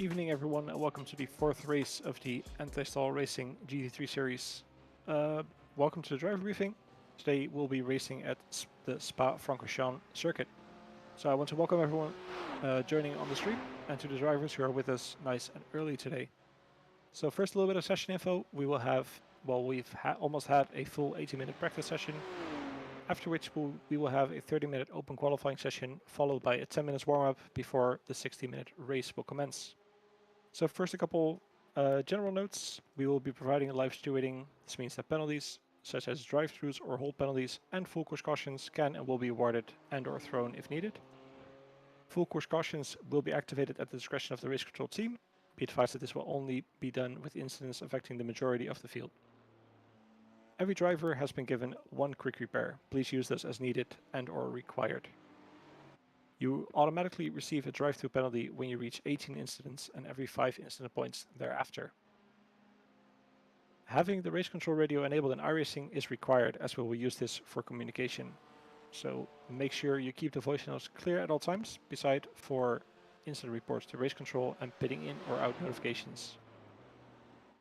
Evening everyone and welcome to the fourth race of the Anti-Stall Racing GT3 series. Welcome to the driver briefing. Today we'll be racing at the Spa-Francorchamps circuit. So I want to welcome everyone joining on the stream and to the drivers who are with us nice and early today. So first a little bit of session info. We will have, well, we've almost had a full 80-minute practice session, after which we will have a 30-minute open qualifying session followed by a 10 minutes warm-up before the 60-minute race will commence. So first a couple general notes. We will be providing live stewarding. This means that penalties such as drive-thrus or hold penalties and full course cautions can and will be awarded and or thrown if needed. Full course cautions will be activated at the discretion of the race control team. Be advised that this will only be done with incidents affecting the majority of the field. Every driver has been given one quick repair. Please use this as needed and or required. You automatically receive a drive-thru penalty when you reach 18 incidents and every 5 incident points thereafter. Having the race control radio enabled in iRacing is required, as we will use this for communication. So make sure you keep the voice channels clear at all times, beside for incident reports to race control and pitting in or out notifications.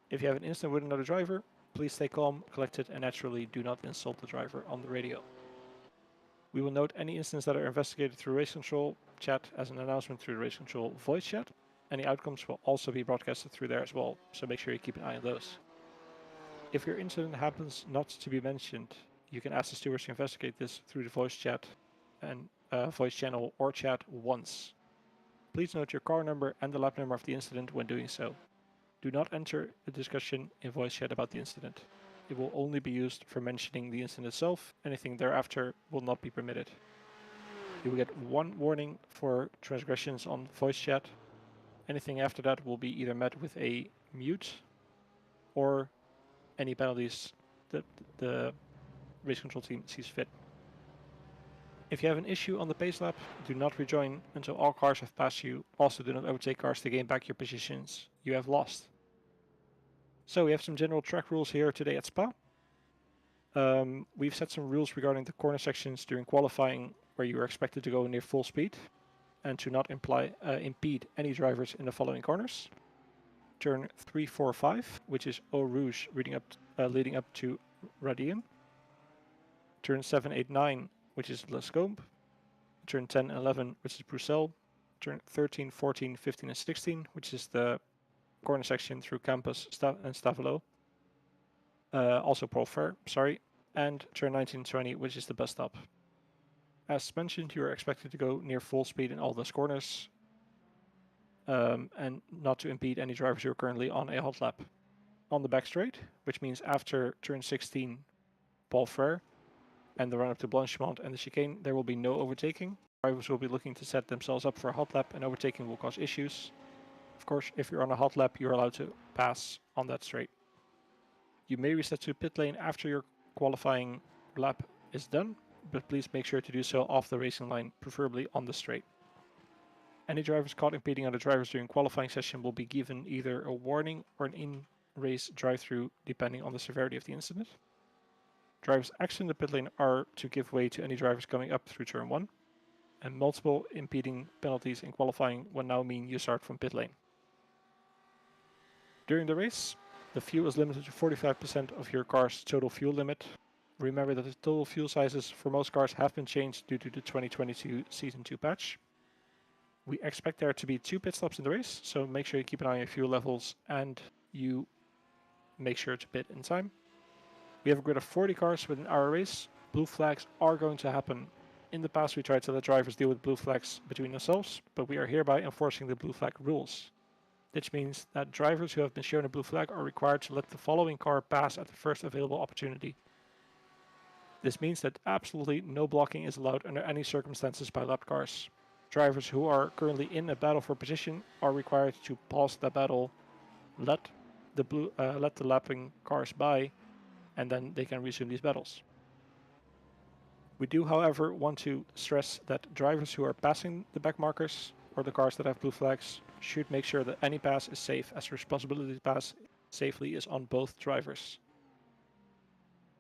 If you have an incident with another driver, please stay calm, collected, and naturally do not insult the driver on the radio. We will note any incidents that are investigated through race control chat as an announcement through the race control voice chat. Any outcomes will also be broadcasted through there as well, so make sure you keep an eye on those. If your incident happens not to be mentioned, you can ask the stewards to investigate this through the voice chat and voice channel or chat once. Please note your car number and the lap number of the incident when doing so. Do not enter a discussion in voice chat about the incident. It will only be used for mentioning the incident itself. Anything thereafter will not be permitted. You will get one warning for transgressions on voice chat. Anything after that will be either met with a mute or any penalties that the race control team sees fit. If you have an issue on the pace lap, do not rejoin until all cars have passed you. Also do not overtake cars to gain back your positions you have lost. So we have some general track rules here today at Spa. We've set some rules regarding the corner sections during qualifying where you are expected to go near full speed and to not impede any drivers in the following corners. Turn 3, 4, 5, which is Eau Rouge leading up to Radien. Turn 7, 8, 9, which is Les Combes. Turn 10 and 11, which is Bruxelles. Turn 13, 14, 15 and 16, which is the corner section through Campus and Stavelo. Also Paul Fair, sorry. And turn 19, 20, which is the bus stop. As mentioned, you are expected to go near full speed in all those corners. And not to impede any drivers who are currently on a hot lap. On the back straight, which means after turn 16, Paul Fair, and the run up to Blanchimont and the chicane, there will be no overtaking. Drivers will be looking to set themselves up for a hot lap, and overtaking will cause issues. Of course, if you're on a hot lap, you're allowed to pass on that straight. You may reset to pit lane after your qualifying lap is done, but please make sure to do so off the racing line, preferably on the straight. Any drivers caught impeding other drivers during qualifying session will be given either a warning or an in-race drive-through, depending on the severity of the incident. Drivers exiting the pit lane are to give way to any drivers coming up through turn 1, and multiple impeding penalties in qualifying will now mean you start from pit lane. During the race, the fuel is limited to 45% of your car's total fuel limit. Remember that the total fuel sizes for most cars have been changed due to the 2022 Season 2 patch. We expect there to be 2 pit stops in the race, so make sure you keep an eye on your fuel levels and you make sure to pit in time. We have a grid of 40 cars within our race. Blue flags are going to happen. In the past, we tried to let drivers deal with blue flags between themselves, but we are hereby enforcing the blue flag rules. This means that drivers who have been shown a blue flag are required to let the following car pass at the first available opportunity. This means that absolutely no blocking is allowed under any circumstances by lapped cars. Drivers who are currently in a battle for position are required to pause the battle, let the lapping cars by, and then they can resume these battles. We do, however, want to stress that drivers who are passing the back markers or the cars that have blue flags should make sure that any pass is safe, as the responsibility to pass safely is on both drivers.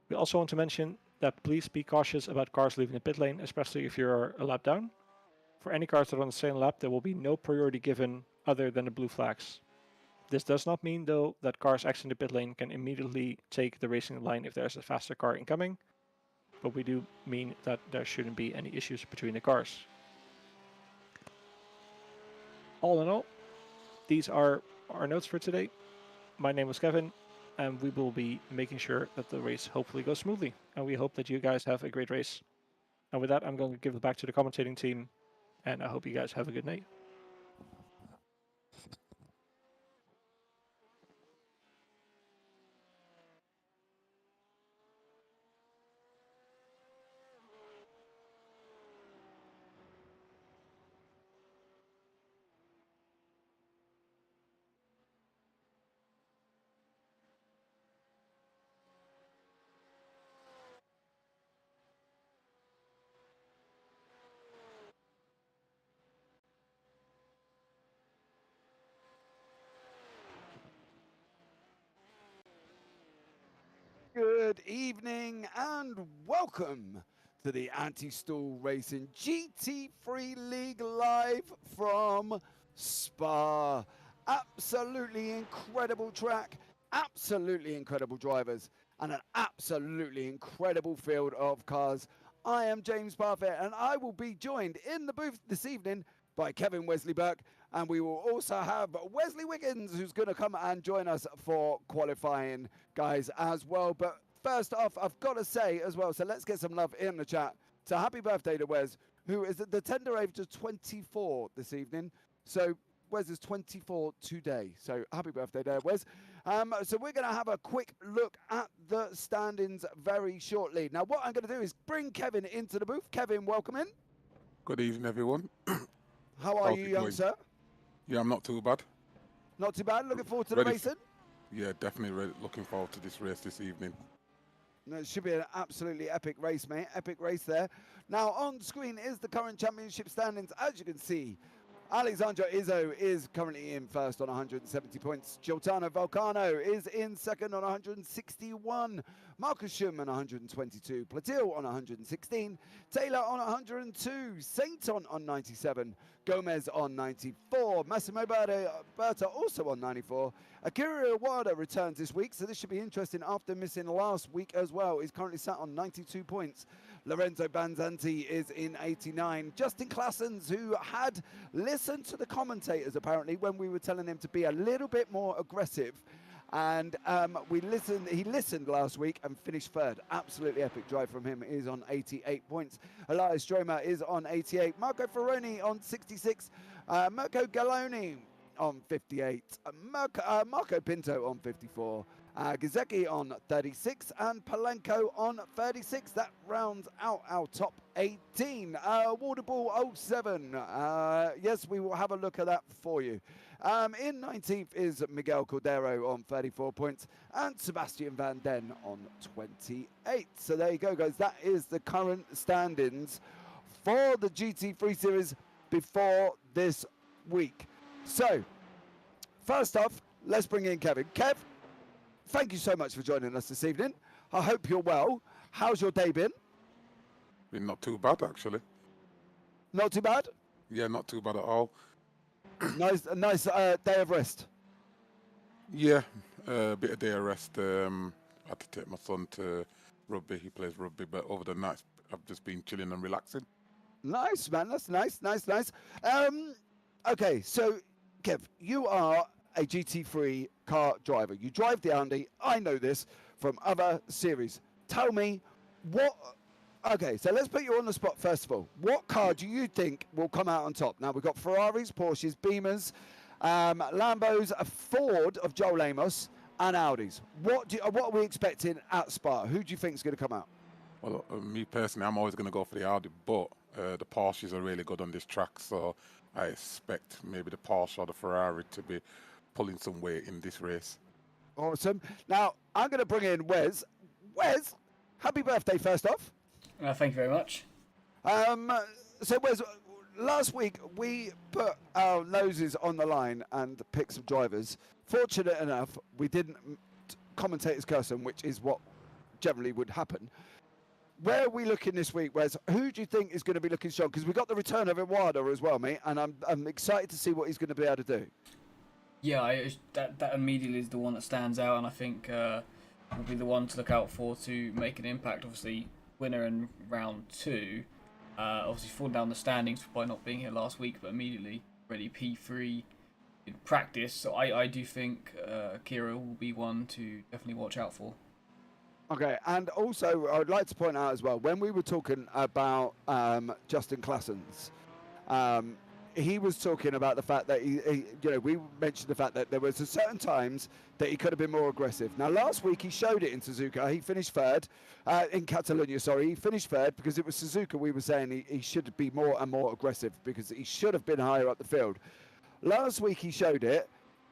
We also want to mention that please be cautious about cars leaving the pit lane, especially if you're a lap down. For any cars that are on the same lap, there will be no priority given other than the blue flags. This does not mean, though, that cars exiting the pit lane can immediately take the racing line if there's a faster car incoming, but we do mean that there shouldn't be any issues between the cars. All in all, these are our notes for today. My name was Kevin, and we will be making sure that the race hopefully goes smoothly, and we hope that you guys have a great race. And with that, I'm going to give it back to the commentating team, and I hope you guys have a good night. Good evening and welcome to the Anti-Stall Racing GT3 League live from Spa. Absolutely incredible track, absolutely incredible drivers, and an absolutely incredible field of cars. I am James Parfit, and I will be joined in the booth this evening by Kevin Wesley Burke, and we will also have Wesley Wiggins, who's going to come and join us for qualifying, guys, as well. But first off, I've got to say as well, so let's get some love in the chat. So happy birthday to Wes, who is at the tender age of 24 this evening. So Wes is 24 today. So happy birthday there, Wes. So we're going to have a quick look at the standings very shortly. Now, what I'm going to do is bring Kevin into the booth. Kevin, welcome in. Good evening, everyone. How are you, young sir? Yeah, I'm not too bad. Not too bad. Looking forward to the racing? Yeah, definitely looking forward to this race this evening. No, it should be an absolutely epic race, mate. Epic race there. Now, on screen is the current championship standings. As you can see, Alexandra Izzo is currently in first on 170 points. Gioltano Volcano is in second on 161. Marcus Schumann on 122. Platil on 116. Taylor on 102. Sainton on 97. Gomez on 94. Massimo Berta also on 94. Akira Iwata returns this week, so this should be interesting after missing last week as well. He's currently sat on 92 points. Lorenzo Banzanti is in 89. Justin Claessens, who had listened to the commentators apparently when we were telling him to be a little bit more aggressive, and he listened last week and finished third. Absolutely epic drive from him. Is on 88 points. Elias Stromer is on 88. Marco Ferroni on 66. Mirko Galloni on 58. Marco Pinto on 54. Gizeki on 36 and Palenko on 36. That rounds out our top 18. Waterball 07. Yes, we will have a look at that for you. In 19th is Miguel Cordero on 34 points and Sebastian Van Den on 28. So there you go, guys. That is the current standings for the GT3 series before this week. So, first off, let's bring in Kevin. Kev, thank you so much for joining us this evening. I hope you're well. How's your day been? Been not too bad, actually. Not too bad? Yeah, not too bad at all. Nice day of rest. Yeah, a bit of day of rest. Had to take my son to rugby. He plays rugby, but over the night, I've just been chilling and relaxing. Nice, man. That's nice. Okay, so, Kev, you are a GT3 car driver. You drive the Audi. I know this from other series. Tell me what... Okay, so let's put you on the spot first of all. What car do you think will come out on top? Now, we've got Ferraris, Porsches, Beamers, Lambos, a Ford of Joel Amos, and Audis. What are we expecting at Spa? Who do you think is going to come out? Well, me personally, I'm always going to go for the Audi, but the Porsches are really good on this track, so I expect maybe the Porsche or the Ferrari to be pulling some weight in this race. Awesome. Now, I'm going to bring in Wes. Wes, happy birthday first off. Thank you very much. So, Wes, last week we put our noses on the line and picked some drivers. Fortunate enough, we didn't commentators curse them, which is what generally would happen. where are we looking this week, Wes? Who do you think is going to be looking strong? Because we've got the return of Iwata as well, mate, and I'm excited to see what he's going to be able to do. Yeah, that immediately is the one that stands out, and I think will be the one to look out for to make an impact. Obviously, winner in round 2. Obviously, falling down the standings by not being here last week, but immediately ready P3 in practice. So I do think Kira will be one to definitely watch out for. Okay, and also I would like to point out as well, when we were talking about Justin Claessens, he was talking about the fact that we mentioned the fact that there was certain times that he could have been more aggressive. Now, last week he showed it in Suzuka. He finished third in Catalonia. Sorry, he finished third because it was Suzuka. We were saying he should be more and more aggressive because he should have been higher up the field. Last week he showed it,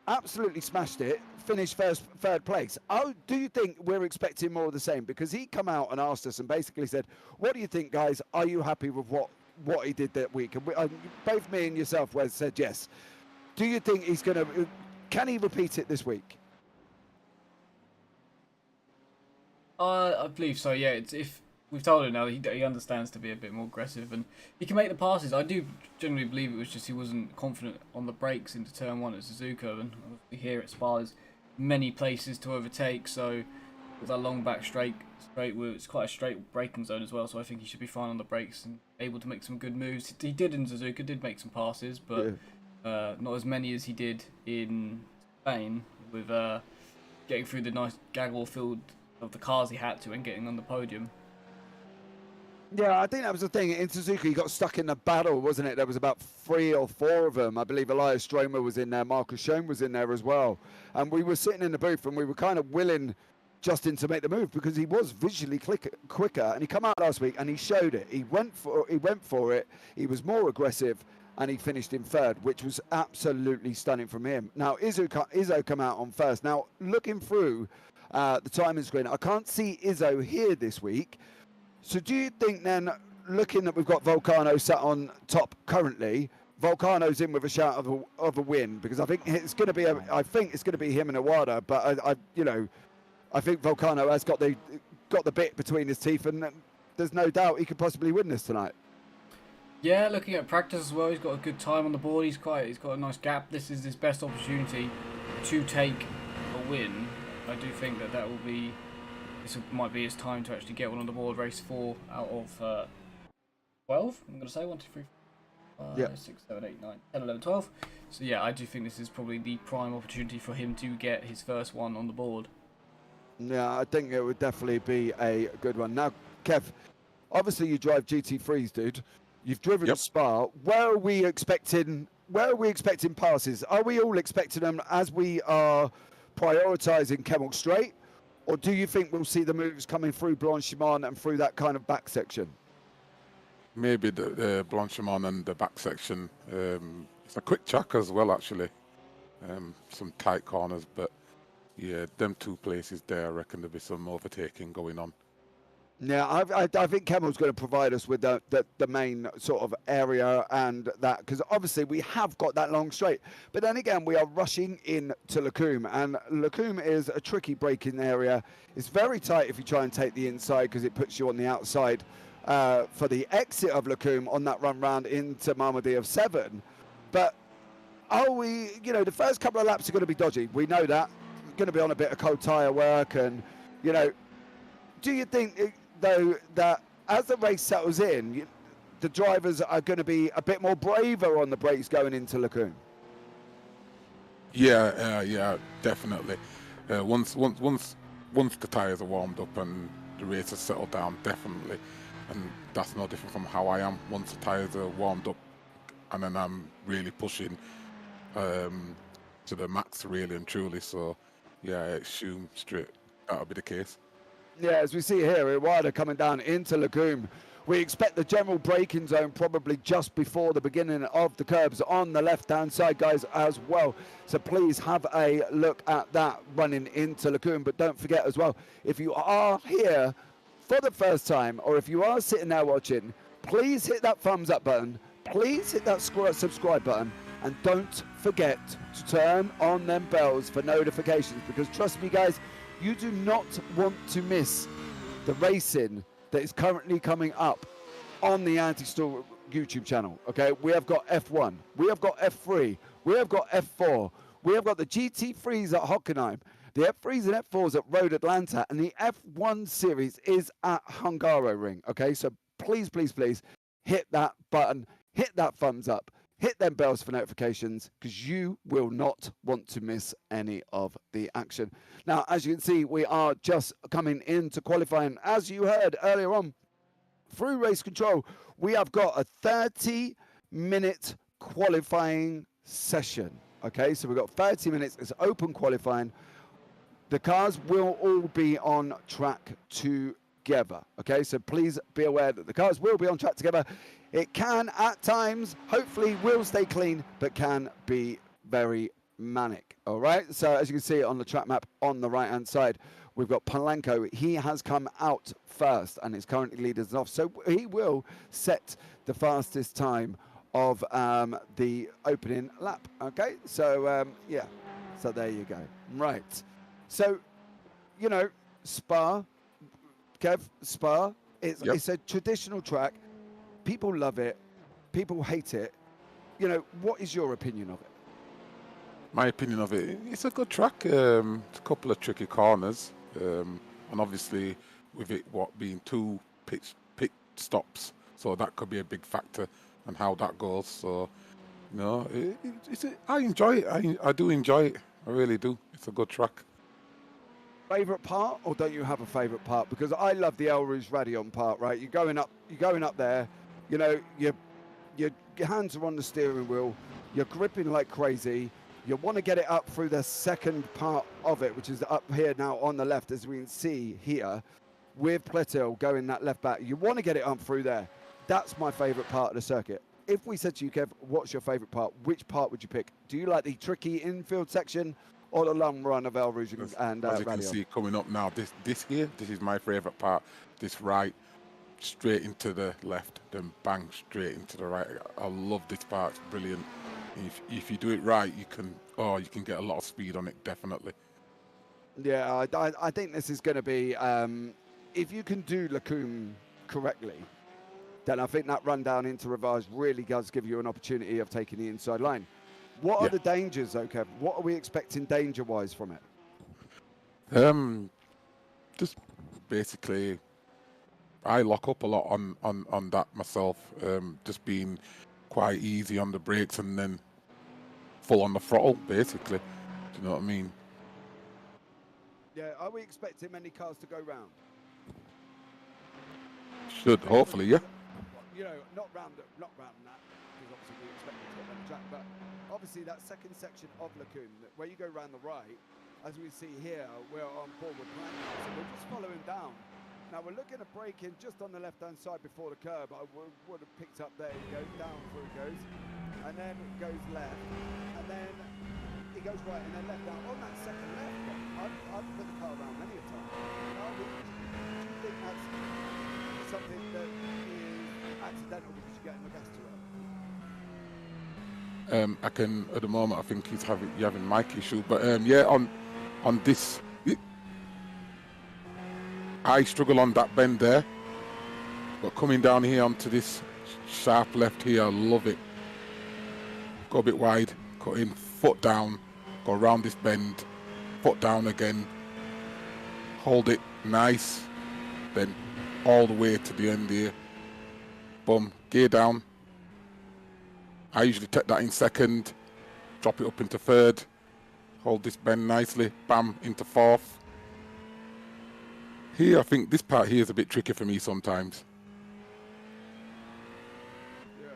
absolutely smashed it, finished third place. Oh, do you think we're expecting more of the same? Because he come out and asked us and basically said, "What do you think, guys? Are you happy with what he did that week?" And both me and yourself, Wes, said yes. Do you think he's going to? Can he repeat it this week? I believe so. Yeah, if we've told him now, he understands to be a bit more aggressive and he can make the passes. I do generally believe it was just he wasn't confident on the brakes into turn 1 at Suzuka, and here at Spa there's many places to overtake. So with that long back straight, it's quite a straight braking zone as well. So I think he should be fine on the brakes and able to make some good moves. He did in Suzuka, did make some passes, but not as many as he did in Spain with getting through the nice gaggle field of the cars he had to and getting on the podium. Yeah, I think that was the thing. In Suzuka, he got stuck in the battle, wasn't it? There was about 3 or 4 of them. I believe Elias Stromer was in there. Marcus Schoen was in there as well. And we were sitting in the booth and we were kind of willing Justin to make the move because he was visually quicker. And he come out last week and he showed it. He went for it. He was more aggressive and he finished in third, which was absolutely stunning from him. Now, Izzo come out on first. Now, looking through the timing screen, I can't see Izzo here this week. So do you think then, looking that we've got Volcano sat on top currently, Volcano's in with a shout of a win? Because I think it's going to be him and Iwata, but I think Volcano has got the bit between his teeth, and there's no doubt he could possibly win this tonight. Yeah, looking at practice as well, he's got a good time on the board. He's got a nice gap. This is his best opportunity to take a win. I do think that will be. This might be his time to actually get one on the board. Race 4 out of 12. I'm going to say 1, 2, 3, 4, 5, 6, 7, 8, 9, 10, 11, 12. So yeah, I do think this is probably the prime opportunity for him to get his first one on the board. Yeah, I think it would definitely be a good one. Now, Kev, obviously you drive GT3s, dude. You've driven Spa. Where are we expecting passes? Are we all expecting them as we are prioritising Kemmel Straight? Or do you think we'll see the moves coming through Blanchimont and through that kind of back section? Maybe the Blanchimont and the back section. It's a quick track as well, actually. Some tight corners, but yeah, them 2 places there, I reckon there'll be some overtaking going on. Yeah, I think Kemmel's going to provide us with the main sort of area and that, because obviously we have got that long straight. But then again, we are rushing in to Lacombe, and Lacombe is a tricky braking area. It's very tight if you try and take the inside because it puts you on the outside for the exit of Lacombe on that run round into Malmedy of 7. But the first couple of laps are going to be dodgy. We know that. Going to be on a bit of cold tyre work, and do you think though that as the race settles in, the drivers are going to be a bit more braver on the brakes going into Lacombe? Yeah, definitely. Once the tyres are warmed up and the race has settled down, definitely. And that's no different from how I am. Once the tyres are warmed up, and then I'm really pushing to the max, really and truly. So yeah, I assume straight that'll be the case. Yeah, as we see here, Iwata coming down into Lacombe. We expect the general braking zone probably just before the beginning of the curbs on the left-hand side, guys, as well. So please have a look at that running into Lacombe. But don't forget as well, if you are here for the first time, or if you are sitting there watching, please hit that thumbs up button. Please hit that subscribe button. And don't forget to turn on them bells for notifications, because trust me, guys, you do not want to miss the racing that is currently coming up on the Anti-Stall YouTube channel. Okay, we have got F1, we have got F3, we have got F4, we have got the GT3s at Hockenheim, the F3s and F4s at Road Atlanta, and the F1 series is at Hungaroring. Okay, so please, please, please hit that button, hit that thumbs up, hit them bells for notifications, because you will not want to miss any of the action. Now, as you can see, we are just coming into qualifying. As you heard earlier on, through race control, we have got a 30-minute qualifying session. Okay, so we've got 30 minutes. It's open qualifying. The cars will all be on track together. Okay, so please be aware that the cars will be on track together. It can, at times, hopefully will stay clean, but can be very manic. All right, so as you can see on the track map on the right-hand side, we've got Palenko. He has come out first and is currently leading us off. So he will set the fastest time of the opening lap. Okay, so yeah, so there you go. Right, so, you know, Spa, Kev, Spa, it's a traditional track. People love it. People hate it. You know, what is your opinion of it? My opinion of it, it's a good track. It's a couple of tricky corners. And obviously, with it being 2 pit stops, so that could be a big factor on how that goes. So, you know, I enjoy it. I do enjoy it. I really do. It's a good track. Favorite part, or don't you have a favorite part? Because I love the El Rouge Radion part. Right, you're going up there. You know, your hands are on the steering wheel. You're gripping like crazy. You want to get it up through the second part of it, which is up here now on the left, as we can see here, with Pletil going that left back. You want to get it up through there. That's my favourite part of the circuit. If we said to you, Kev, what's your favourite part? Which part would you pick? Do you like the tricky infield section or the long run of El Rouge and as you can see coming up now, this here, this is my favourite part. This right, straight into the left, then bang straight into the right. I love this part. It's brilliant. If you do it right, you can get a lot of speed on it, definitely. Yeah, I think this is going to be, if you can do Lacombe correctly, then I think that run down into Rivage really does give you an opportunity of taking the inside line. What are the dangers, though, Kev? What are we expecting danger-wise from it? Just basically, I lock up a lot on that myself. Just being quite easy on the brakes and then full on the throttle, basically. Do you know what I mean? Yeah, are we expecting many cars to go round? Should, hopefully, yeah. You know, not round that, because obviously we expect it to go down the track, but obviously that second section of Lacombe, where you go round the right, as we see here, we're on board with Palenko, so we'll just follow him down. Now we're looking at braking just on the left-hand side before the curb. I would have picked up there. He goes down through it goes, and then it goes left, and then he goes right, and then left down on that second left. I've put the car around many a time. Do you think that's something that is accidental because you're getting the gas too early? I can at the moment. I think you're having mic issue, but yeah, on this. I struggle on that bend there, but coming down here onto this sharp left here, I love it. Go a bit wide, cut in, foot down, go around this bend, foot down again, hold it nice, then all the way to the end here. Boom, gear down. I usually take that in second, drop it up into third, hold this bend nicely, bam, into fourth. Here, I think this part here is a bit tricky for me sometimes. Yeah.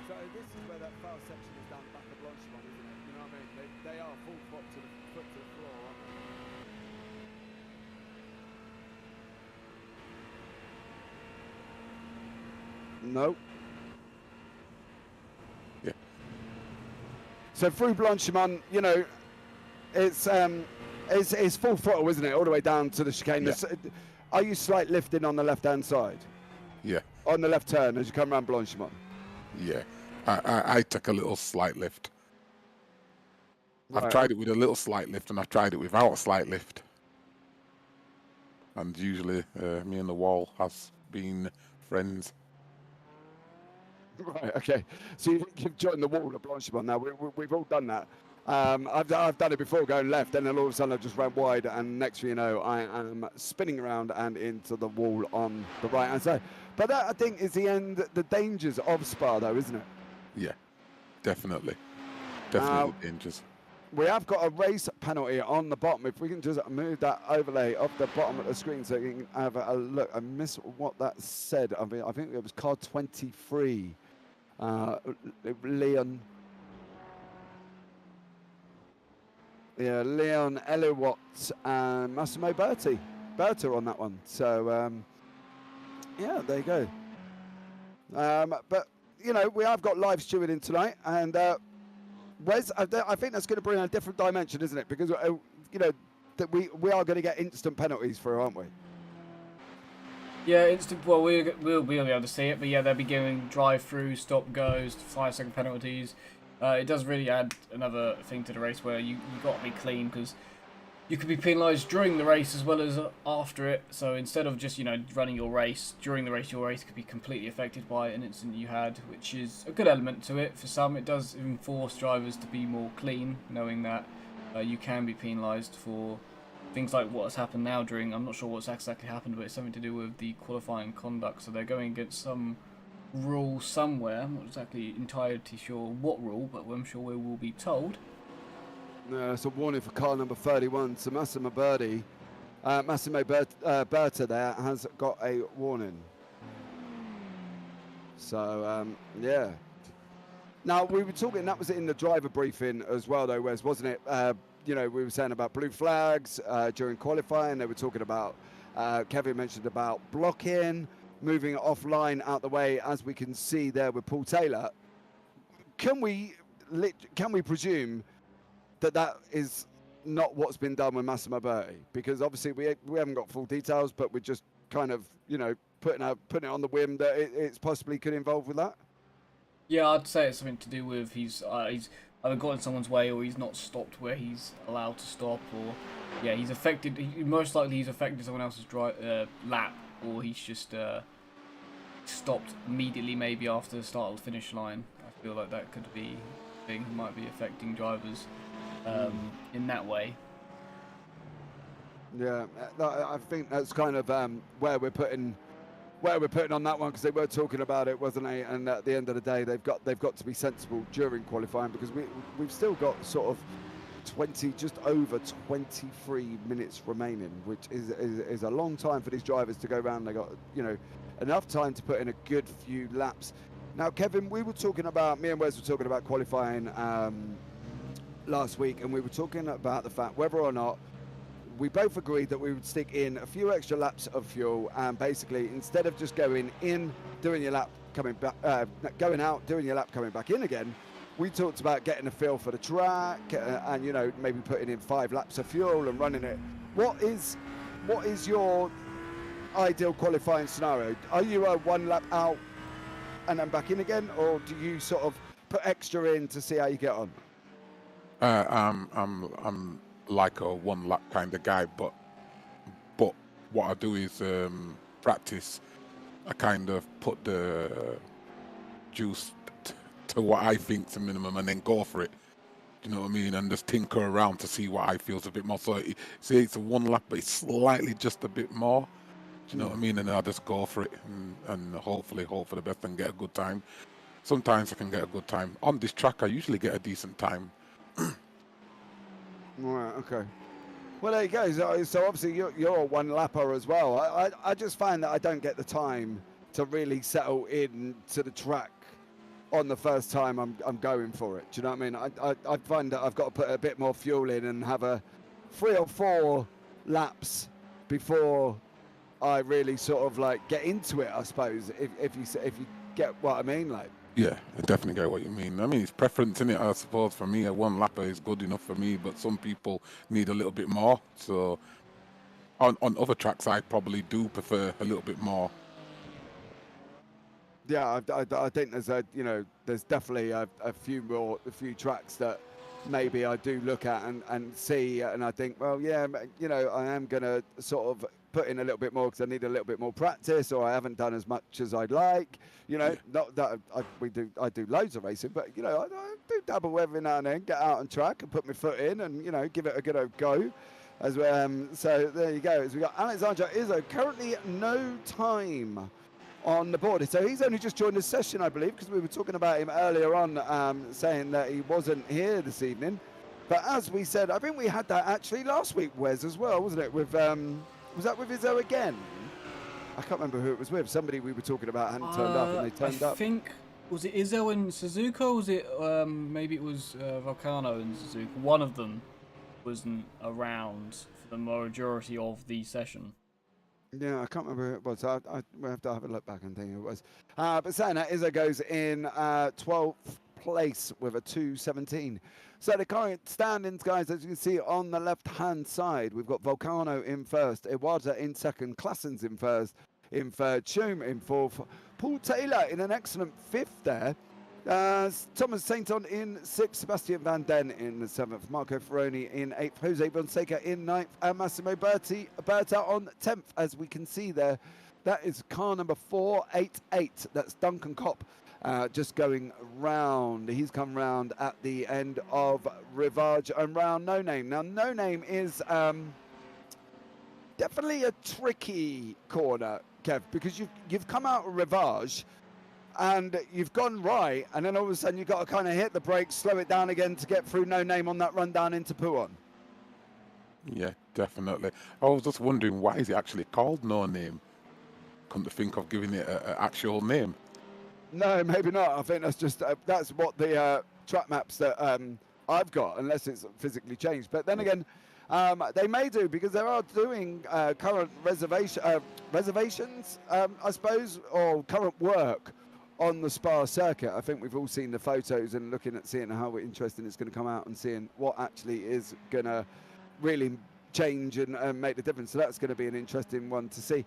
So this is where that foul section is down the back of Blanchimont, isn't it? You know what I mean? They are full foot to the floor, aren't they? No. Yeah. So through Blanchimont, you know, it's full throttle, isn't it? All the way down to the chicane. Yeah. Are you slight lifting on the left-hand side? Yeah. On the left turn as you come around Blanchimont? Yeah. I take a little slight lift. Right. I've tried it with a little slight lift and I've tried it without a slight lift. and usually me and the wall has been friends. Right, okay. So you've joined the wall at Blanchimont now. We've all done that. I've done it before, going left, and then all of a sudden I just ran wide, and next thing you know, I am spinning around and into the wall on the right-hand side. But that, I think, is the dangers of Spa, though, isn't it? Yeah, definitely. Definitely dangerous. We have got a race penalty on the bottom. If we can just move that overlay off the bottom of the screen so you can have a look. I miss what that said. I think it was car 23. Leon Eliwat and Massimo Berta on that one. So yeah, there you go. But you know, we have got live stewarding tonight, and Wes, I think that's going to bring a different dimension, isn't it? Because you know that we are going to get instant penalties for, aren't we? Yeah, instant. Well, we'll be able to see it, but yeah, they'll be giving drive-through, stop-goes, 5-second penalties. It does really add another thing to the race where you got to be clean, because you could be penalised during the race as well as after it. So instead of just, you know, running your race during the race, your race could be completely affected by an incident you had, which is a good element to it. For some, it does enforce drivers to be more clean, knowing that you can be penalised for things like what has happened now during, I'm not sure what's exactly happened, but it's something to do with the qualifying conduct. So they're going against some rule somewhere. I'm not exactly entirely sure what rule, but I'm sure we will be told. It's a warning for car number 31. So Massimo Berta there has got a warning. So yeah. Now we were talking. That was in the driver briefing as well, though, Wes, wasn't it? You know, we were saying about blue flags during qualifying. They were talking about, Kevin mentioned about blocking, moving it offline out the way, as we can see there with Paul Taylor. Can we presume that is not what's been done with Massimo Berta? Because obviously we haven't got full details, but we're just kind of, you know, putting it on the whim that it's possibly could involve with that. Yeah, I'd say it's something to do with he's either got in someone's way, or he's not stopped where he's allowed to stop, or yeah, he's affected. Most likely he's affected someone else's lap, or he's just stopped immediately, maybe after the start of the finish line. I feel like that could be a thing that might be affecting drivers in that way. Yeah, I think that's kind of where we're putting on that one, because they were talking about it, wasn't they? And at the end of the day, they've got to be sensible during qualifying, because we've still got sort of just over 23 minutes remaining, which is a long time for these drivers to go around. They got, you know, enough time to put in a good few laps. Now, Kevin, me and Wes were talking about qualifying last week, and we were talking about the fact whether or not we both agreed that we would stick in a few extra laps of fuel, and basically instead of just going in, doing your lap, coming back, going out, doing your lap, coming back in again, we talked about getting a feel for the track and, you know, maybe putting in 5 laps of fuel and running it. What is your ideal qualifying scenario? Are you a 1 lap out and then back in again, or do you sort of put extra in to see how you get on? I'm like a 1 lap kind of guy, but what I do is practice. I kind of put the juice to what I think's a minimum, and then go for it. Do you know what I mean? And just tinker around to see what I feel's a bit more. So say it's a 1 lap, but it's slightly just a bit more. Do you know what I mean? And then I just go for it and hopefully hope for the best and get a good time. Sometimes I can get a good time. On this track, I usually get a decent time. Right, okay. Well, there you go. So obviously you're a 1 lapper as well. I just find that I don't get the time to really settle in to the track on the first time I'm going for it. Do you know what I mean? I find that I've got to put a bit more fuel in and have a 3 or 4 laps before I really sort of like get into it, I suppose, if you get what I mean, like. Yeah, I definitely get what you mean. I mean, it's preference, innit? I suppose for me, a 1 lapper is good enough for me, but some people need a little bit more. So on other tracks, I probably do prefer a little bit more. Yeah, I think there's definitely a few tracks that maybe I do look at and see, and I think, well, yeah, you know, I am gonna sort of put in a little bit more because I need a little bit more practice, or I haven't done as much as I'd like. You know, not that I do loads of racing, but you know, I do dabble every now and then, get out on track and put my foot in, and you know, give it a good old go. As so there you go. As we got Alexandra Izzo, currently no time on the board. So he's only just joined the session, I believe, because we were talking about him earlier on, saying that he wasn't here this evening. But as we said, I think we had that actually last week, Wes, as well, wasn't it? With was that with Izzo again? I can't remember who it was with. Somebody we were talking about hadn't turned up, and they turned up. I think, was it Izzo and Suzuka, or was it maybe it was Volcano and Suzuka? One of them wasn't around for the majority of the session. Yeah, I can't remember who it was. I will have to have a look back and think who it was. But saying that, Izzo goes in 12th place with a 2:17. So the current standings, guys, as you can see on the left-hand side, we've got Volcano in first, Iwata in second, Classens in first, in third, Schum in fourth, Paul Taylor in an excellent fifth there. Thomas Sainton in sixth, Sebastian Van Den in the seventh, Marco Ferroni in eighth, Jose Fonseca in ninth, and Massimo Berta on 10th. As we can see there, that is car number 488. That's Duncan Kopp just going round. He's come round at the end of Rivage and round No Name. Now, No Name is definitely a tricky corner, Kev, because you've come out of Rivage and you've gone right, and then all of a sudden you've got to kind of hit the brakes, slow it down again to get through No Name on that run down into Puon. Yeah, definitely. I was just wondering, why is it actually called No Name? Come to think of giving it an actual name. No, maybe not. I think that's just that's what the track maps that I've got, unless it's physically changed. But then again, they may do, because they are doing current reservations, I suppose, or current work on the Spa circuit. I think we've all seen the photos and looking at seeing how interesting it's going to come out and seeing what actually is going to really change and make the difference. So that's going to be an interesting one to see.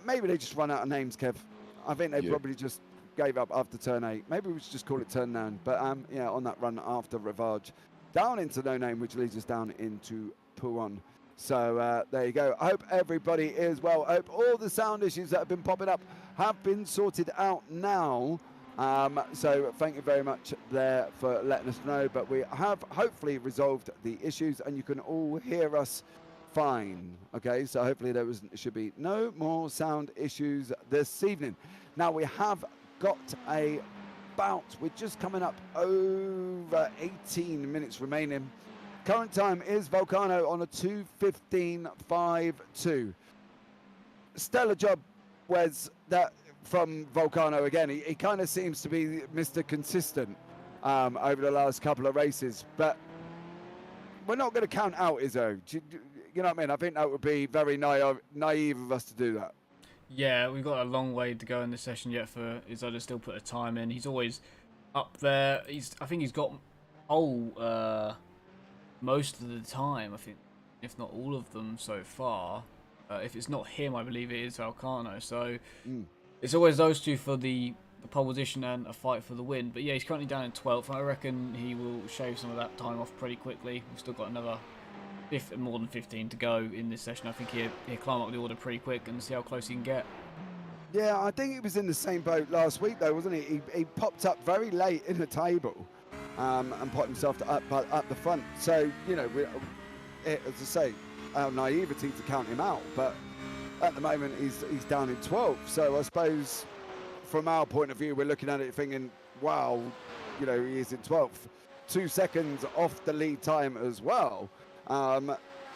Maybe they just run out of names, Kev. I think they probably just gave up after turn 8. Maybe we should just call it turn 9. But yeah, on that run after Rivage, down into No Name, which leads us down into Puon. So there you go. I hope everybody is well. I hope all the sound issues that have been popping up have been sorted out now. So thank you very much there for letting us know. But we have hopefully resolved the issues and you can all hear us fine. Okay, so hopefully there should be no more sound issues this evening. Now we have got a bout. We're just coming up over 18 minutes remaining. Current time is Volcano on a 2:15.52. Stellar job, Wes, that from Volcano again. He kind of seems to be Mr. Consistent over the last couple of races, but we're not going to count out Izzo. You know what I mean? I think that would be very naive of us to do that. Yeah, we've got a long way to go in this session yet for Izzo to still put a time in. He's always up there. I think he's got most of the time, I think, if not all of them so far. If it's not him, I believe it is Volcano. So it's always those two for the pole position and a fight for the win. But yeah, he's currently down in 12th. I reckon he will shave some of that time off pretty quickly. We've still got another more than 15 to go in this session. I think he'll climb up the order pretty quick and see how close he can get. Yeah, I think he was in the same boat last week though, wasn't he? He popped up very late in the table and put himself up the front. So, you know, as I say, our naivety to count him out, but at the moment he's down in 12th. So I suppose from our point of view, we're looking at it thinking, wow, you know, he is in 12th. 2 seconds off the lead time as well.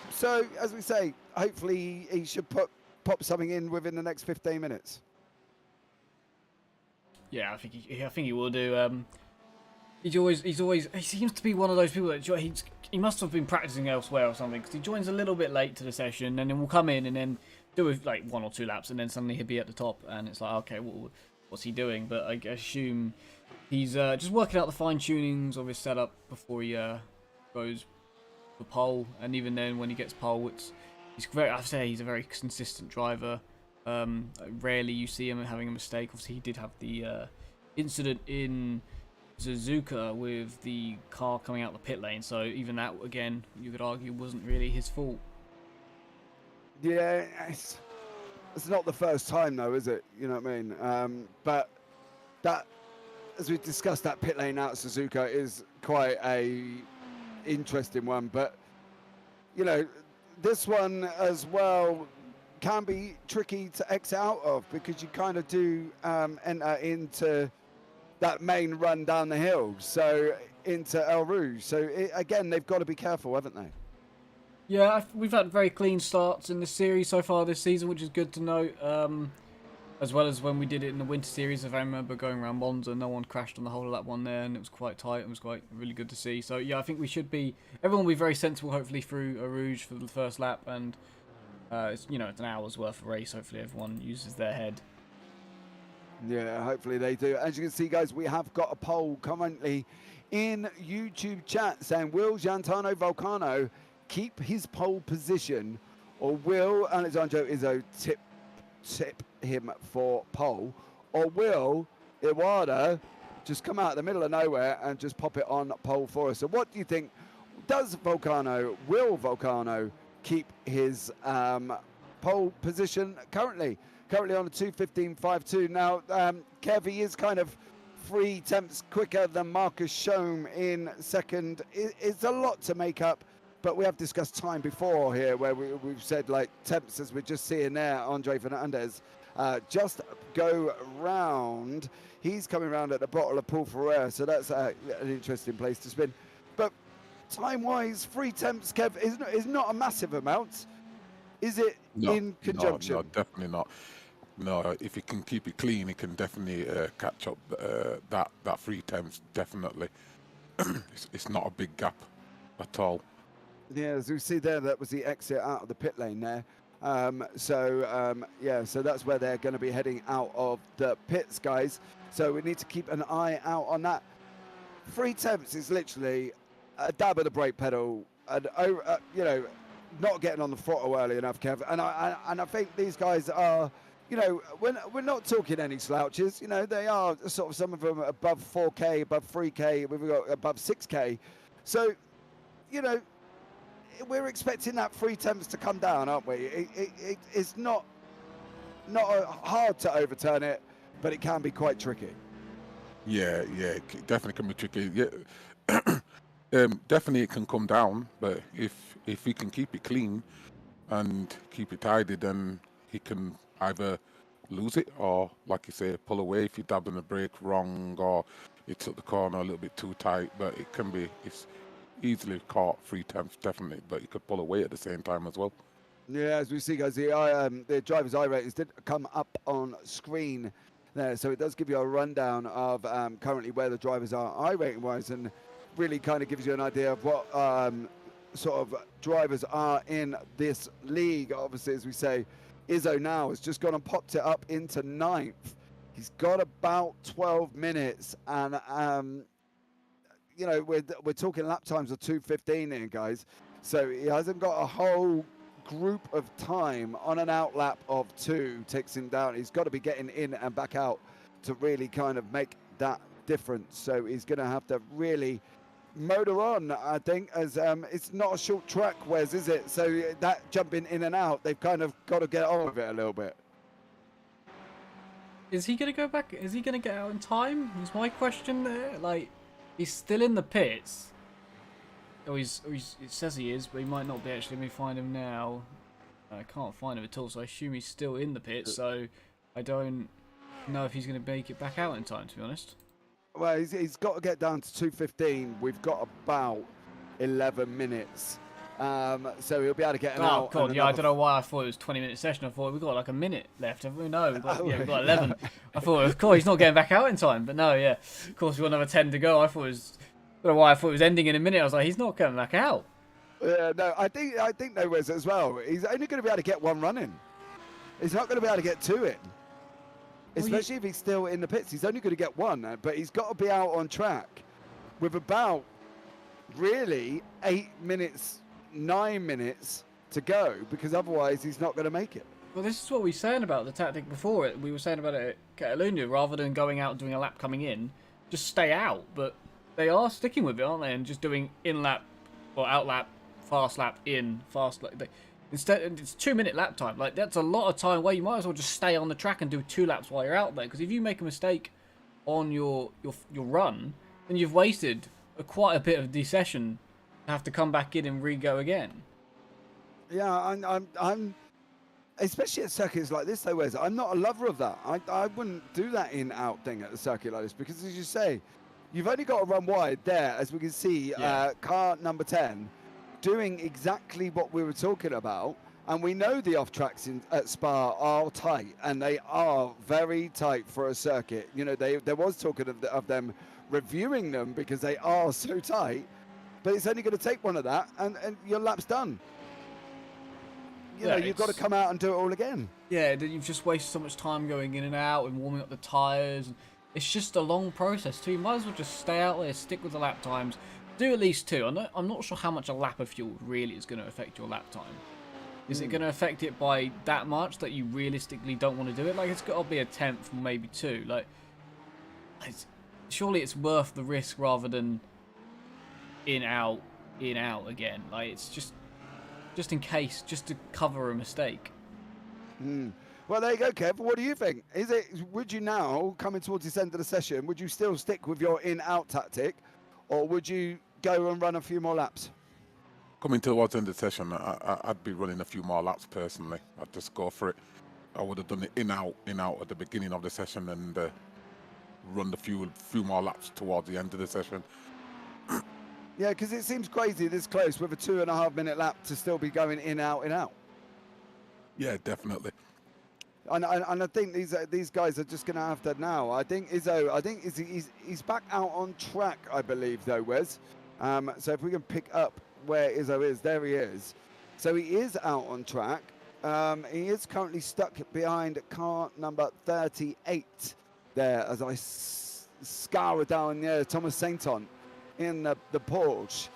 So as we say, hopefully he should pop something in within the next 15 minutes. Yeah, I think he will do. He seems to be one of those people that he must have been practicing elsewhere or something, because he joins a little bit late to the session and then will come in and then do like 1 or 2 laps and then suddenly he'll be at the top and it's like, okay, what's he doing? But I assume he's just working out the fine tunings of his setup before he goes for pole, and even then when he gets pole, he's a very consistent driver. Rarely you see him having a mistake. Obviously he did have the incident in Suzuka with the car coming out the pit lane, so even that, again, you could argue wasn't really his fault. Yeah, it's not the first time though, is it? You know what I mean? But that, as we discussed, that pit lane out Suzuka is quite a interesting one. But you know, this one as well can be tricky to exit out of, because you kind of do enter into that main run down the hill, so into El Rouge. So again, they've got to be careful, haven't they? Yeah, we've had very clean starts in the series so far this season, which is good to note. As well as when we did it in the winter series, if I remember going around Monza, no one crashed on the whole of that one there, and it was quite tight. It was quite really good to see. So yeah, I think everyone will be very sensible, hopefully, through a Rouge for the first lap, and it's an hour's worth of race. Hopefully, everyone uses their head. Yeah, hopefully they do. As you can see, guys, we have got a poll currently in YouTube chat saying, will Giancarlo Vulcano keep his pole position, or will Alessandro Izzo tip him for pole, or will Iwata just come out of the middle of nowhere and just pop it on pole for us? So what do you think? Will Vulcano keep his pole position currently on a 2:15.52? Now, Kev, he is kind of 3 tenths quicker than Marcus Schoem in second. It's a lot to make up, but we have discussed time before here where we've said, like, temps, as we're just seeing there, Andre Fernandez just go round. He's coming round at the bottom of Paul Ferrer, so that's an interesting place to spin. But time-wise, 3 temps, Kev, is not a massive amount, is it? No, in conjunction? No, definitely not. No, if he can keep it clean, he can definitely catch up that 3 temps, definitely. It's not a big gap at all. Yeah, as we see there, that was the exit out of the pit lane there. So that's where they're going to be heading out of the pits, guys. So we need to keep an eye out on that. 3 temps is literally a dab of the brake pedal, and not getting on the throttle early enough, Kev. And I think these guys are, we're not talking any slouches. They are sort of, some of them above 4K, above 3K, we've got above 6K. So, we're expecting that 3 temps to come down, aren't we? It's not hard to overturn it, but it can be quite tricky. Yeah, it definitely can be tricky. Yeah, definitely it can come down, but if he can keep it clean and keep it tidy, then he can either lose it or, like you say, pull away if you're dabbing the brake wrong or you took the corner a little bit too tight. But it's easily caught 3 temps, definitely, but you could pull away at the same time as well. Yeah, as we see, guys, the driver's eye ratings did come up on screen there, so it does give you a rundown of currently where the drivers are eye rating wise, and really kind of gives you an idea of what sort of drivers are in this league. Obviously, as we say, Izzo now has just gone and popped it up into 9th. He's got about 12 minutes, and we're talking lap times of 2:15 here, guys. So he hasn't got a whole group of time on an out lap of 2 takes him down. He's got to be getting in and back out to really kind of make that difference. So he's going to have to really motor on, I think, as it's not a short track, Wes, is it? So that jumping in and out, they've kind of got to get on with it a little bit. Is he going to go back? Is he going to get out in time? Is my question there. Like, he's still in the pits. It says he is, but he might not be actually. Let me find him now. I can't find him at all, so I assume he's still in the pits. So I don't know if he's going to make it back out in time, to be honest. Well, he's got to get down to 2:15. We've got about 11 minutes. So he'll be able to get out. Oh, God, yeah, I don't know why I thought it was a 20-minute session. I thought we've got like a minute left. No, we've got 11. I thought, of course, he's not getting back out in time. But no, yeah. Of course, we've got another 10 to go. I don't know why I thought it was ending in a minute. I was like, he's not coming back out. Yeah, no, I think there was as well. He's only going to be able to get 1 run in. He's not going to be able to get 2 in. Especially if he's still in the pits. He's only going to get 1, but he's got to be out on track with about really 8 minutes, 9 minutes to go, because otherwise he's not going to make it. Well, this is what we were saying about the tactic before. We were saying about it at Catalunya, rather than going out and doing a lap coming in, just stay out. But they are sticking with it, aren't they? And just doing in-lap or out-lap, fast lap, in, fast lap. Instead, it's 2-minute lap time. Like, that's a lot of time where you might as well just stay on the track and do 2 laps while you're out there. Because if you make a mistake on your run, then you've wasted quite a bit of the session to have to come back in and re-go again. Yeah, I'm especially at circuits like this, though, Wes, I'm not a lover of that. I wouldn't do that in-out thing at a circuit like this because, as you say, you've only got to run wide there, as we can see, car number 10 doing exactly what we were talking about. And we know the off-tracks at Spa are tight, and they are very tight for a circuit. You know, there was talking of them reviewing them because they are so tight, but it's only going to take one of that, and your lap's done. You know, you've got to come out and do it all again. Yeah, then you've just wasted so much time going in and out and warming up the tyres. It's just a long process too. You might as well just stay out there, stick with the lap times, do at least 2. I'm not sure how much a lap of fuel really is going to affect your lap time. Is it going to affect it by that much that you realistically don't want to do it? Like, it's got to be a 10th or maybe 2. Like, surely it's worth the risk rather than in out again. Like, it's just in case, just to cover a mistake. Well, there you go, Kev. What do you think? Would you now, coming towards this end of the session, would you still stick with your in-out tactic, or would you go and run a few more laps? Coming towards the end of the session, I'd be running a few more laps personally. I'd just go for it. I would have done it in-out at the beginning of the session and run the few more laps towards the end of the session. Yeah, because it seems crazy this close with a 2.5-minute lap to still be going in-out. Yeah, definitely. And I think these guys are just going to have to now. I think Izzo, he's back out on track, I believe, though, Wes. So if we can pick up where Izzo is, there he is. So he is out on track. He is currently stuck behind car number 38 there as I scour down Thomas Sainton in the Porsche.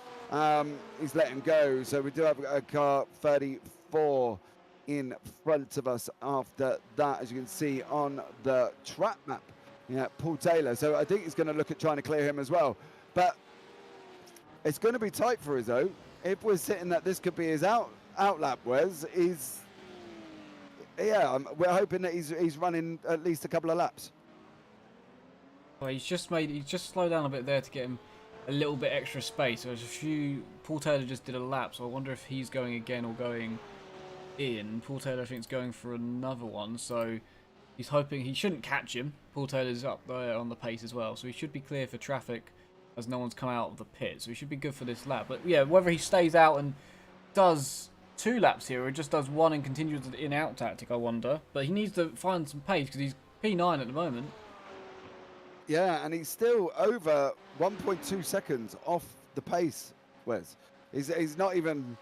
He's let him go. So we do have a car 34 in front of us after that, as you can see on the track map. Yeah, Paul Taylor. So I think he's going to look at trying to clear him as well. But it's going to be tight for Izzo. If we're sitting that this could be his out lap, Wes, we're hoping that he's running at least a couple of laps. Well, he's just slowed down a bit there to get him a little bit extra space. There's a few. Paul Taylor just did a lap, so I wonder if he's going again or going in. Paul Taylor, I think, is going for another one, so he's hoping he shouldn't catch him. Paul Taylor's up there on the pace as well, so he should be clear for traffic as no one's come out of the pit, so he should be good for this lap. But yeah, whether he stays out and does 2 laps here or just does 1 and continues the in-out tactic, I wonder. But he needs to find some pace because he's P9 at the moment. Yeah, and he's still over 1.2 seconds off the pace, Wes. He's not even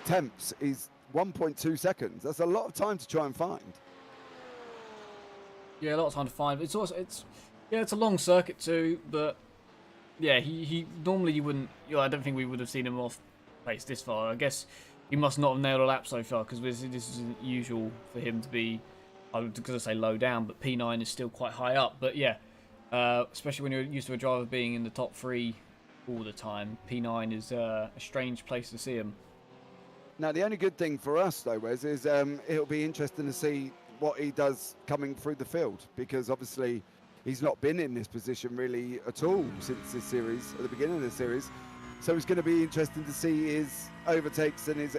tenths, he's 1.2 seconds. That's a lot of time to try and find. Yeah, a lot of time to find. It's a long circuit too, but yeah, he normally you wouldn't. I don't think we would have seen him off pace this far. I guess he must not have nailed a lap so far because this isn't usual for him to be. I was going to say low down, but P9 is still quite high up. But yeah, especially when you're used to a driver being in the top 3 all the time, P9 is a strange place to see him. Now, the only good thing for us, though, Wes, is it'll be interesting to see what he does coming through the field, because obviously he's not been in this position really at all since this series, at the beginning of the series. So it's going to be interesting to see his overtakes and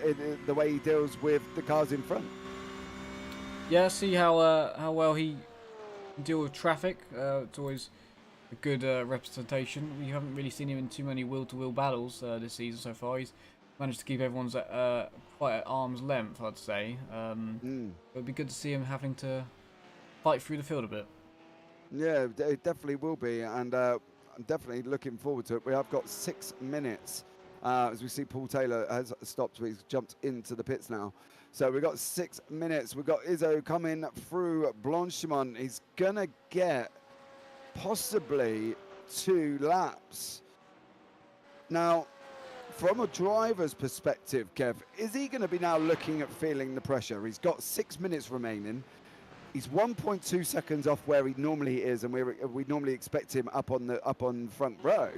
the way he deals with the cars in front. Yeah, see how well he can deal with traffic. It's always a good representation. We haven't really seen him in too many wheel-to-wheel battles this season so far. He's managed to keep everyone's quite at arm's length, I'd say. It would be good to see him having to fight through the field a bit. Yeah, it definitely will be, and I'm definitely looking forward to it. We have got 6 minutes as we see Paul Taylor has stopped. He's jumped into the pits now. So we've got 6 minutes. We've got Izzo coming through Blanchimont. He's going to get possibly 2 laps. Now, from a driver's perspective, Kev, is he going to be now looking at feeling the pressure? He's got 6 minutes remaining. He's 1.2 seconds off where he normally is, and we normally expect him up on front row.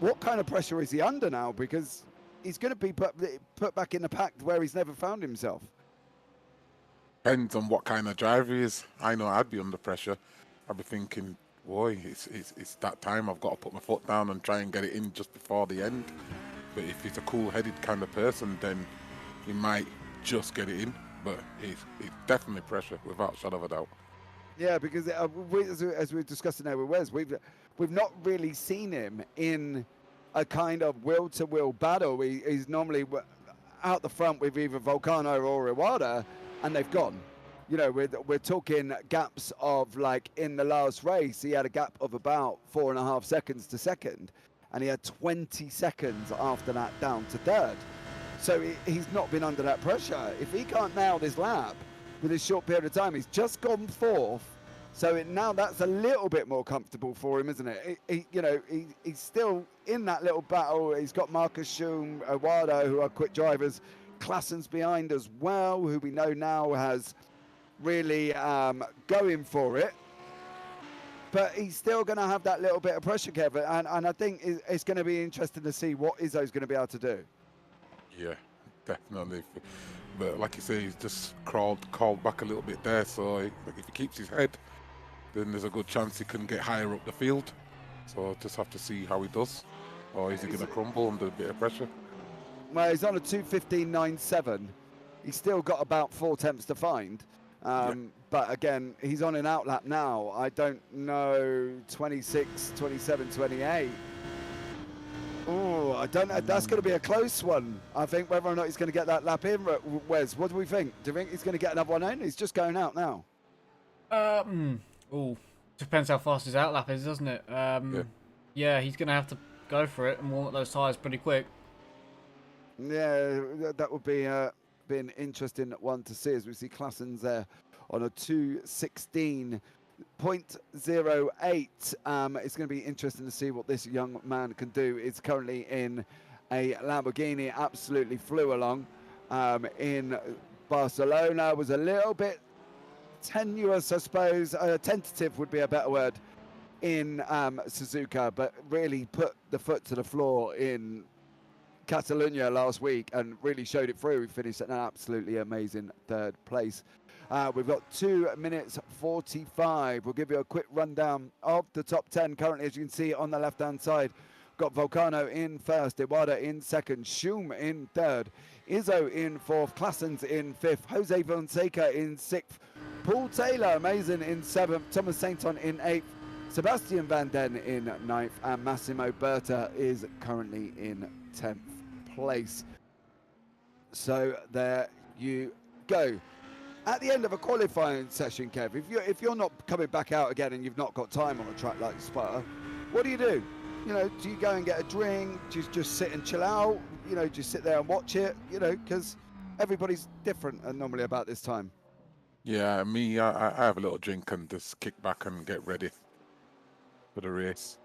What kind of pressure is he under now? Because he's going to be put back in the pack where he's never found himself. Depends on what kind of driver he is. I know I'd be under pressure. I'd be thinking, boy, it's that time. I've got to put my foot down and try and get it in just before the end. But if he's a cool-headed kind of person, then he might just get it in. But it's definitely pressure, without a shadow of a doubt. Yeah, because as we've discussed now with Wes, we've not really seen him in a kind of will-to-will battle. He's normally out the front with either Volcano or Iwata, and they've gone. You know, we're talking gaps of, like, in the last race, he had a gap of about 4.5 seconds to second, and he had 20 seconds after that down to third. So he's not been under that pressure. If he can't nail this lap with a short period of time, he's just gone fourth. So now that's a little bit more comfortable for him, isn't it? He's still in that little battle. He's got Marcus Schum, Iwata, who are quick drivers. Klassen's behind as well, who we know now has really going for it. But he's still going to have that little bit of pressure, Kevin. And I think it's going to be interesting to see what Izzo's going to be able to do. Yeah, definitely. But like you say, he's just called back a little bit there. So if he keeps his head, then there's a good chance he can get higher up the field. So just have to see how he does. Or is he going to crumble under a bit of pressure? Well, he's on a 2:15.97. He's still got about 4 tenths to find. But again, he's on an outlap now. I don't know, 26, 27, 28. Oh, I don't know. That's going to be a close one. I think whether or not he's going to get that lap in. Wes, what do we think? Do you think he's going to get another one in? He's just going out now. Depends how fast his outlap is, doesn't it? Yeah, he's going to have to go for it and warm up those tyres pretty quick. Yeah, that would be an interesting one to see, as we see Klassen's there on a 2:16.08. It's going to be interesting to see what this young man can do. He's currently in a Lamborghini, absolutely flew along in Barcelona. Was a little bit tenuous, I suppose. Tentative would be a better word in Suzuka, but really put the foot to the floor in Catalonia last week and really showed it through. We finished at an absolutely amazing third place. We've got 2 minutes 45. We'll give you a quick rundown of the top 10 currently, as you can see on the left-hand side. Got Volcano in first, Iwata in second, Schum in third, Izzo in fourth, Klassen's in fifth, Jose Fonseca in sixth, Paul Taylor, amazing, in seventh, Thomas Sainton in eighth, Sebastian Van Den in ninth, and Massimo Berta is currently in 10th place. So there you go. At the end of a qualifying session, Kev, if you're not coming back out again and you've not got time on a track like Spa, what do? You know, do you go and get a drink? Do you just sit and chill out? You know, just sit there and watch it? You know, because everybody's different normally about this time. Yeah, me, I have a little drink and just kick back and get ready for the race.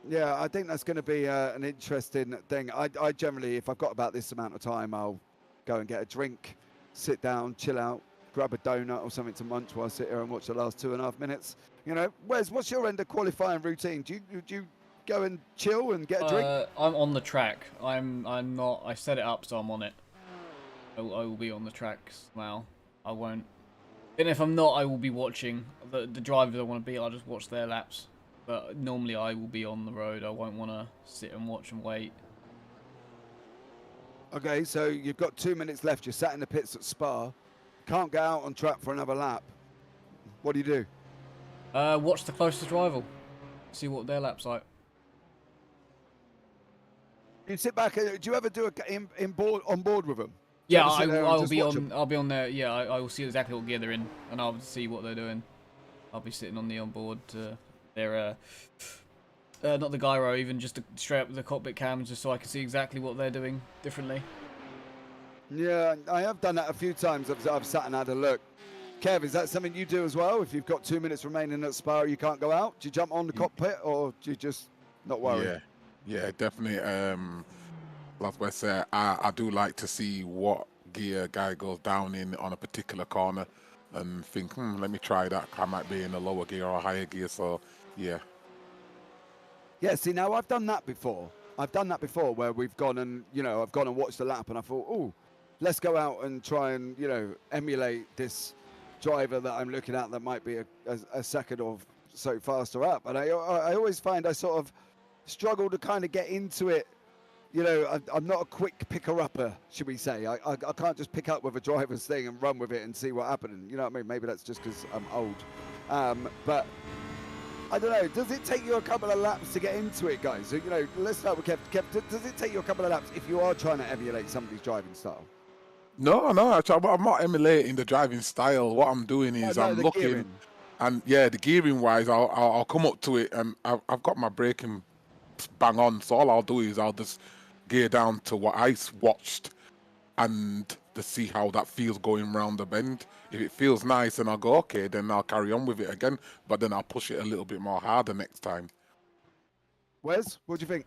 Yeah, I think that's going to be an interesting thing. I generally, if I've got about this amount of time, I'll go and get a drink, sit down, chill out, grab a donut or something to munch while I sit here and watch the last 2.5 minutes. You know, what's your end of qualifying routine? Do you go and chill and get a drink? I'm on the track. I'm not. I set it up so I'm on it. I will be on the tracks now. I won't. And if I'm not, I will be watching the drivers I want to beat. I'll just watch their laps. But normally I will be on the road. I won't want to sit and watch and wait. Okay, so you've got 2 minutes left. You're sat in the pits at Spa. Can't get out on track for another lap. What do you do? Watch the closest rival. See what their lap's like. You sit back. Do you ever do on board with them? Yeah, I'll be on there. Yeah, I will see exactly what gear they're in, and I'll see what they're doing. I'll be sitting on the onboard. They're not the gyro, even just straight up the cockpit cams, just so I can see exactly what they're doing differently. Yeah, I have done that a few times. I've sat and had a look. Kev, is that something you do as well? If you've got 2 minutes remaining at Spa, you can't go out. Do you jump on the cockpit, or do you just not worry? Yeah, definitely. Like I said, I do like to see what gear a guy goes down in on a particular corner, and think, let me try that. I might be in a lower gear or a higher gear. So, yeah. Yeah, see, now I've done that before. I've done that before where we've gone and, you know, I've gone and watched the lap and I thought, oh, let's go out and try and, you know, emulate this driver that I'm looking at that might be a second or so faster up. And I always find I sort of struggle to kind of get into it. You know, I'm not a quick picker-upper, should we say. I can't just pick up with a driver's thing and run with it and see what happened. You know what I mean? Maybe that's just because I'm old. But I don't know. Does it take you a couple of laps to get into it, guys? You know, let's start with Kev. Kev, does it take you a couple of laps if you are trying to emulate somebody's driving style? No, actually, I'm not emulating the driving style. What I'm doing is I'm looking, gearing. and yeah, the gearing wise, I'll come up to it, and I've got my braking bang on. So all I'll do is I'll just gear down to what I watched, and to see how that feels going round the bend. If it feels nice, and I'll go okay, then I'll carry on with it again. But then I'll push it a little bit more harder next time. Wes, what do you think?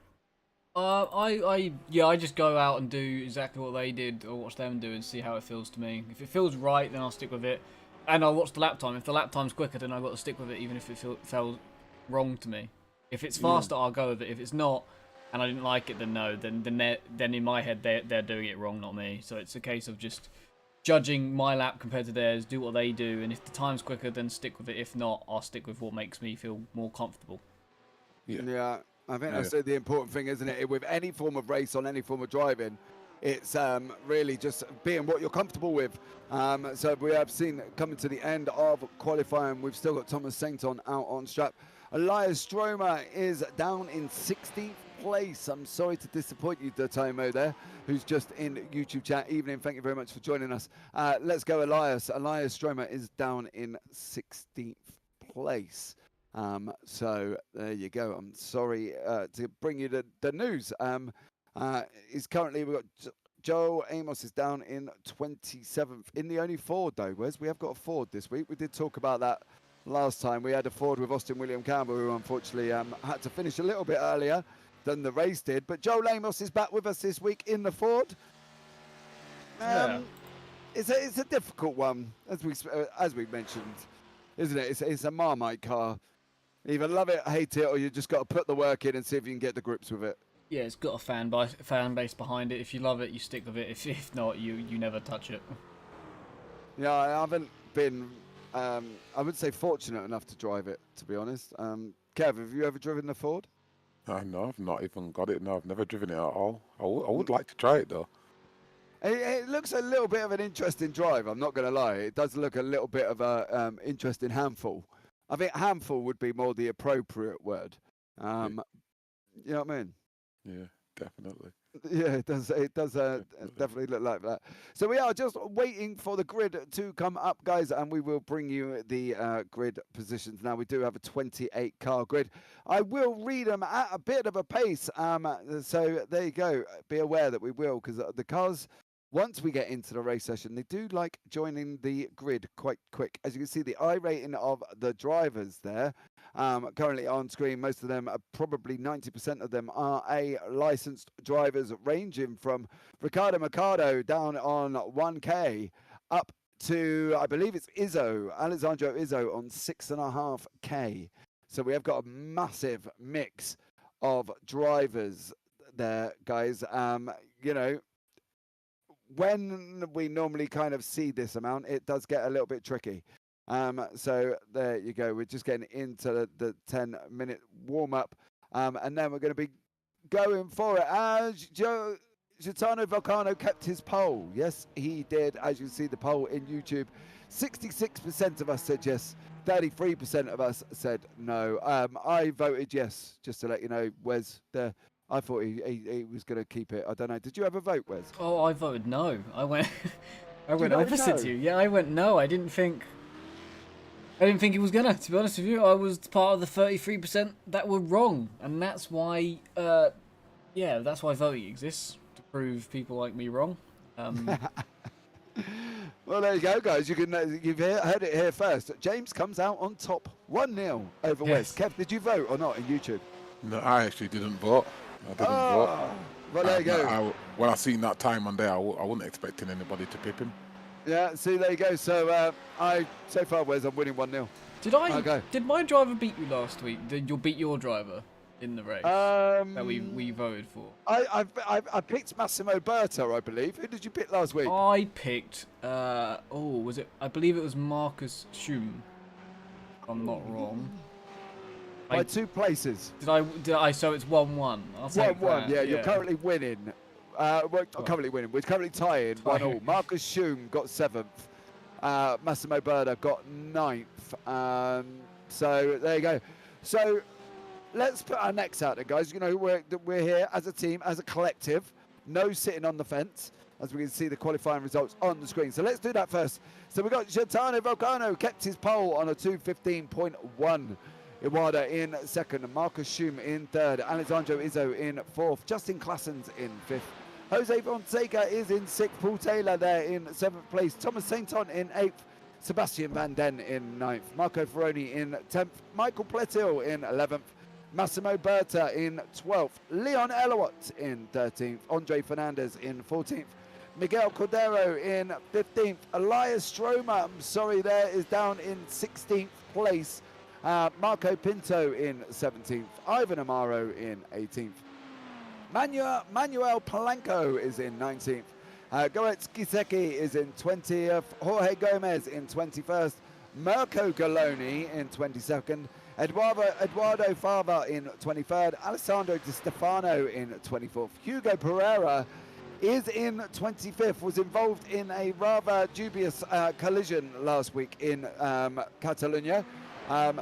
I just go out and do exactly what they did or watch them do and see how it feels to me. If it feels right, then I'll stick with it, and I'll watch the lap time. If the lap time's quicker, then I've got to stick with it, even if it felt wrong to me. If it's faster, I'll go with it. If it's not, and I didn't like it, then no. Then in my head, they're doing it wrong, not me. So it's a case of just judging my lap compared to theirs, do what they do, and if the time's quicker, then stick with it. If not, I'll stick with what makes me feel more comfortable. Yeah. I think that's the important thing, isn't it? With any form of race, on any form of driving, it's really just being what you're comfortable with. So we have seen coming to the end of qualifying, we've still got Thomas Sainton out on strap. Elias Stromer is down in 16th place. I'm sorry to disappoint you, Dotomo there, who's just in YouTube chat. Evening, thank you very much for joining us. Let's go, Elias. Elias Stromer is down in 16th place. So there you go. I'm sorry to bring you the news. Is currently, we've got Joe Amos is down in 27th in the only Ford though. Wes, we have got a Ford this week. We did talk about that last time. We had a Ford with Austin William Campbell, who unfortunately had to finish a little bit earlier than the race did. But Joe Amos is back with us this week in the Ford. It's a difficult one, as we mentioned, isn't it? It's a Marmite car. Either love it, hate it, or you just got to put the work in and see if you can get to grips with it. Yeah, it's got a fan base behind it. If you love it, you stick with it. If not, you never touch it. Yeah, I haven't been, I would say fortunate enough to drive it, to be honest. Kev, have you ever driven the Ford? No, I've not even got it. No, I've never driven it at all. I would like to try it though. It looks a little bit of an interesting drive, I'm not going to lie. It does look a little bit of a interesting handful. I think handful would be more the appropriate word. You know what I mean? Yeah, definitely. Yeah, it does. It does definitely look like that. So we are just waiting for the grid to come up, guys, and we will bring you the grid positions. Now we do have a 28-car grid. I will read them at a bit of a pace. So there you go. Be aware that we will, because the cars, once we get into the race session, they do like joining the grid quite quick. As you can see, the I rating of the drivers there, currently on screen, most of them are probably 90% of them are A licensed drivers, ranging from Ricardo Mercado down on 1K up to, I believe it's Alessandro Izzo on 6.5K. So we have got a massive mix of drivers there, guys. You know, when we normally kind of see this amount, it does get a little bit tricky. So there you go. We're just getting into the 10-minute warm-up, and then we're going to be going for it. Gaetano Volcano kept his poll. Yes, he did. As you see the poll in YouTube, 66% of us said yes. 33% of us said no. I voted yes, just to let you know, Wes. I thought he was going to keep it. I don't know. Did you ever vote, Wes? Oh, I voted no. I went opposite to you. Yeah, I went no. I didn't think he was gonna. To be honest with you, I was part of the 33% that were wrong, and that's why. That's why voting exists, to prove people like me wrong. Well, there you go, guys. You've heard it here first. James comes out on top, 1-0 over Wes. Kev, did you vote or not in YouTube? No, I actually didn't vote. I didn't vote. Well, there you go. When I seen that time on there, I wasn't expecting anybody to pip him. Yeah, see, there you go. So so far, Wes, I'm winning 1-0. Did my driver beat you last week? Did you beat your driver? in the race that we voted for? I picked Massimo Berta, I believe. Who did you pick last week? I picked. Was it? I believe it was Marcus Schum. If I'm not wrong. By 2 places. Did I? So it's 1-1. I'll take 1-1. that. Yeah, you're currently winning. We're currently winning. We're currently tying 1-1. Marcus Schum got 7th. Massimo Berta got 9th. So there you go. So let's put our necks out there, guys. You know, we're here as a team, as a collective. No sitting on the fence, as we can see the qualifying results on the screen. So let's do that first. So we've got Gaetano Vulcano kept his pole on a 2:15.1. Iwata in 2nd, Marcus Schum in 3rd, Alessandro Izzo in 4th, Justin Claessens in 5th, Jose Fonseca is in 6th, Paul Taylor there in 7th place, Thomas Sainton in 8th, Sebastian Van Den in 9th, Marco Ferroni in 10th, Michael Pletil in 11th, Massimo Berta in 12th, Leon Elowat in 13th, Andre Fernandez in 14th, Miguel Cordero in 15th, Elias Stroma, I'm sorry there, is down in 16th place, Marco Pinto in 17th, Ivan Amaro in 18th, Manuel Palanco is in 19th, Goetz Kiseki is in 20th, Jorge Gomez in 21st, Mirko Galoni in 22nd, Eduardo Fava in 23rd, Alessandro Di Stefano in 24th, Hugo Pereira is in 25th, was involved in a rather dubious collision last week in Catalonia.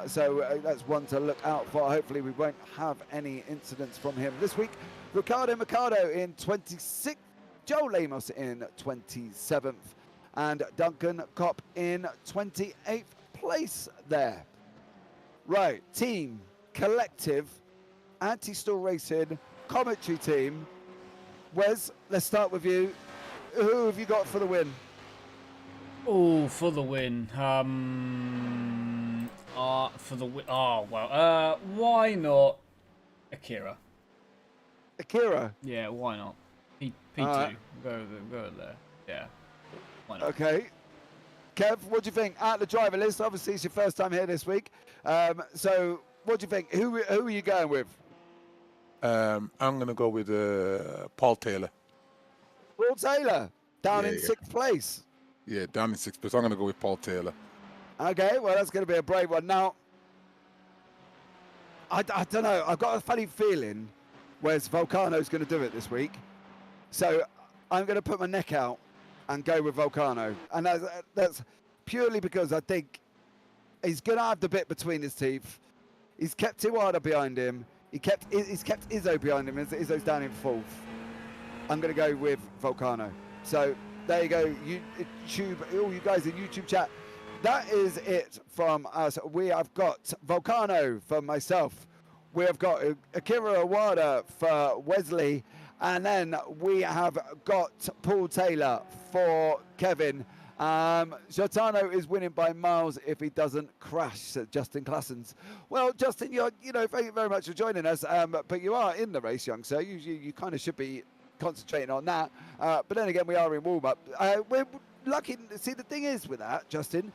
So that's one to look out for. Hopefully we won't have any incidents from him this week. Ricardo Mercado in 26th, Joe Lemos in 27th, and Duncan Kopp in 28th place there. Right, team, collective, anti-stall racing, commentary team. Wes, let's start with you. Who have you got for the win? Oh, for the win. Why not Akira? Akira? Yeah, why not? P2. Go there. Yeah. Why not? Okay. Kev, what do you think? At the driver list, obviously it's your first time here this week. So what do you think? Who are you going with? I'm going to go with Paul Taylor. Paul Taylor, down in 6th place. Yeah, down in 6th place. I'm going to go with Paul Taylor. Okay, well, that's going to be a brave one. Now, I don't know. I've got a funny feeling whereas Vulcano's going to do it this week. So I'm going to put my neck out and go with Vulcano. And that's purely because I think he's going to have the bit between his teeth. He's kept Iwata behind him. He's kept Izzo behind him. Izzo's down in 4th. I'm going to go with Vulcano. So there you go. All you guys in YouTube chat. That is it from us. We have got Vulcano for myself. We have got Akira Iwata for Wesley. And then we have got Paul Taylor for Kevin. Gaetano is winning by miles if he doesn't crash, said Justin Claessens. Well, Justin, thank you very much for joining us. But you are in the race, young sir. You kind of should be concentrating on that. But then again, we are in warm-up. We're lucky. See, the thing is with that, Justin,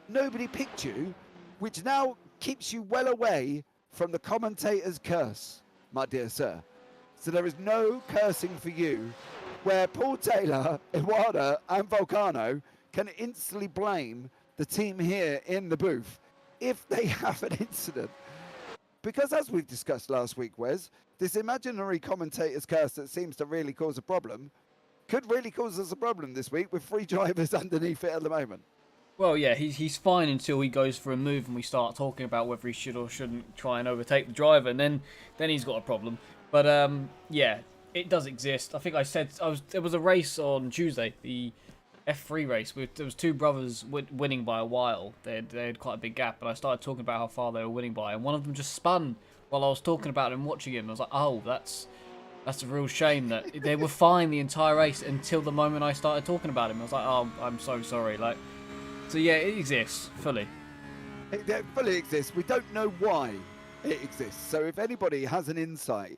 nobody picked you, which now keeps you well away from the commentator's curse, my dear sir. So there is no cursing for you, where Paul Taylor, Iwata, and Vulcano can instantly blame the team here in the booth if they have an incident. Because as we've discussed last week, Wes, this imaginary commentator's curse that seems to really cause a problem could really cause us a problem this week with 3 drivers underneath it at the moment. Well, yeah, he's fine until he goes for a move and we start talking about whether he should or shouldn't try and overtake the driver, and then he's got a problem. But yeah, it does exist. I think I said there was a race on Tuesday, the F3 race. There was 2 brothers winning by a while. They had quite a big gap, and I started talking about how far they were winning by, and one of them just spun while I was talking about him, watching him. I was like, oh, that's a real shame that they were fine the entire race until the moment I started talking about him. I was like, oh, I'm so sorry. So yeah, it exists fully. It fully exists. We don't know why it exists. So if anybody has an insight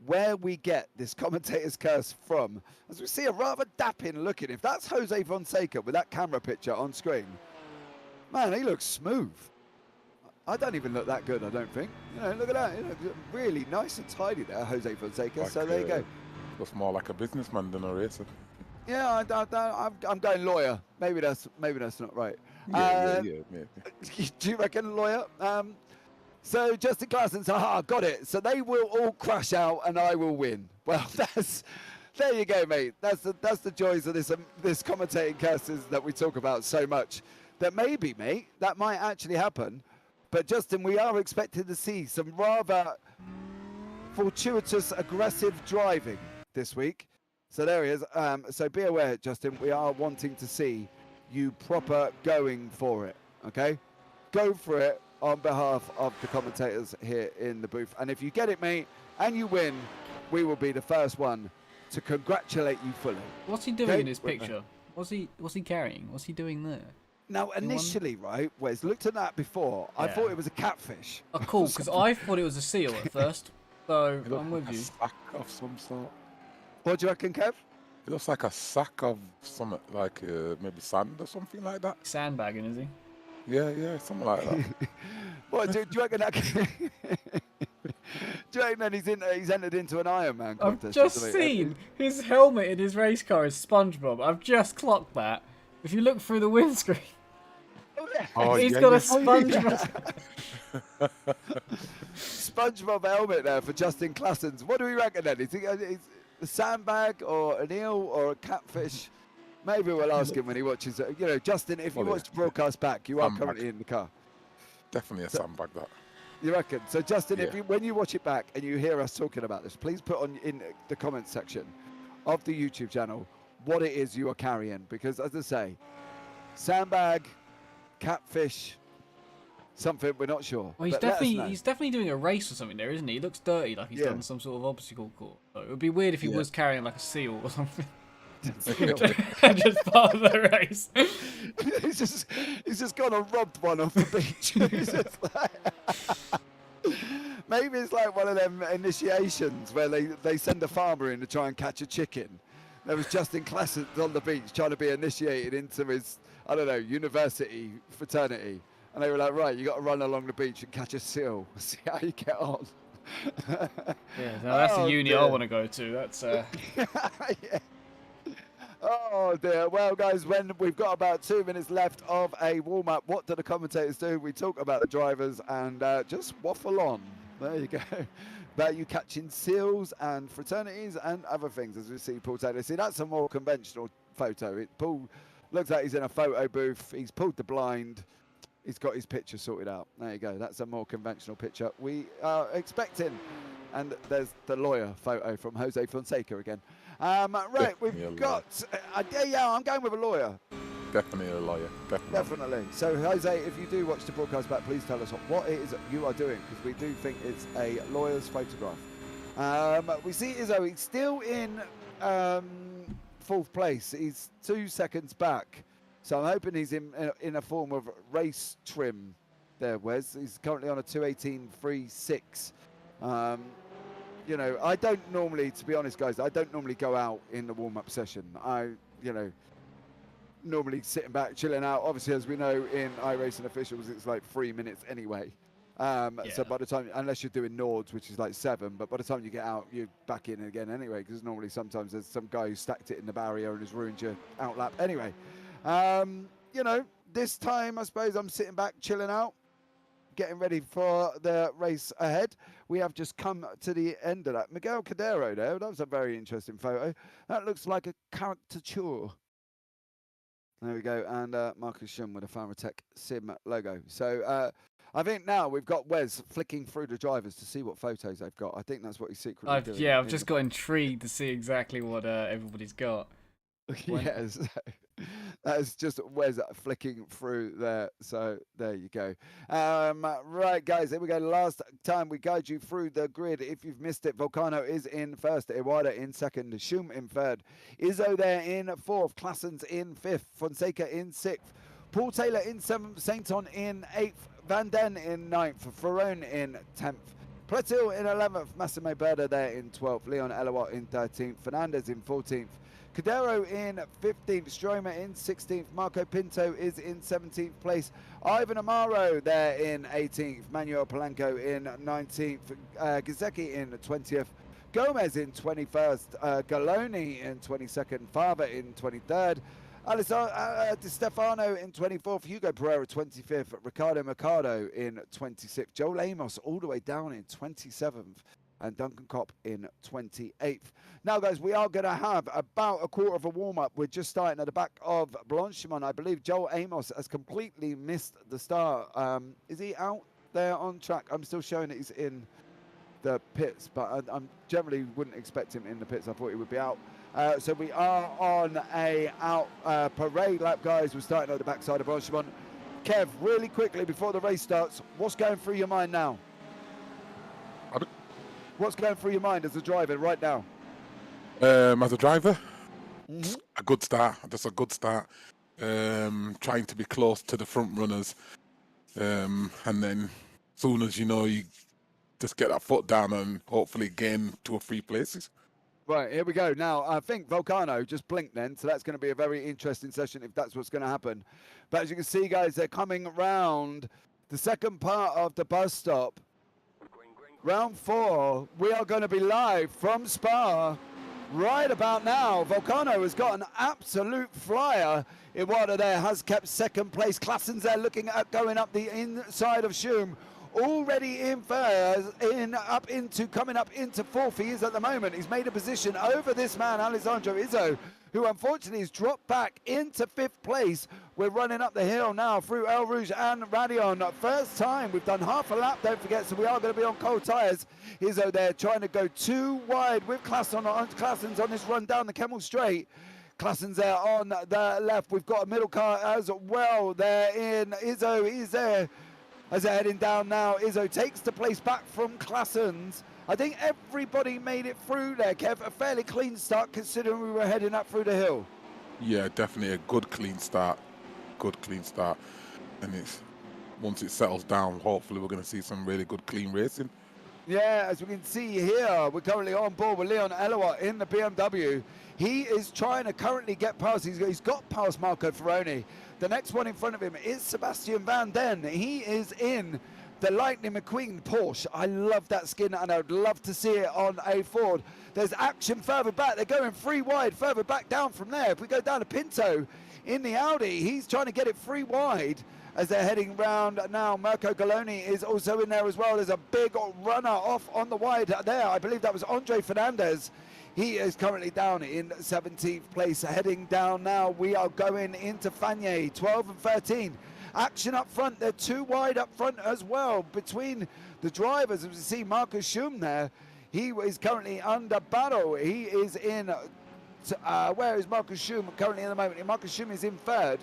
where we get this commentator's curse from, as we see a rather dapping looking, if that's Jose Fonseca with that camera picture on screen, man, he looks smooth. I don't even look that good, I don't think. You know, look at that. You know, really nice and tidy there, Jose Fonseca. Like, so there you go. Looks more like a businessman than a racer. Yeah, I'm going lawyer. Maybe that's not right. Yeah, maybe. Do you reckon lawyer? So Justin Claessens, got it. So they will all crash out and I will win. Well, there you go, mate. That's the joys of this commentating cast that we talk about so much. That maybe, mate, that might actually happen. But Justin, we are expected to see some rather fortuitous, aggressive driving this week. So there he is. So be aware, Justin, we are wanting to see you proper going for it, okay? Go for it on behalf of the commentators here in the booth. And if you get it, mate, and you win, we will be the first one to congratulate you fully. What's he doing in his picture? What's he carrying? What's he doing there? Now, initially, right, Wes, looked at that before, I thought it was a catfish. Oh, cool, because I thought it was a seal at first. So I'm with you. A sack of some sort. What do you reckon, Kev? It looks like a sack of something, like maybe sand or something like that. Sandbagging, is he? Yeah, something like that. What do you reckon that? Do you reckon that he's entered into an Ironman contest? I've just seen his helmet in his race car is SpongeBob. I've just clocked that. If you look through the windscreen, he's got a SpongeBob. SpongeBob helmet there for Justin Claessens. What do we reckon then? Is he a sandbag or an eel or a catfish? Maybe we'll ask him when he watches it. You know, Justin, if you watch the broadcast back, you are currently in the car. Definitely a sandbag, that. You reckon? So, Justin, when you watch it back and you hear us talking about this, please put in the comments section of the YouTube channel what it is you are carrying. Because, as I say, sandbag, catfish, something, we're not sure. Well, he's definitely doing a race or something there, isn't he? He looks dirty, like he's done some sort of obstacle course. So it would be weird if he was carrying like a seal or something. Just part of the race. he's just gone and robbed one off the beach. Maybe it's like one of them initiations where they send a farmer in to try and catch a chicken. There was Justin Claessens on the beach trying to be initiated into his, I don't know, university fraternity. And they were like, right, you got to run along the beach and catch a seal. See how you get on. Yeah, no, that's the uni I want to go to. That's yeah. Oh dear. Well, guys, when we've got about 2 minutes left of a warm-up, what do the commentators do? We talk about the drivers and just waffle on. There you go. About you catching seals and fraternities and other things, as we see Paul Taylor. See, that's a more conventional photo. Paul looks like he's in a photo booth. He's pulled the blind. He's got his picture sorted out. There you go. That's a more conventional picture we are expecting. And there's the lawyer photo from Jose Fonseca again. Right, we've got... I'm going with a lawyer. Definitely a lawyer. Definitely. So, Jose, if you do watch the broadcast back, please tell us what it is that you are doing, because we do think it's a lawyer's photograph. We see Izzo, he's still in 4th place. He's 2 seconds back. So I'm hoping he's in a form of race trim there, Wes. He's currently on a 2:18.36. You know, I don't normally, to be honest, guys, I don't normally go out in the warm-up session. Normally sitting back, chilling out. Obviously, as we know in iRacing officials, it's like 3 minutes anyway. So by the time, unless you're doing Nords, which is like 7, but by the time you get out, you're back in again anyway, because normally sometimes there's some guy who stacked it in the barrier and has ruined your outlap anyway. You know, this time I suppose I'm sitting back, chilling out, getting ready for the race ahead. We have just come to the end of that. Miguel Cadero there, that was a very interesting photo. That looks like a caricature. There we go, and Marcus Schum with a Farmatech Sim logo. So I think now we've got Wes flicking through the drivers to see what photos they've got. I think that's what he's secretly doing. Yeah, I've just got intrigued to see exactly what everybody's got. Yes, that is just Wes flicking through there. So there you go. Right, guys, here we go. Last time we guide you through the grid. If you've missed it, Volcano is in 1st, Iwata in 2nd, Schum in 3rd, Izzo there in 4th, Claessens in 5th, Fonseca in 6th, Paul Taylor in 7th, Sainton in 8th, Van Den in 9th, Ferrone in 10th, Pretil in 11th, Massimo Berda there in 12th, Leon Elowat in 13th, Fernandez in 14th, Cadero in 15th, Stromer in 16th, Marco Pinto is in 17th place, Ivan Amaro there in 18th, Manuel Polanco in 19th, Gizeki in 20th, Gomez in 21st, Galoni in 22nd, Fava in 23rd, Di Stefano in 24th, Hugo Pereira 25th, Ricardo Mercado in 26th, Joel Amos all the way down in 27th, and Duncan Kopp in 28th. Now, guys, we are going to have about a quarter of a warm-up. We're just starting at the back of Blanchimont. I believe Joel Amos has completely missed the start. Is he out there on track? I'm still showing that he's in the pits, but I generally wouldn't expect him in the pits. I thought he would be out. So we are on a parade lap, guys. We're starting at the backside of Blanchimont. Kev, really quickly before the race starts, what's going through your mind now? What's going through your mind as a driver right now? As a driver, a good start. Just a good start. Trying to be close to the front runners, and then as soon as you just get that foot down and hopefully gain 2 or 3 places. Right, here we go. Now, I think Volcano just blinked then, so that's going to be a very interesting session if that's what's going to happen. But as you can see, guys, they're coming around the second part of the bus stop. Round 4, we are going to be live from Spa right about now. Volcano has got an absolute flyer. Iwata there has kept second place. Klassen's there looking at going up the inside of Schum. Already in first, coming up into 4th. He is at the moment. He's made a position over this man, Alessandro Izzo, who unfortunately has dropped back into 5th place. We're running up the hill now through El Rouge and Radion. First time we've done half a lap, don't forget, so we are going to be on cold tyres. Izzo there trying to go too wide with Klassen's on this run down the Kemmel Straight. Klassen's there on the left. We've got a middle car as well there in Izzo. He's there as they're heading down now. Izzo takes the place back from Klassen's. I think everybody made it through there, Kev. A fairly clean start considering we were heading up through the hill. Yeah, definitely a good clean start. And once it settles down, hopefully we're going to see some really good clean racing. Yeah, as we can see here, we're currently on board with Leon Elowat in the BMW. He is trying to currently get past. He's got past Marco Ferroni. The next one in front of him is Sebastian Van Den. He is in the Lightning McQueen Porsche. I love that skin, and I would love to see it on a Ford. There's action further back. They're going 3 wide, further back down from there. If we go down to Pinto in the Audi, he's trying to get it 3 wide as they're heading round now. Mirko Galoni is also in there as well. There's a big runner off on the wide there. I believe that was Andre Fernandez. He is currently down in 17th place. Heading down now, we are going into Fagné, 12 and 13. Action up front, they're 2 wide up front as well between the drivers. As you see Marcus Schum there, he is currently under battle. He is in, where is Marcus Schum currently at the moment? Marcus Schum is in 3rd,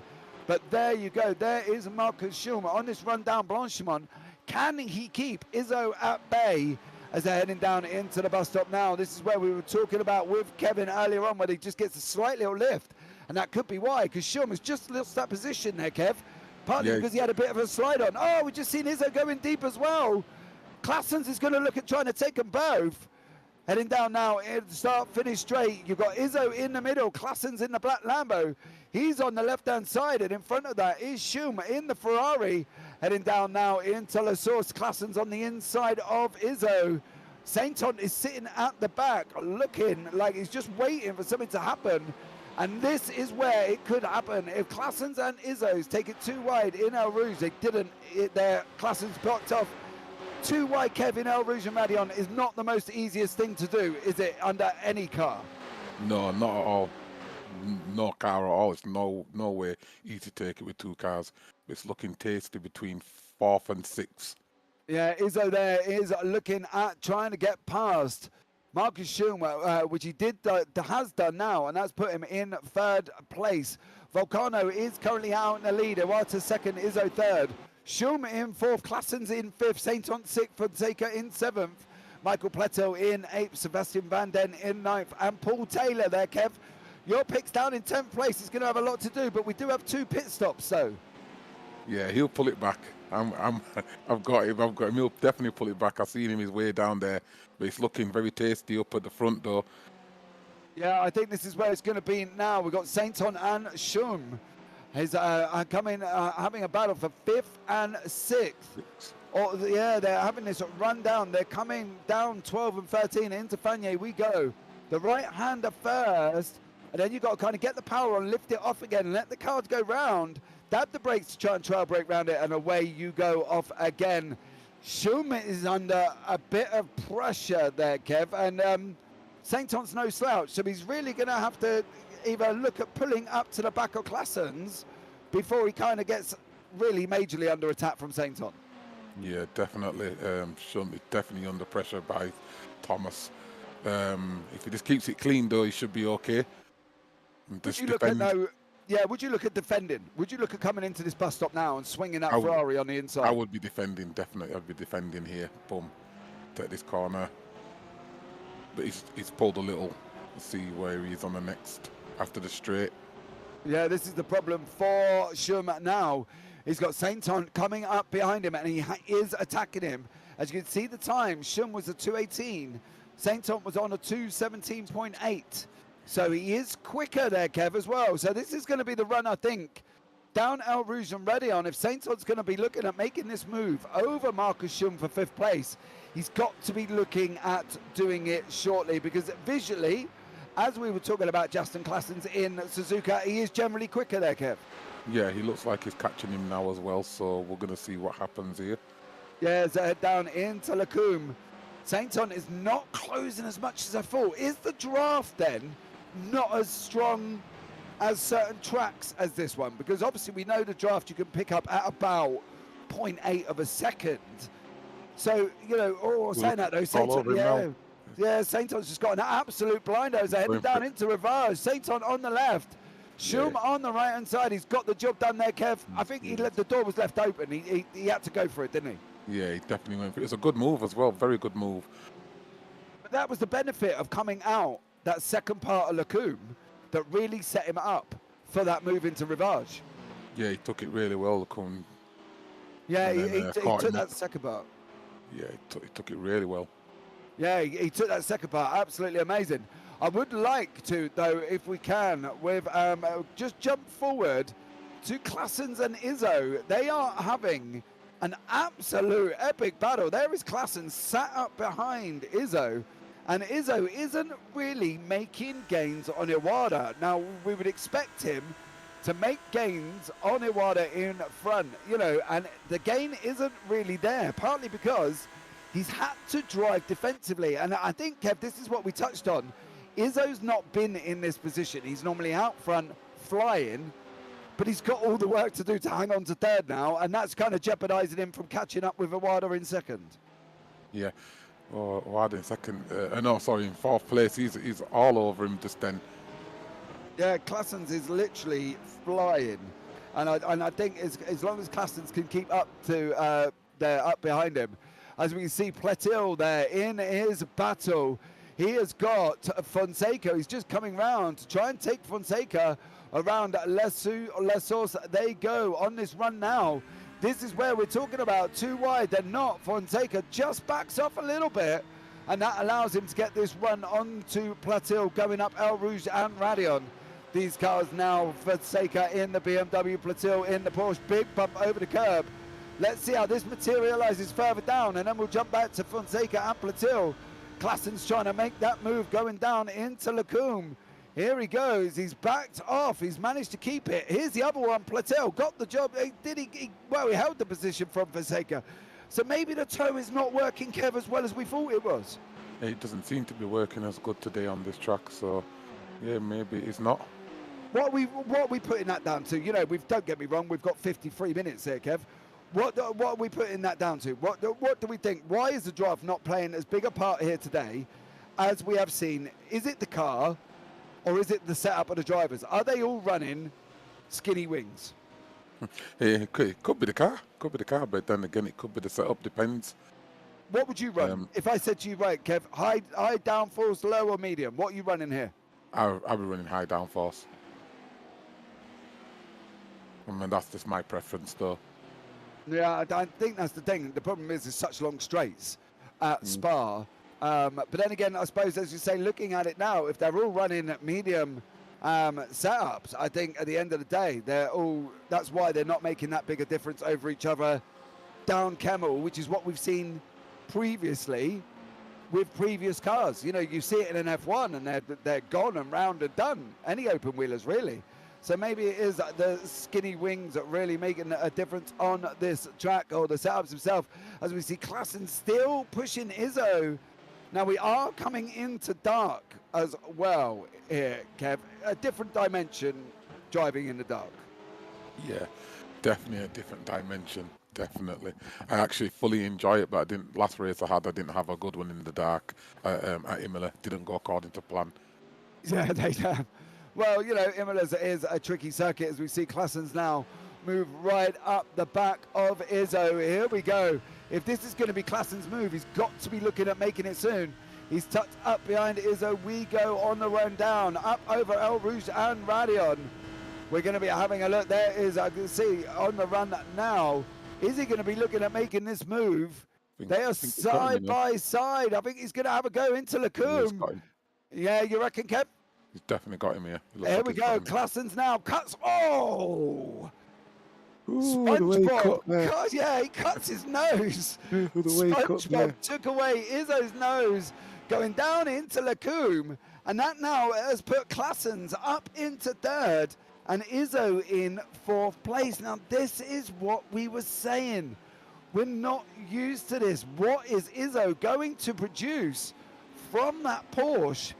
but there you go. There is Marcus Schum on this run down Blanchimont. Can he keep Izzo at bay as they're heading down into the bus stop now? This is where we were talking about with Kevin earlier on, where he just gets a slight little lift, and that could be why, because Schum has just lost that position there, Kev. Partly because he had a bit of a slide on. Oh, we've just seen Izzo going deep as well. Klassen's is going to look at trying to take them both. Heading down now, start, finish straight. You've got Izzo in the middle. Klassen's in the black Lambo. He's on the left-hand side, and in front of that is Schum in the Ferrari. Heading down now into La Source. Klassen's on the inside of Izzo. Sainton is sitting at the back, looking like he's just waiting for something to happen. And this is where it could happen. If Klassen's and Izzo's take it 2 wide in El Rouge, they didn't. Klassen's blocked off 2 wide. Kevin, El Rouge and Radion is not the most easiest thing to do, is it, under any car? No, not at all. No car at all. It's no way easy to take it with 2 cars. It's looking tasty between 4th and 6th. Yeah, Izzo there is looking at trying to get past Marcus Schum, which he has done now, and that's put him in 3rd place. Volcano is currently out in the lead. Iwata 2nd, Izzo 3rd. Schum in 4th, Klassen's in 5th, Sainton 6th, Fonseca in 7th. Michael Pleto in 8th, Sebastian Van Den in 9th, and Paul Taylor there, Kev. Your pick's down in 10th place. He's going to have a lot to do, but we do have 2 pit stops, so. Yeah, he'll pull it back. I've got him. He'll definitely pull it back. I've seen him his way down there, but it's looking very tasty up at the front door. Yeah, I think this is where it's going to be now. We've got Sainton and Schum. He's coming, having a battle for 5th and 6th. Oh, yeah, they're having this run down. They're coming down 12 and 13. Into Fagnier we go. The right-hander first, and then you've got to kind of get the power on, lift it off again, and let the cards go round. Dab the brakes to try and trail brake round it, and away you go off again. Schum is under a bit of pressure there, Kev, and Sainton's no slouch, so he's really going to have to either look at pulling up to the back of Claessens before he kind of gets really majorly under attack from Sainton. Yeah, definitely. Schum is definitely under pressure by Thomas. If he just keeps it clean, though, he should be okay. Would you look at defending? Would you look at coming into this bus stop now and swinging that Ferrari on the inside? I would be defending, definitely. I'd be defending here. Boom. Take this corner. But he's pulled a little. Let's see where he is on the next, after the straight. Yeah, this is the problem for Schum now. He's got Sainton coming up behind him, and he is attacking him. As you can see the time, Schum was a 2:18. Sainton was on a 2:17.8. So he is quicker there, Kev, as well. So this is going to be the run, I think, down El Rouge and Radion. If Sainton's going to be looking at making this move over Marcus Schum for 5th place, he's got to be looking at doing it shortly, because visually, as we were talking about Justin Claessens in Suzuka, he is generally quicker there, Kev. Yeah, he looks like he's catching him now as well, so we're going to see what happens here. Yeah, as they head down into Lacombe. Sainton is not closing as much as I thought. Is the draft then not as strong as certain tracks as this one? Because obviously we know the draft you can pick up at about 0.8 of a second. So, you know, saying that though, Sainton, Sainton's just got an absolute blinder as they're heading down into Rivage. Sainton on the left, Schum on the right hand side. He's got the job done there, Kev. I think the door was left open. He had to go for it, didn't he? Yeah, he definitely went for it. It's a good move as well, very good move. But that was the benefit of coming out that second part of Lacombe that really set him up for that move into Rivage. Yeah, he took it really well, Lacombe. Yeah, he took that second part. Yeah, he took it really well. Yeah, he took that second part. Absolutely amazing. I would like to, though, if we can, with just jump forward to Claessens and Izzo. They are having an absolute epic battle. There is Claessens sat up behind Izzo, and Izzo isn't really making gains on Iwata. Now, we would expect him to make gains on Iwata in front, you know, and the gain isn't really there, partly because he's had to drive defensively. And I think, Kev, this is what we touched on. Izzo's not been in this position. He's normally out front flying, but he's got all the work to do to hang on to third now, and that's kind of jeopardising him from catching up with Iwata in second. Yeah, Iwata in second. In 4th place. He's all over him just then. Yeah, Claessens is literally flying, and I think as long as Claessens can keep up to they're up behind him, as we can see Pletil there in his battle. He has got Fonseca. He's just coming round to try and take Fonseca around Lesos. They go on this run now. This is where we're talking about too wide. They're not. Fonseca just backs off a little bit, and that allows him to get this run onto Platil, going up El Rouge and Radion. These cars now, Fonseca in the BMW, Platil in the Porsche. Big bump over the curb. Let's see how this materializes further down, and then we'll jump back to Fonseca and Platil. Claessen's trying to make that move, going down into Lacombe. Here he goes. He's backed off. He's managed to keep it. Here's the other one. Platel got the job. He held the position from Fonseca. So maybe the toe is not working, Kev, as well as we thought it was. It doesn't seem to be working as good today on this track. So, yeah, maybe it's not. What are we putting that down to? You know, don't get me wrong. We've got 53 minutes here, Kev. What are we putting that down to? What do we think? Why is the draft not playing as big a part here today as we have seen? Is it the car, or is it the setup of the drivers? Are they all running skinny wings? It could be the car. Could be the car, but then again, it could be the setup. Depends. What would you run if I said to you, right, Kev, high downforce, low or medium? What are you running here? I'll be running high downforce. I mean, that's just my preference, though. Yeah, I think that's the thing. The problem is there's such long straights at Spa But then again, I suppose, as you say, looking at it now, if they're all running medium setups, I think at the end of the day, that's why they're not making that big a difference over each other down Kemmel, which is what we've seen previously with previous cars. You know, you see it in an F1 and they're gone and round and done. Any open wheelers, really. So maybe it is the skinny wings that really making a difference on this track, or the setups themselves, as we see Klassen still pushing Izzo. Now we are coming into dark as well here, Kev. A different dimension driving in the dark. Yeah, definitely a different dimension. Definitely. I actually fully enjoy it, but last race I didn't have a good one in the dark at Imola. Didn't go according to plan. Yeah, they have. Well, you know, Imola is a tricky circuit, as we see Klassen's now move right up the back of Izzo. Here we go. If this is going to be Klassen's move, he's got to be looking at making it soon. He's tucked up behind Izzo. We go on the run down, up over El Rouge and Radion. We're going to be having a look. There is, I can see, on the run now. Is he going to be looking at making this move? They are side by side. I think he's going to have a go into Lacombe. Yeah, you reckon, Kev? He's definitely got him here. Here we go. Klassen's now cuts. Oh! Ooh, SpongeBob. God, yeah, he cuts his nose. SpongeBob took away Izzo's nose, going down into Lacombe. And that now has put Klassen's up into third and Izzo in fourth place. Now, this is what we were saying. We're not used to this. What is Izzo going to produce from that Porsche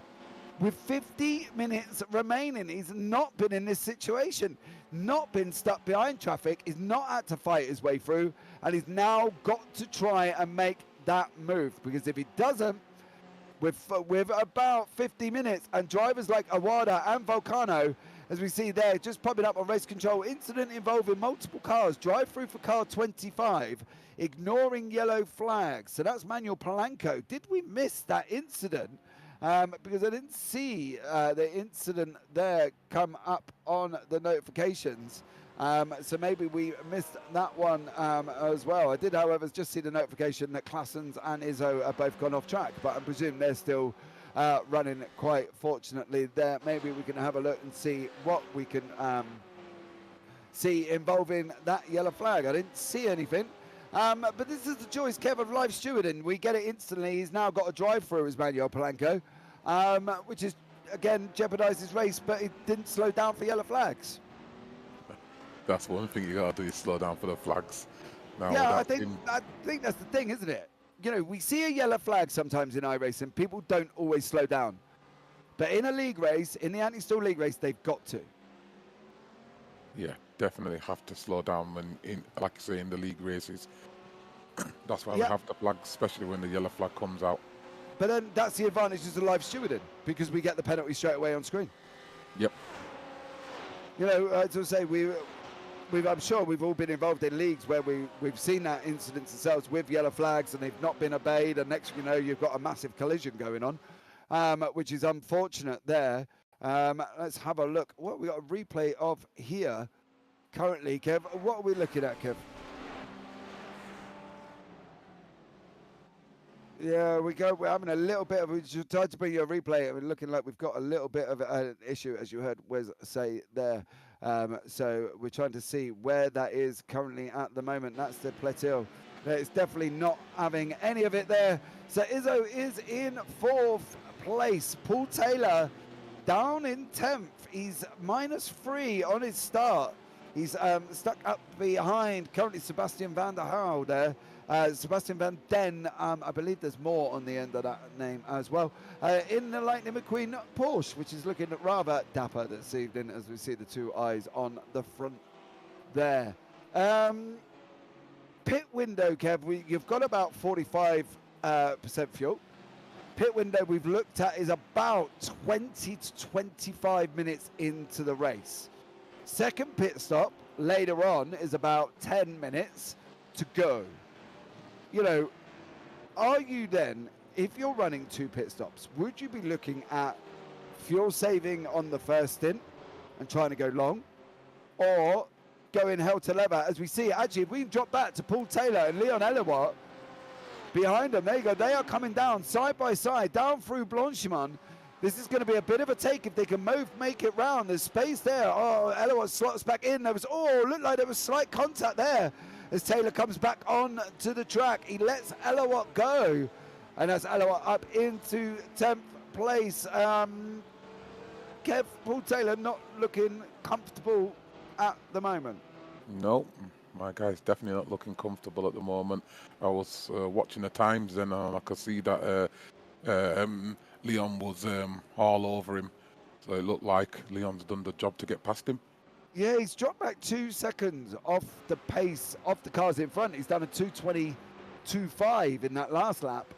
with 50 minutes remaining? He's not been in this situation, not been stuck behind traffic. He's not had to fight his way through, and he's now got to try and make that move, because if he doesn't, with about 50 minutes and drivers like Awada and Volcano, as we see there, just popping up on race control, incident involving multiple cars, drive through for car 25, ignoring yellow flags. So that's Manuel Polanco. Did we miss that incident? Because I didn't see the incident there come up on the notifications. So maybe we missed that one as well. I did, however, just see the notification that Klassen's and Izzo are both gone off track, but I presume they're still running quite fortunately there. Maybe we can have a look and see what we can see involving that yellow flag. I didn't see anything. But this is the choice, Kev, of live stewarding. We get it instantly. He's now got a drive through as Manuel Polanco, which is, again, jeopardised his race, but it didn't slow down for yellow flags. That's one thing you got to do, is slow down for the flags. Now, yeah, I think that's the thing, isn't it? You know, we see a yellow flag sometimes in iRacing. People don't always slow down. But in a league race, in the anti-stall league race, they've got to. Yeah, definitely have to slow down when, like you say, in the league races. That's why we have the flag, especially when the yellow flag comes out. But then that's the advantages of live stewarding, because we get the penalty straight away on screen. Yep. You know, as I say, I'm sure we've all been involved in leagues where we've seen that incidents themselves with yellow flags and they've not been obeyed, and next thing you know, you've got a massive collision going on, which is unfortunate there. Let's have a look. What we got a replay of here currently, Kev. What are we looking at, Kev? Yeah, we're having a little bit of, we just tried to bring you a replay. We're looking like we've got a little bit of an issue, as you heard Wes say there. So we're trying to see where that is currently at the moment. That's the Plateau. It's definitely not having any of it there. So Izzo is in fourth place. Paul Taylor down in 10th. He's -3 on his start. He's stuck up behind currently Sebastian van der Haal there. Sebastian van Den, I believe there's more on the end of that name as well. In the Lightning McQueen Porsche, which is looking rather dapper this evening, as we see the two eyes on the front there. Pit window, Kev, you've got about 45% fuel. Pit window we've looked at is about 20 to 25 minutes into the race. Second pit stop later on is about 10 minutes to go. You know, are you then, if you're running 2 pit stops, would you be looking at fuel saving on the first stint and trying to go long, or going hell to leather, as we see? Actually, if we drop back to Paul Taylor and Leon Elowat, behind them. There you go. They are coming down side by side, down through Blanchimont. This is going to be a bit of a take if they can make it round. There's space there. Oh, Elowott slots back in. There was, looked like there was slight contact there as Taylor comes back on to the track. He lets Elowott go. And that's Elowott up into 10th place. Kev, Paul Taylor not looking comfortable at the moment. No, my guy's definitely not looking comfortable at the moment. I was watching the times and I could see that Leon was all over him. So it looked like Leon's done the job to get past him. Yeah, he's dropped back 2 seconds off the pace of the cars in front. He's done a 2:22.5 in that last lap,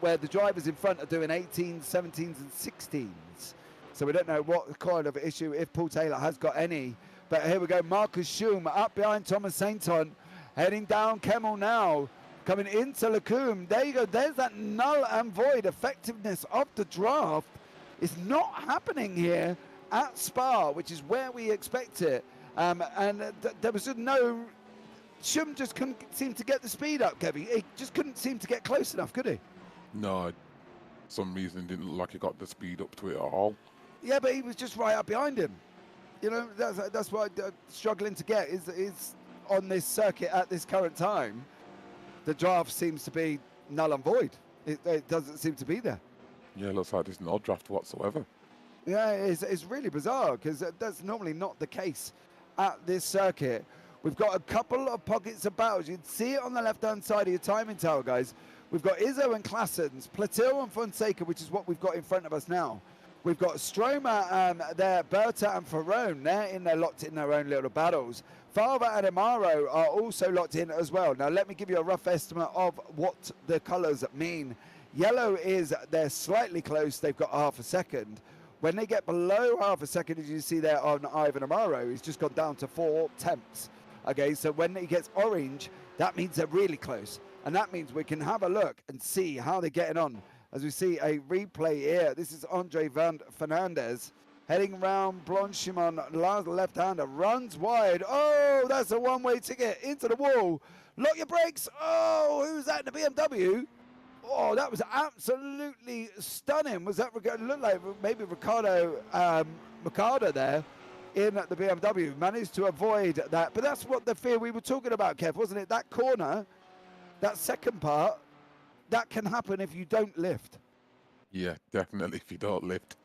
where the drivers in front are doing 18s, 17s and 16s. So we don't know what kind of issue, if Paul Taylor has got any. But here we go, Marcus Schum up behind Thomas Sainton, heading down Kemmel now, coming into Lacombe. There you go, there's that null and void effectiveness of the draft. It's not happening here at Spa, which is where we expect it. There was just no... Schum just couldn't seem to get the speed up, Kevin. He just couldn't seem to get close enough, could he? No, for some reason it didn't look like he got the speed up to it at all. Yeah, but he was just right up behind him. You know, that's what I'm struggling to get is on this circuit at this current time. The draft seems to be null and void. It doesn't seem to be there. Yeah, it looks like there's no draft whatsoever. Yeah, it's really bizarre because that's normally not the case at this circuit. We've got a couple of pockets of battles. You can see it on the left-hand side of your timing tower, guys. We've got Izzo and Claessens, Platil and Fonseca, which is what we've got in front of us now. We've got Stromer there, Berta and Ferrone. They're locked in their own little battles. Fava and Amaro are also locked in as well. Now, let me give you a rough estimate of what the colours mean. Yellow is they're slightly close. They've got half a second. When they get below half a second, as you see there on Ivan Amaro, he's just gone down to 4 tenths. Okay, so when he gets orange, that means they're really close. And that means we can have a look and see how they're getting on. As we see a replay here, this is Andre Van Fernandez heading round Blanchimont, left-hander, runs wide. Oh, that's a one-way ticket into the wall. Lock your brakes. Oh, who's that in the BMW? Oh, that was absolutely stunning. Was that, it looked like maybe Ricardo Mercado there in the BMW. Managed to avoid that. But that's what the fear we were talking about, Kev, wasn't it? That corner, that second part, that can happen if you don't lift. Yeah, definitely if you don't lift.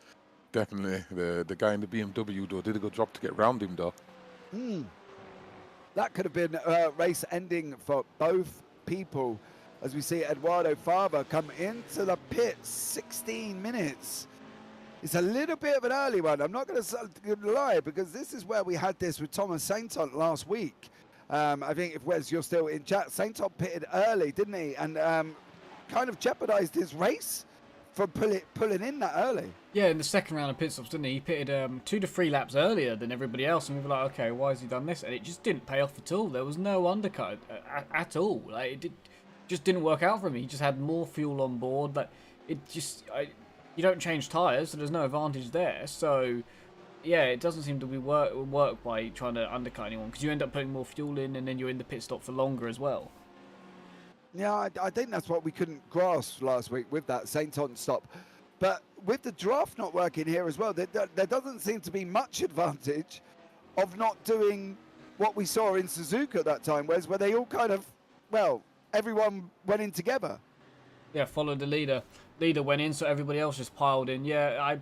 Definitely. The guy in the BMW though did a good job to get round him though. That could have been a race ending for both people. As we see Eduardo Fava come into the pits, 16 minutes. It's a little bit of an early one. I'm not going to lie, because this is where we had this with Thomas Sainton last week. I think if Wes, you're still in chat, Sainton pitted early, didn't he? And kind of jeopardized his race from pulling in that early. Yeah, in the second round of pit stops, didn't he? He pitted 2 to 3 laps earlier than everybody else, and we were like, okay, why has he done this? And it just didn't pay off at all. There was no undercut at all. Like, it just didn't work out for him. He just had more fuel on board. Like, you don't change tyres, so there's no advantage there. So, yeah, it doesn't seem to be work by trying to undercut anyone, because you end up putting more fuel in, and then you're in the pit stop for longer as well. Yeah, I think that's what we couldn't grasp last week with that Sainton stop. But with the draft not working here as well, there doesn't seem to be much advantage of not doing what we saw in Suzuka at that time, where they all kind of, well, everyone went in together. Yeah, followed the leader. Leader went in, so everybody else just piled in. Yeah,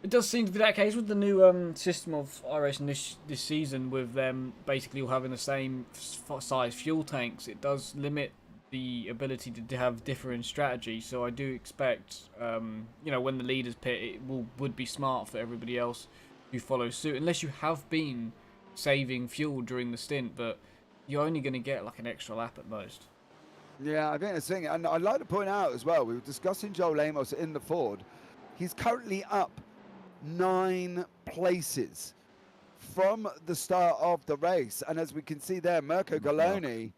it does seem to be that case with the new system of iRacing this season, with them basically all having the same size fuel tanks. It does limit the ability to have differing strategy. So I do expect, when the leaders pit, it would be smart for everybody else who follows suit, unless you have been saving fuel during the stint, but you're only going to get like an extra lap at most. Yeah, I think that's the thing. And I'd like to point out as well, we were discussing Joel Amos in the Ford. He's currently up 9 places from the start of the race. And as we can see there, Mirko Galoni,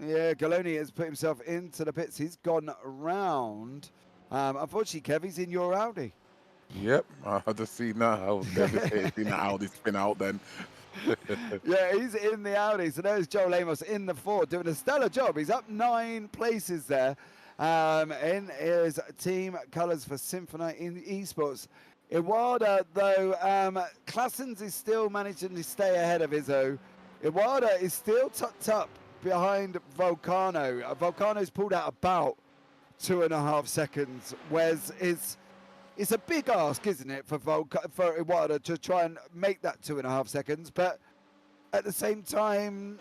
Galoni has put himself into the pits. He's gone round. Unfortunately, Kev, he's in your Audi. Yep, I just see now how devastating how this spin out then. Yeah, he's in the Audi. So there's Joel Amos in the Ford doing a stellar job. He's up 9 places there in his team colours for Symphony in esports. Iwata, though, Claessens is still managing to stay ahead of Izzo. Iwata is still tucked up behind Volcano. Volcano's pulled out about 2.5 seconds. Wes is... It's a big ask, isn't it, for Iwata to try and make that 2.5 seconds, but at the same time,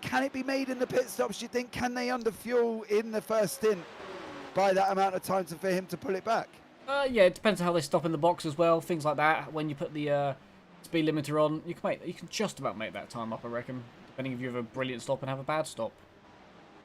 can it be made in the pit stops, do you think? Can they underfuel in the first stint by that amount of time for him to pull it back? Yeah, it depends on how they stop in the box as well, things like that. When you put the speed limiter on, you can just about make that time up, I reckon, depending if you have a brilliant stop and have a bad stop.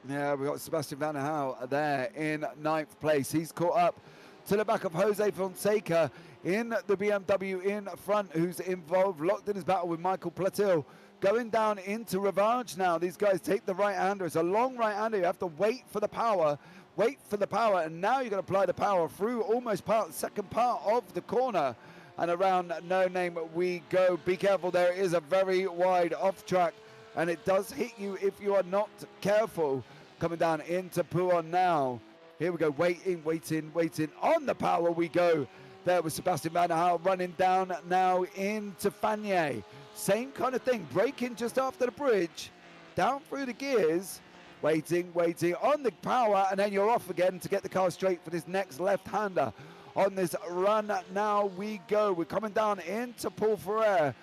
Yeah, we've got Sebastian Van der Hau there in 9th place. He's caught up to the back of Jose Fonseca in the BMW in front, who's involved, locked in his battle with Michael Platil. Going down into Revanche now. These guys take the right-hander. It's a long right-hander. You have to wait for the power, and now you're going to apply the power through almost second part of the corner. And around No Name we go. Be careful, there is a very wide off-track, and it does hit you if you are not careful. Coming down into Pouon now. Here we go, waiting. On the power we go. There with Sebastian Van der Hau running down now into Fagné. Same kind of thing, braking just after the bridge, down through the gears, waiting on the power, and then you're off again to get the car straight for this next left-hander. On this run now we go. We're coming down into Paul Ferrer.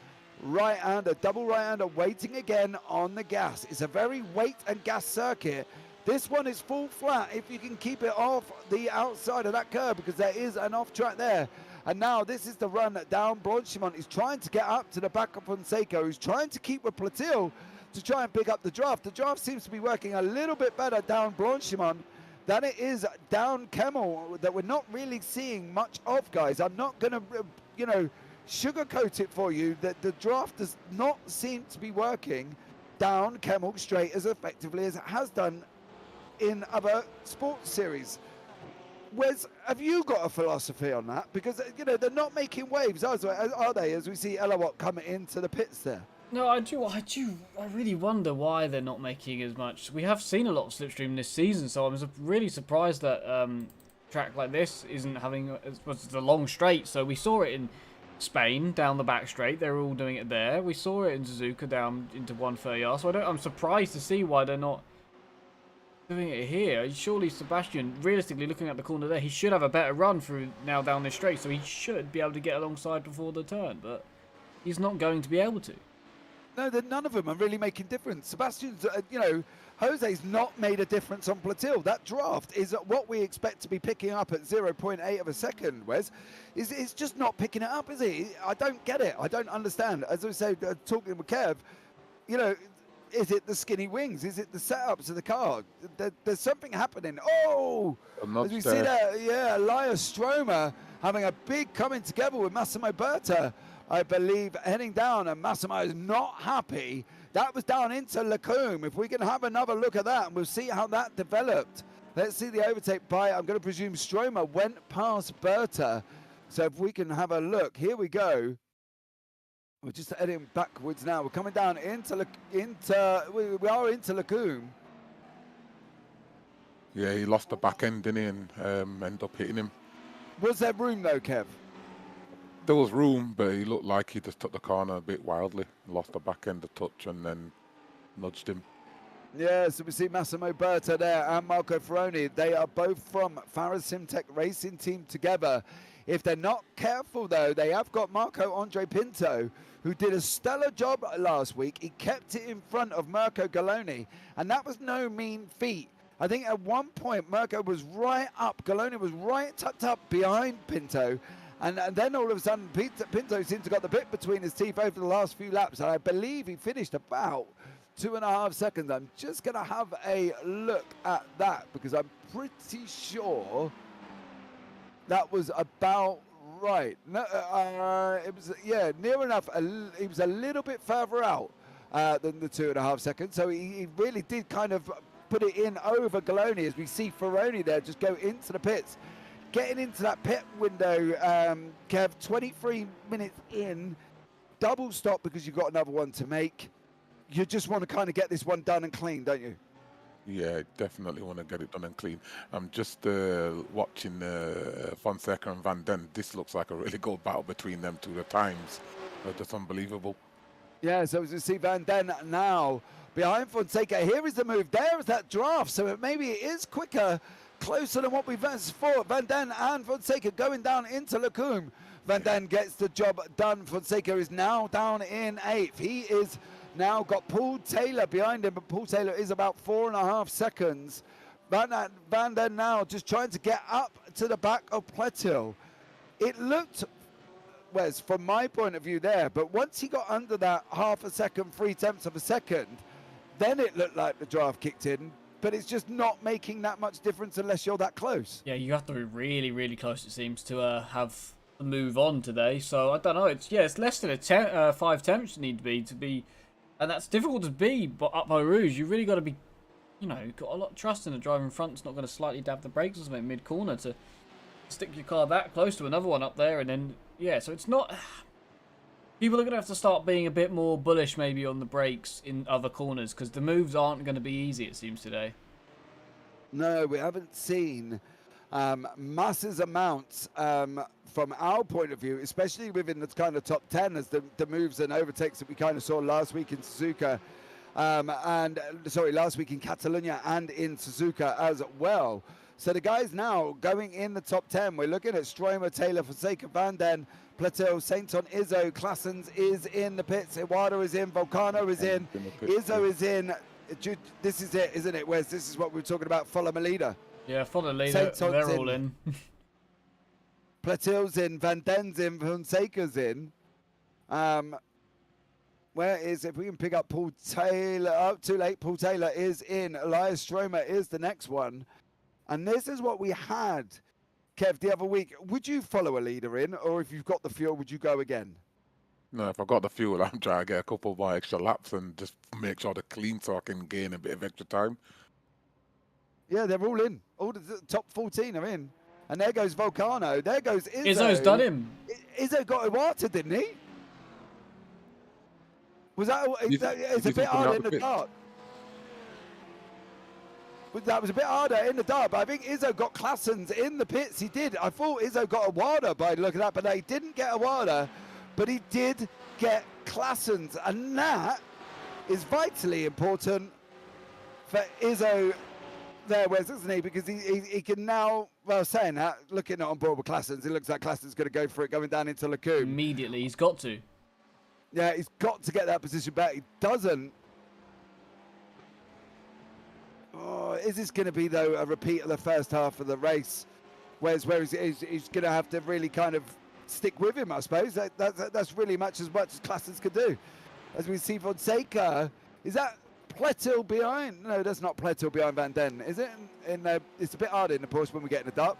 Right-hander, double right-hander, waiting again on the gas. It's a very weight and gas circuit. This one is full flat if you can keep it off the outside of that curb, because there is an off track there. And now this is the run down. Blanchimont is trying to get up to the back of Fonseca, who's trying to keep with Platil to try and pick up the draft. The draft seems to be working a little bit better down Blanchimont than it is down Kemmel, that we're not really seeing much of, guys. I'm not going to, sugarcoat it for you, that the draft does not seem to be working down Kemmel straight as effectively as it has done in other sports series. Wes, have you got a philosophy on that? Because, they're not making waves, are they, as we see Elawat coming into the pits there? No, I really wonder why they're not making as much. We have seen a lot of slipstream this season, so I'm really surprised that track like this isn't having it's a long straight. So we saw it in Spain down the back straight. They're all doing it there. We saw it in Suzuka down into 130R. So I'm surprised to see why they're not doing it here. Surely Sebastian, realistically looking at the corner there, he should have a better run through now down this straight, so he should be able to get alongside before the turn, but he's not going to be able to. No, none of them are really making difference. Sebastian's, Jose's not made a difference on Platil. That draft is what we expect to be picking up at 0.8 of a second, Wes. It's just not picking it up, is he? I don't get it. I don't understand. As I say, talking with Kev, is it the skinny wings? Is it the setups of the car? There's something happening. Oh! As we see there, yeah, Elias Stromer having a big coming together with Massimo Berta, I believe, heading down, and Massimo is not happy. That was down into Lacombe. If we can have another look at that, and we'll see how that developed. Let's see the overtake by, I'm going to presume Stromer went past Berta. So if we can have a look, here we go. We're just heading backwards now. We're coming down we are into Lacombe. Yeah, he lost the back end, didn't he, and ended up hitting him. Was there room though, Kev? There was room, but he looked like he just took the corner a bit wildly, lost the back end a touch, and then nudged him. Yeah, so we see Massimo Berta there and Marco Ferroni. They are both from Faraz Simtech Racing Team together. If they're not careful, though, they have got Marco Andre Pinto, who did a stellar job last week. He kept it in front of Mirko Galoni, and that was no mean feat. I think at one point, Mirko was right up. Galoni was right tucked up behind Pinto, and then all of a sudden, Pinto seemed to got the bit between his teeth over the last few laps, and I believe he finished about 2.5 seconds. I'm just going to have a look at that, because I'm pretty sure that was about right. No, it was, yeah, near enough. He was a little bit further out than the 2.5 seconds. So he really did kind of put it in over Galoni, as we see Ferroni there just go into the pits. Getting into that pit window, Kev, 23 minutes in. double stop because you've got another one to make. You just want to kind of get this one done and clean, don't you? Yeah, definitely want to get it done and clean. I'm just watching Fonseca and Van Den. This looks like a really good battle between them two. The times are just unbelievable. Yeah, so as you see Van Den now behind Fonseca. Here is the move. There is that draft. So maybe it is quicker, closer than what we've thought. Van Den and Fonseca going down into Lacombe. Van Den gets the job done. Fonseca is now down in 8th. He is now got Paul Taylor behind him, but Paul Taylor is about 4.5 seconds. Van Den now just trying to get up to the back of Pletil. It looked, Wes, from my point of view there, but once he got under that half a second, 3/10 of a second, then it looked like the draft kicked in, but it's just not making that much difference unless you're that close. Yeah, you have to be really, really close, it seems, to have the move on today. So I don't know. It's less than 5 attempts you need to be, and that's difficult to be. But up by Rouge, you really got to be, got a lot of trust in the driver in front. It's not going to slightly dab the brakes or something mid corner to stick your car that close to another one up there, and then so it's not. People are going to have to start being a bit more bullish maybe on the brakes in other corners because the moves aren't going to be easy, it seems, today. No, we haven't seen massive amounts from our point of view, especially within the kind of top 10 as the moves and overtakes that we kind of saw last week in Suzuka last week in Catalonia and in Suzuka as well. So the guys now going in the top 10, we're looking at Stromer, Taylor, Fonseca, Van Den, Pletil, Sainton, Izzo, Claessens is in the pits, Iwata is in, Volcano is in, Izzo is in. This is it, isn't it, Wes? This is what we were talking about, follow my leader. Yeah, follow the leader, they're all in. Pletil's in, Van Den's in, Fonseca's in. Where is, if we can pick up Paul Taylor, oh, too late, Paul Taylor is in, Elias Stromer is the next one. And this is what we had, Kev, the other week. Would you follow a leader in, or if you've got the fuel, would you go again? No, if I got the fuel, I'm trying to get a couple more extra laps and just make sure they're clean so I can gain a bit of extra time. Yeah, they're all in. All the top 14 are in. And there goes Volcano. There goes Izzo. Izzo's done him. Izzo got Iwata, didn't he? Was that? It's a bit hard in the dark. That was a bit harder in the dark, but I think Izzo got Claessens in the pits. He did. I thought Izzo got Iwata by looking at that, but he didn't get Iwata, but he did get Claessens, and that is vitally important for Izzo there, Wes, isn't he? Because he can now, well, saying that, looking on board with Claessens, it looks like Claessens going to go for it going down into Lacombe. Immediately, he's got to. Yeah, he's got to get that position back. He doesn't. Oh, is this going to be, though, a repeat of the first half of the race? Where he's going to have to really kind of stick with him, I suppose. That's really much as Claessens could do. As we see Fonseca, is that Pletil behind? No, that's not Pletil behind Van Den, is it? It's a bit harder in the Porsche when we get in the dark.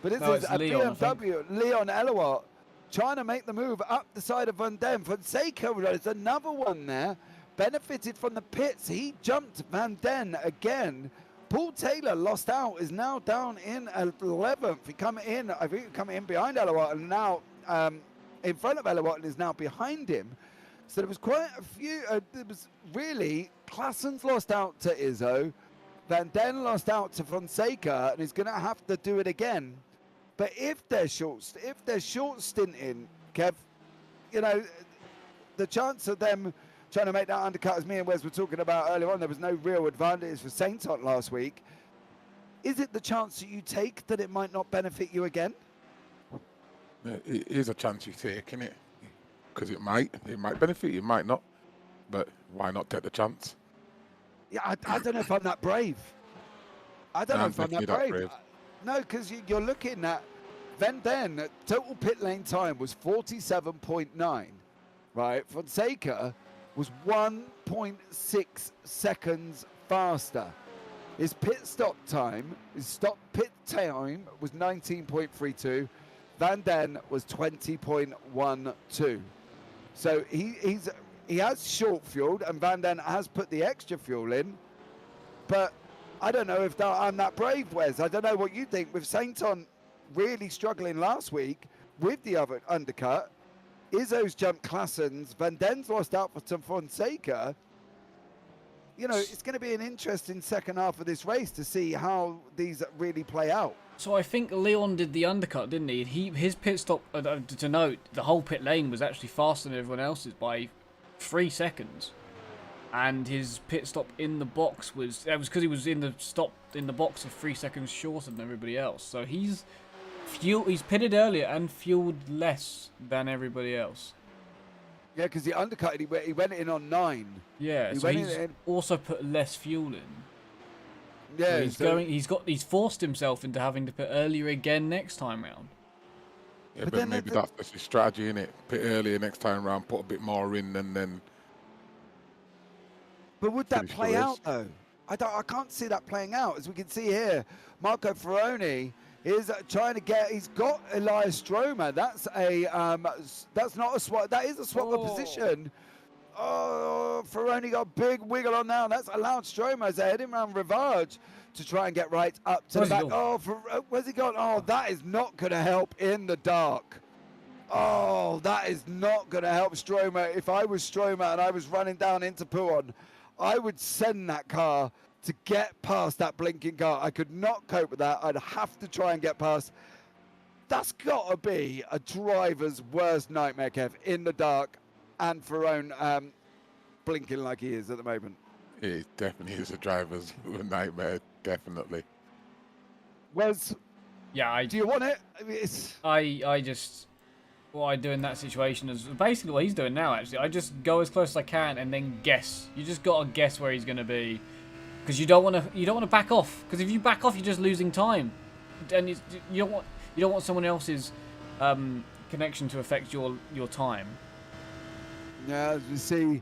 But it's a Leon, BMW, Leon Elowat, trying to make the move up the side of Van Den. Fonseca, there's another one there. Benefited from the pits. He jumped Van Den again. Paul Taylor lost out, is now down in 11th. He I think he come in behind Elowat and now in front of Elowat and is now behind him. So there was quite a few, there was really, Claessens lost out to Izzo. Van Den lost out to Fonseca and he's going to have to do it again. But if they're short stinting, Kev, the chance of them trying to make that undercut, as me and Wes were talking about earlier on, there was no real advantage for Sainton last week. Is it the chance that you take that it might not benefit you again? It is a chance you take, isn't it? Because it might benefit you, it might not. But why not take the chance? Yeah, I don't know if I'm that brave. I don't know if I'm that brave. No, because you're looking at Van Den, total pit lane time was 47.9, right? Fonseca was 1.6 seconds faster. His pit stop time, pit time was 19.32. Van Den was 20.12. So he has short fueled, and Van Den has put the extra fuel in. But I don't know if I'm that brave, Wes. I don't know what you think. With Sainton really struggling last week with the other undercut, Izzo's jumped Claessens. Van Den's lost out for Fonseca. You know, it's going to be an interesting second half of this race to see how these really play out. So I think Leon did the undercut, didn't he? His pit stop, to note, the whole pit lane was actually faster than everyone else's by 3 seconds. And his pit stop in the box was because he was in the box of 3 seconds shorter than everybody else. So he's pitted earlier and fueled less than everybody else. Yeah, because the undercut, he went in on 9. Yeah, so he's also put less fuel in. Yeah, so he's forced himself into having to pit earlier again next time round. Yeah, but maybe that's his strategy, innit? Pit earlier next time round, put a bit more in, and then. But would that play out though? I can't see that playing out. As we can see here, Marco Ferroni is trying to get. He's got Elias Stromer. That's not a swap. That is a swap of position. Oh, Ferroni got a big wiggle on now. That's allowed Stromer as they're heading around Rivage to try and get right up to the back. Oh, where's he gone? Oh, that is not going to help in the dark. Oh, that is not going to help Stromer. If I was Stromer and I was running down into Pouon, I would send that car to get past that blinking car. I could not cope with that. I'd have to try and get past. That's got to be a driver's worst nightmare, Kev, in the dark. And Ferrone blinking like he is at the moment. It definitely is a driver's nightmare, definitely. Yeah, do you want it? I just, what I do in that situation is basically what he's doing now, actually. I just go as close as I can and then guess. You just got to guess where he's going to be. Because you don't want to back off. Because if you back off, you're just losing time. And you don't want someone else's connection to affect your time. Yeah, as we see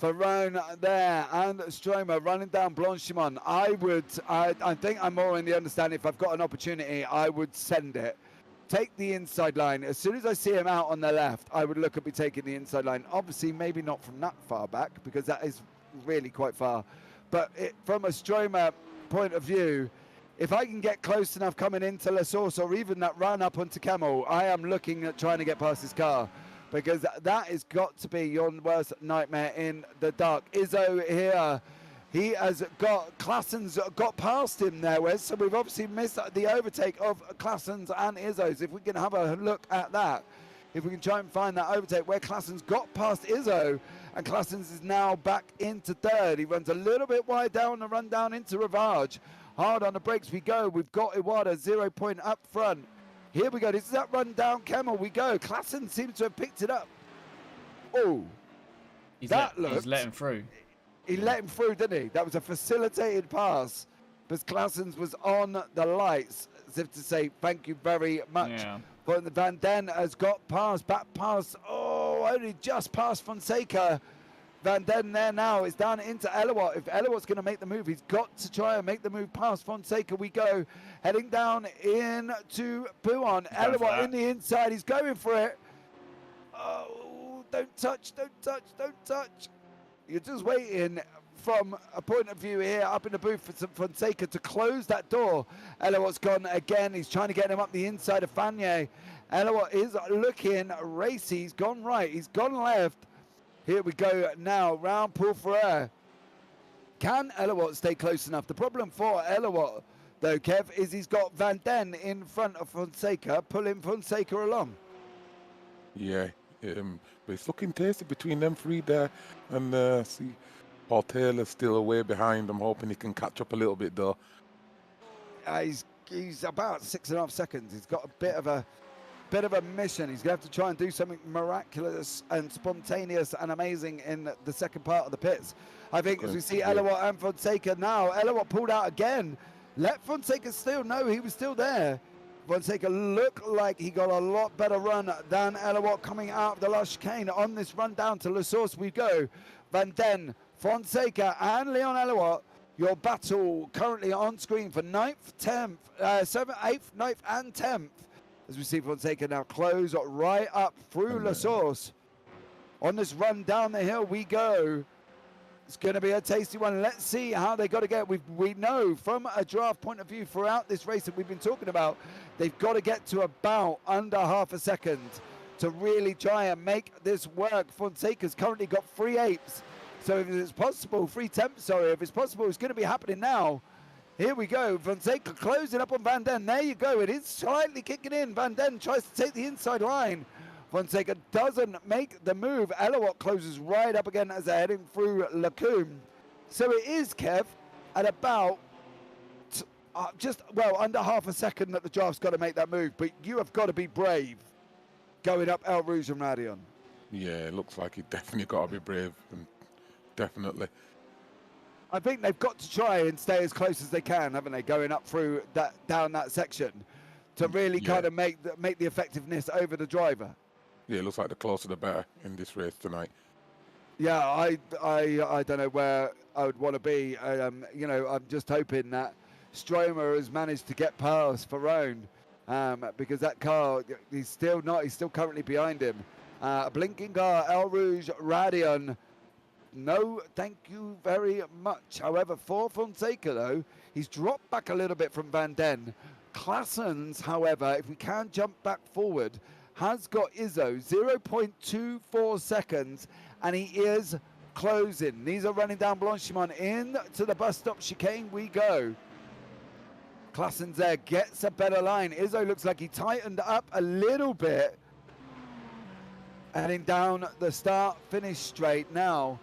Ferrone there and Stromer running down Blanchimont. I think I'm more in the understanding if I've got an opportunity, I would send it. Take the inside line. As soon as I see him out on the left, I would look at me taking the inside line. Obviously, maybe not from that far back because that is really quite far. But from a Stromer point of view, if I can get close enough coming into La Source or even that run up onto Camel, I am looking at trying to get past his car. Because that has got to be your worst nightmare in the dark. Izzo here, he has got, Claessen's got past him there, Wes. So we've obviously missed the overtake of Claessen's and Izzo's. If we can have a look at that, if we can try and find that overtake where Claessen's got past Izzo, and Claessen's is now back into third. He runs a little bit wide down the run down into Rivage. Hard on the brakes we go. We've got Iwata 0 point up front. Here we go. This is that run down Camel. We go. Claessen seems to have picked it up. Oh, he's let him through. He let him through, didn't he? That was a facilitated pass. But Claessen's was on the lights, as if to say thank you very much. Yeah. But Van Den has got past, back past. Oh, only just past Fonseca. Van Den there now is down into Elowat. If Elowat's going to make the move, he's got to try and make the move past Fonseca. We go heading down into Pouon. Elowat in the inside. He's going for it. Oh, don't touch, don't touch, don't touch. You're just waiting from a point of view here up in the booth for Fonseca to close that door. Elowat's gone again. He's trying to get him up the inside of Fagné. Elowat is looking racy. He's gone right. He's gone left. Here we go now, round Paul Ferrer. Can Elowat stay close enough? The problem for Elowat, though, Kev, is he's got Van Den in front of Fonseca, pulling Fonseca along. Yeah, but it's looking tasty between them three there. And see, Paul Taylor's still away behind. I'm hoping he can catch up a little bit, though. He's about 6.5 seconds. He's got a bit of a mission. He's going to have to try and do something miraculous and spontaneous and amazing in the second part of the pits. I think as we see Elowat and Fonseca now, Elowat pulled out again. Let Fonseca still know he was still there. Fonseca looked like he got a lot better run than Elowat coming out of the last chicane. On this run down to La Source we go. Van Den, Fonseca and Leon Elowat. Your battle currently on screen for 9th, 10th, 7th, 8th, 9th and 10th. As we see Fonseca now close right up through La Source. On this run down the hill we go. It's going to be a tasty one. Let's see how they got to get. We know from a draft point of view throughout this race that we've been talking about, they've got to get to about under half a second to really try and make this work. Fonseca's currently got 3/8. So if it's possible, 3/10, sorry, if it's possible, it's going to be happening now. Here we go. Fonseca closing up on Van Den. There you go. It is slightly kicking in. Van Den tries to take the inside line. Fonseca doesn't make the move. Elawat closes right up again as they're heading through Lacombe. So it is, Kev, at about just, well, under half a second that the draft's got to make that move. But you have got to be brave going up El Rouge and Radion. Yeah, it looks like he definitely got to be brave. And definitely. I think they've got to try and stay as close as they can, haven't they, going up through that, down that section to really kind of make the effectiveness over the driver. Yeah, it looks like the closer the better in this race tonight. Yeah, I don't know where I would want to be. You know, I'm just hoping that Stromer has managed to get past Ferrone because that car, he's still currently behind him. Blinking car, El Rouge, Radion. No, thank you very much. However, for Fonseca, though, he's dropped back a little bit from Van Den. Claessens, however, if we can jump back forward, has got Izzo 0.24 seconds, and he is closing. These are running down Blanchimont into the bus stop chicane we go. Claessens there gets a better line. Izzo looks like he tightened up a little bit. Heading down the start-finish straight now.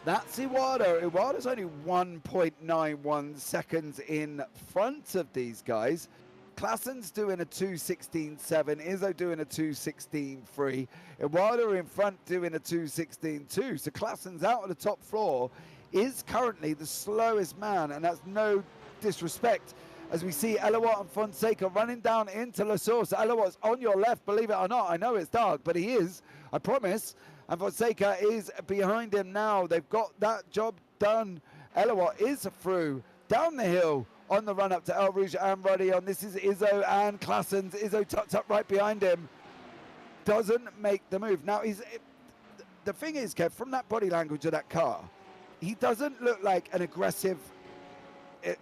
That's Iwata. Iwata's only 1.91 seconds in front of these guys. Claessen's doing a 2:16.7. Izzo doing a 2:16.3. Iwata in front doing a 2:16.2. So Claessen's out of the top floor is currently the slowest man, and that's no disrespect. As we see Elawat and Fonseca running down into La Source. Elawat's on your left, believe it or not. I know it's dark, but he is, I promise. And Fonseca is behind him now. They've got that job done. Elawat is through down the hill on the run up to El Rouge and Radion. This is Izzo and Claessens. Izzo tucked up right behind him. Doesn't make the move. Now, the thing is, Kev, from that body language of that car, he doesn't look like an aggressive.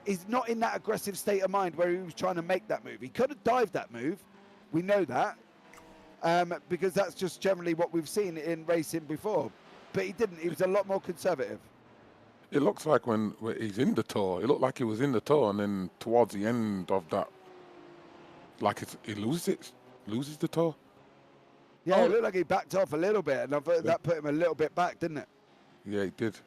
He's not in that aggressive state of mind where he was trying to make that move. He could have dived that move. We know that. Because that's just generally what we've seen in racing before. But he didn't. He was a lot more conservative. It looks like when he's in the tour, it looked like he was in the tour, and then towards the end of that, like he loses the tour. Yeah, it looked like he backed off a little bit, and I thought that put him a little bit back, didn't it? Yeah, he did.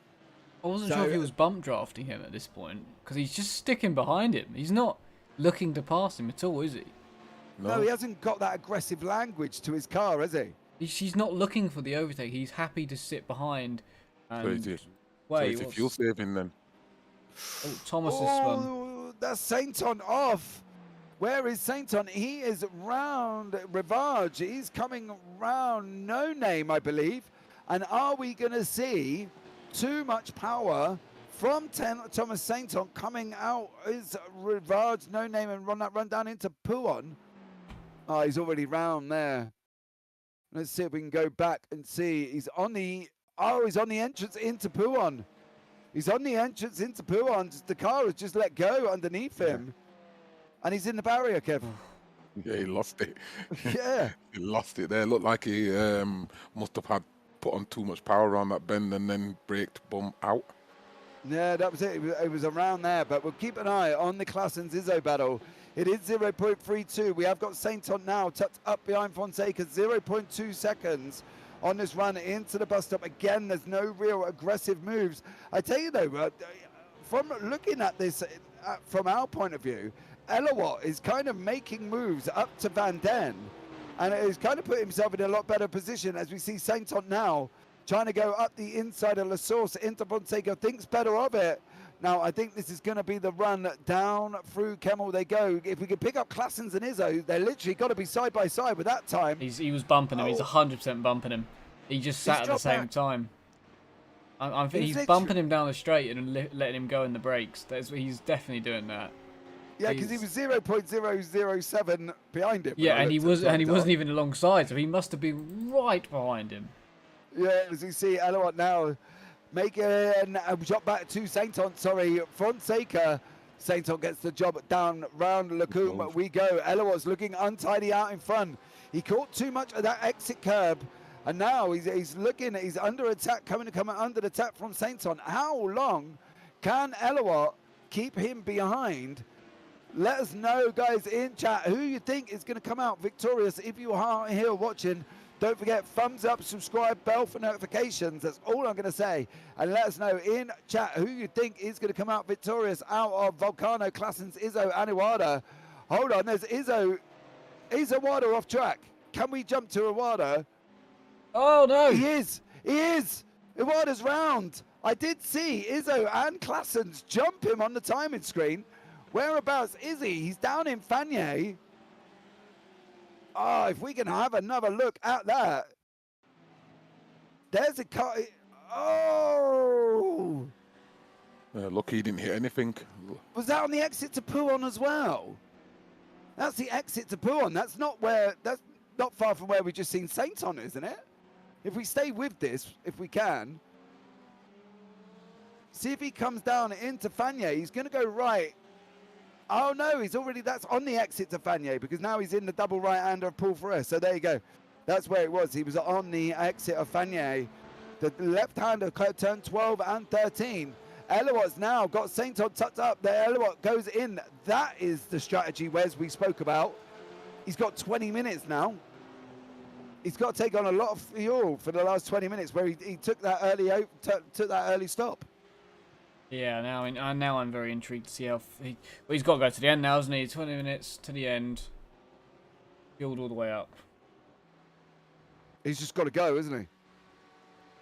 I wasn't sure if he was bump drafting him at this point, because he's just sticking behind him. He's not looking to pass him at all, is he? No, he hasn't got that aggressive language to his car, has he? She's not looking for the overtake. He's happy to sit behind. And so it's a fuel saving then. Oh, Thomas has spun. That's Sainton off. Where is Sainton? He is round Rivage. He's coming round No Name, I believe. And are we going to see too much power from Thomas Sainton coming out? Is Rivage, No Name, and run down into Pouon? Oh, he's already round there. Let's see if we can go back and see. He's on the entrance into Pouon. He's on the entrance into Pouon. The car has just let go underneath him. And he's in the barrier, Kevin. Yeah, he lost it. Yeah. He lost it there. Looked like he must have put on too much power around that bend and then braked out. Yeah, that was it. It was around there. But we'll keep an eye on the Claessens Izzo battle. It is 0.32. We have got Sainton now tucked up behind Fonseca. 0.2 seconds on this run into the bus stop. Again, there's no real aggressive moves. I tell you though, from looking at this from our point of view, Elawat is kind of making moves up to Van Den, and he's kind of put himself in a lot better position as we see Sainton now trying to go up the inside of La Source into Fonseca. Thinks better of it. Now, I think this is going to be the run down through Kemmel they go. If we can pick up Claessens and Izzo, they're literally got to be side by side with that time. He was bumping him. He's 100% bumping him. He just sat at the same time. I think he's bumping him down the straight and letting him go in the brakes. He's definitely doing that. Yeah, because he was 0.007 behind him. Yeah, and he wasn't even alongside, so he must have been right behind him. Yeah, as you see, Elawat now making a shot back to Sainton. Sorry, Fonseca. Sainton gets the job down round Lacombe. We go. Elawat's looking untidy out in front. He caught too much of that exit curb, and now he's looking. He's under attack, coming under attack from Sainton. How long can Elawat keep him behind? Let us know, guys, in chat, who you think is going to come out victorious. If you are here watching, don't forget, thumbs up, subscribe, bell for notifications. That's all I'm going to say. And let us know in chat who you think is going to come out victorious out of Volcano, Classens, Izzo, and Iwata. Hold on, there's Izzo. Is Iwata off track? Can we jump to Iwata? Oh, no. He is. He is. Iwata's round. I did see Izzo and Classens jump him on the timing screen. Whereabouts is he? He's down in Fagnes. Oh, if we can have another look at that. There's a car. Oh. Lucky he didn't hit anything. Was that on the exit to Pouon as well? That's the exit to Pouon. That's not far from where we just seen Sainton, isn't it? If we stay with this, if we can. See if he comes down into Fagnes. He's going to go right. Oh no, that's on the exit to Fagnes, because now he's in the double right-hander of Paul Ferrer. So there you go. That's where it was. He was on the exit of Fagnes. The left-hander turned 12 and 13. Elawat's now got Sainton tucked up. The Elawat goes in. That is the strategy, Wes, we spoke about. He's got 20 minutes now. He's got to take on a lot of fuel for the last 20 minutes, where he took that early stop. Yeah, now I'm very intrigued to see how he's got to go to the end now, hasn't he? 20 minutes to the end, fueled all the way up. He's just got to go, isn't he?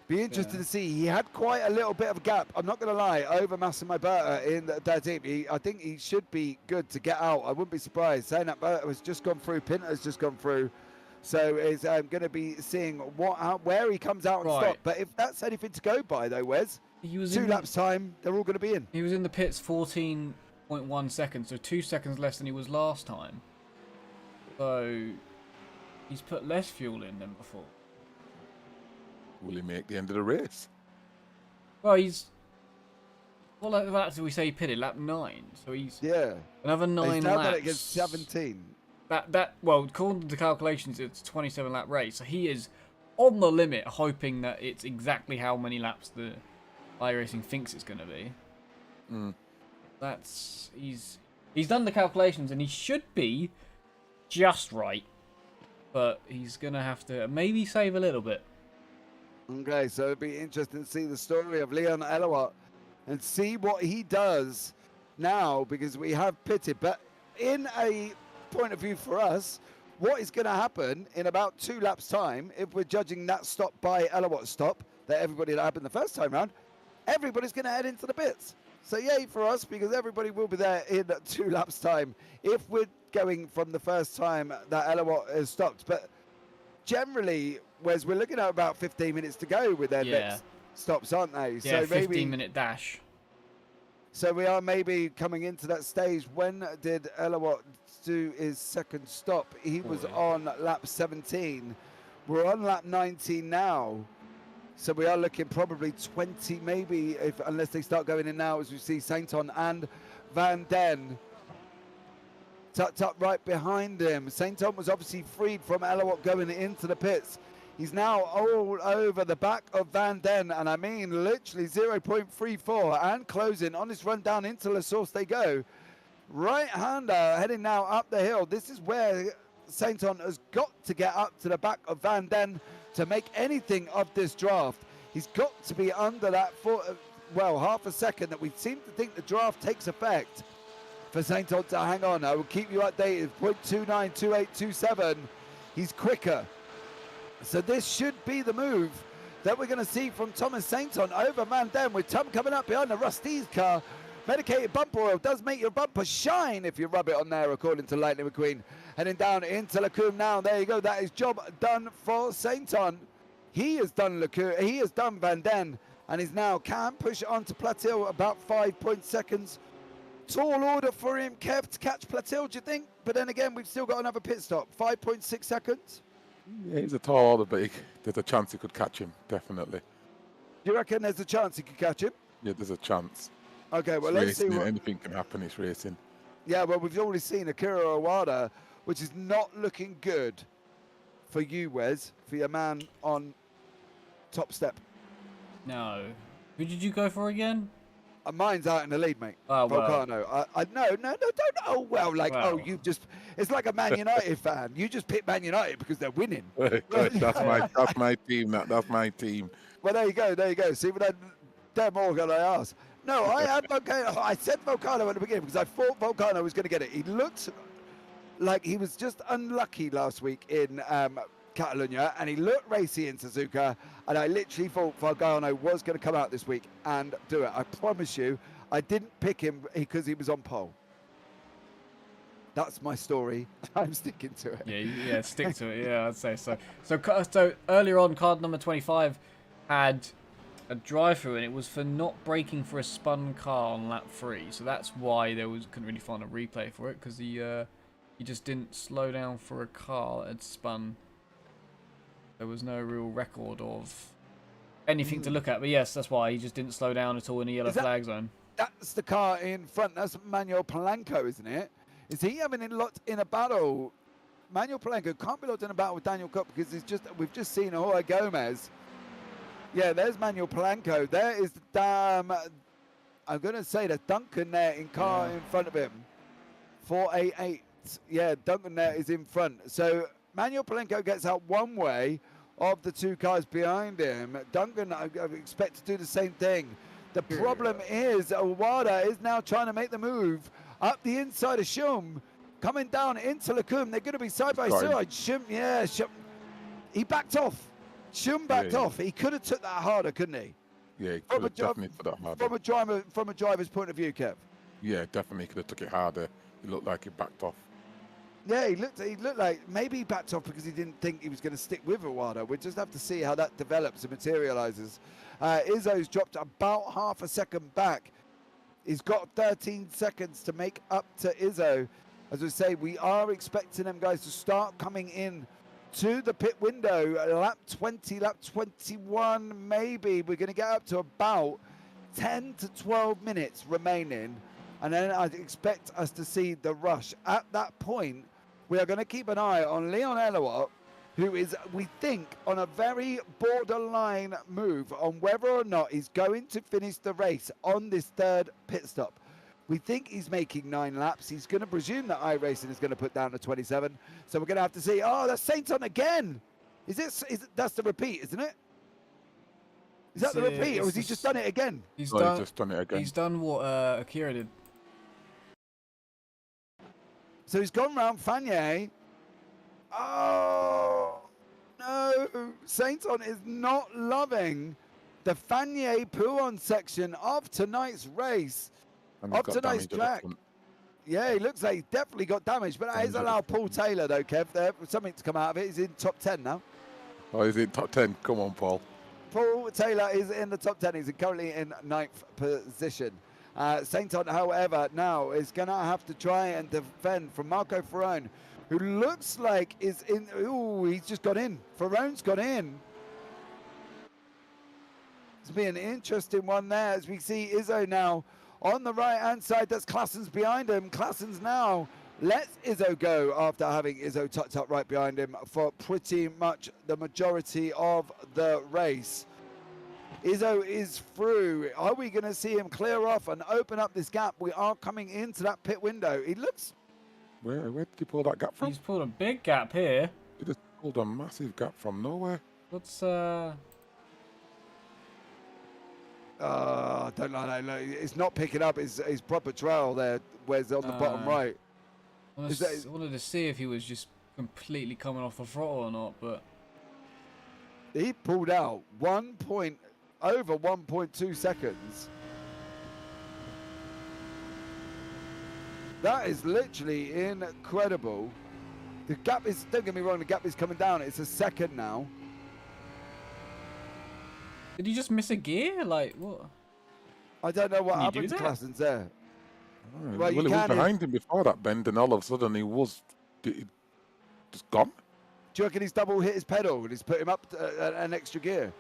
Be interested to see. He had quite a little bit of a gap, I'm not going to lie, over Massimo Berta in the 13th. I think he should be good to get out. I wouldn't be surprised. Saying that Berta has just gone through, Pinter's just gone through. So it's going to be seeing where he comes out and stop. But if that's anything to go by, though, Wes, he was 2 laps time, they're all going to be in. He was in the pits 14.1 seconds, so 2 seconds less than he was last time. So he's put less fuel in than before. Will he make the end of the race? Well, what lap did we say he pitted? Lap 9. So he's another 9 he's now laps. got it against 17. Well, according to calculations, it's a 27 lap race. So he is on the limit, hoping that it's exactly how many laps the iRacing thinks it's going to be. He's done the calculations and he should be just right, but he's going to have to maybe save a little bit. Okay, so it'd be interesting to see the story of Leon Elawat and see what he does now, because we have pitted. But in a point of view for us, what is going to happen in about 2 laps time, if we're judging that stop by Elawat's stop, that everybody that happened the first time round, everybody's going to head into the pits. So yay for us, because everybody will be there in 2 laps time if we're going from the first time that Elawat has stopped. But generally, Wes, we're looking at about 15 minutes to go with their next stops, aren't they? Yeah, so 15-minute dash. So we are maybe coming into that stage. When did Elawat do his second stop? He was on lap 17. We're on lap 19 now. So we are looking probably 20, maybe, unless they start going in now, as we see Sainton and Van Den tucked up right behind him. Sainton was obviously freed from Elawat going into the pits. He's now all over the back of Van Den, and I mean literally 0.34, and closing on this run down into La Source they go. Right-hander heading now up the hill. This is where Sainton has got to get up to the back of Van Den to make anything of this draft. He's got to be under that half a second that we seem to think the draft takes effect for Sainton to hang on. I will keep you updated. 0.292827. He's quicker. So this should be the move that we're going to see from Thomas Sainton over Van Den, with Tom coming up behind the Rusty's car. Medicated bumper oil does make your bumper shine if you rub it on there, according to Lightning McQueen. Heading down into Lacombe now. There you go. That is job done for Sainton. He has done Lacombe. He has done Van Den, and he's now can push it on to Platil about 5 seconds. Tall order for him, Kev, to catch Platil, do you think? But then again, we've still got another pit stop. 5.6 seconds. Yeah, he's a tall order, but there's a chance he could catch him, definitely. You reckon there's a chance he could catch him? Yeah, there's a chance. Okay, well, It's let's see. anything can happen, it's racing. Yeah, well, we've already seen Akira Iwata, which is not looking good. for you, Wes, for your man on top step. No. Who did you go for again? Mine's out in the lead, mate. Oh, well. Volcano. No, don't. Oh, well, like, Well. oh, you just. It's like a Man United fan. You just pick Man United because they're winning. That's my team. That's my team. Well, there you go. There you go. See, but then more can I ask? No, I had Volcano. I said Volcano at the beginning because I thought Volcano was going to get it. He looked like he was just unlucky last week in Catalonia, and he looked racy in Suzuka, and I literally thought Volcano was going to come out this week and do it. I promise you, I didn't pick him because he was on pole. That's my story. I'm sticking to it. Yeah, stick to it. Yeah, I'd say so. So earlier on, card number 25 had a drive-through, and it was for not braking for a spun car on lap 3. So that's why couldn't really find a replay for it, because he just didn't slow down for a car that had spun. There was no real record of anything to look at, but yes, that's why he just didn't slow down at all in the yellow flag zone. That's the car in front. That's Manuel Polanco, isn't it? Is he having locked in a battle? Manuel Polanco can't be locked in a battle with Daniel Cook because we've just seen Jorge Gomez. Yeah, there's Manuel Polanco. There is I'm going to say that Duncan there in front of him. 488. Yeah, Duncan there is in front. So Manuel Polanco gets out one way of the two cars behind him. Duncan, I expect to do the same thing. The problem is Owada is now trying to make the move up the inside of Schum, coming down into Lacombe. They're going to be side by side. Schum, he backed off. Schum backed off. He could have took that harder, couldn't he? Yeah, he could have definitely took that harder. From a driver's point of view, Kev. Yeah, definitely could have took it harder. He looked like he backed off. Yeah, he looked like maybe he backed off because he didn't think he was going to stick with Owada. We'll just have to see how that develops and materializes. Izzo's dropped about half a second back. He's got 13 seconds to make up to Izzo. As we say, we are expecting them guys to start coming in to the pit window. Lap 20, lap 21, maybe. We're going to get up to about 10 to 12 minutes remaining. And then I'd expect us to see the rush. At that point, we are going to keep an eye on Leon Elowat, who is, we think, on a very borderline move on whether or not he's going to finish the race on this third pit stop. We think he's making 9 laps. He's going to presume that iRacing is going to put down to 27. So we're going to have to see. Oh, that's Sainton again. That's the repeat, isn't it? Is that the repeat, or has he just done it again? He's just done it again. He's done what Akira did. So he's gone round Fagnier. Oh, no. Sainton is not loving the Fagnier-Pouon section of tonight's race, of tonight's track. Yeah, he looks like he's definitely got damage, but that has allowed Paul Taylor, though, Kev, there, something to come out of it. He's in top 10 now. Oh, he's in top 10. Come on, Paul. Paul Taylor is in the top 10. He's currently in 9th position. Sainton, however, now is going to have to try and defend from Marco Ferrone, who looks like is in. Ooh, he's just got in. Ferrone's got in. It's been an interesting one there as we see Izzo now on the right-hand side. That's Klassen's behind him. Klassen's now lets Izzo go after having Izzo tucked up right behind him for pretty much the majority of the race. Izzo is through. Are we going to see him clear off and open up this gap? We are coming into that pit window. He looks... Where did he pull that gap from? He's pulled a big gap here. He just pulled a massive gap from nowhere. What's don't like that. Look, it's not picking up his proper trail there, where's on the bottom right. I wanted to see if he was just completely coming off the throttle or not, but... He pulled out over 1.2 seconds. That is literally incredible. The gap is, don't get me wrong, the gap is coming down. It's a second now. Did he just miss a gear? Like, what? I don't know what happened to Klassen's there. Oh, well, he was behind him before that bend, and all of a sudden he was just gone. Do you reckon he's double hit his pedal and he's put him up an extra gear?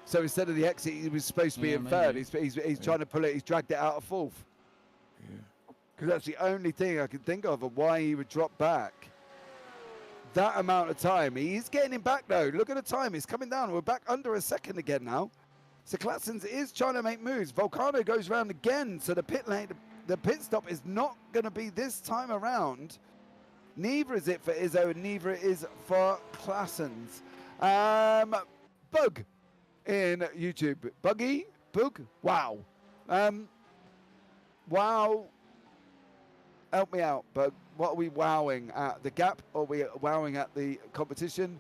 So instead of the exit, he was supposed to be in third. He's trying to pull it. He's dragged it out of fourth. Yeah. Because that's the only thing I can think of why he would drop back. that amount of time. He's getting him back though. Look at the time. He's coming down. We're back under a second again now. So Claessens is trying to make moves. Volcano goes round again. So the pit lane, the pit stop is not going to be this time around. Neither is it for Izzo, and neither is for Claessens. Bug in YouTube. Buggy? Bug? Wow. Wow. Help me out, Bug. What are we wowing at? The gap? Or are we wowing at the competition?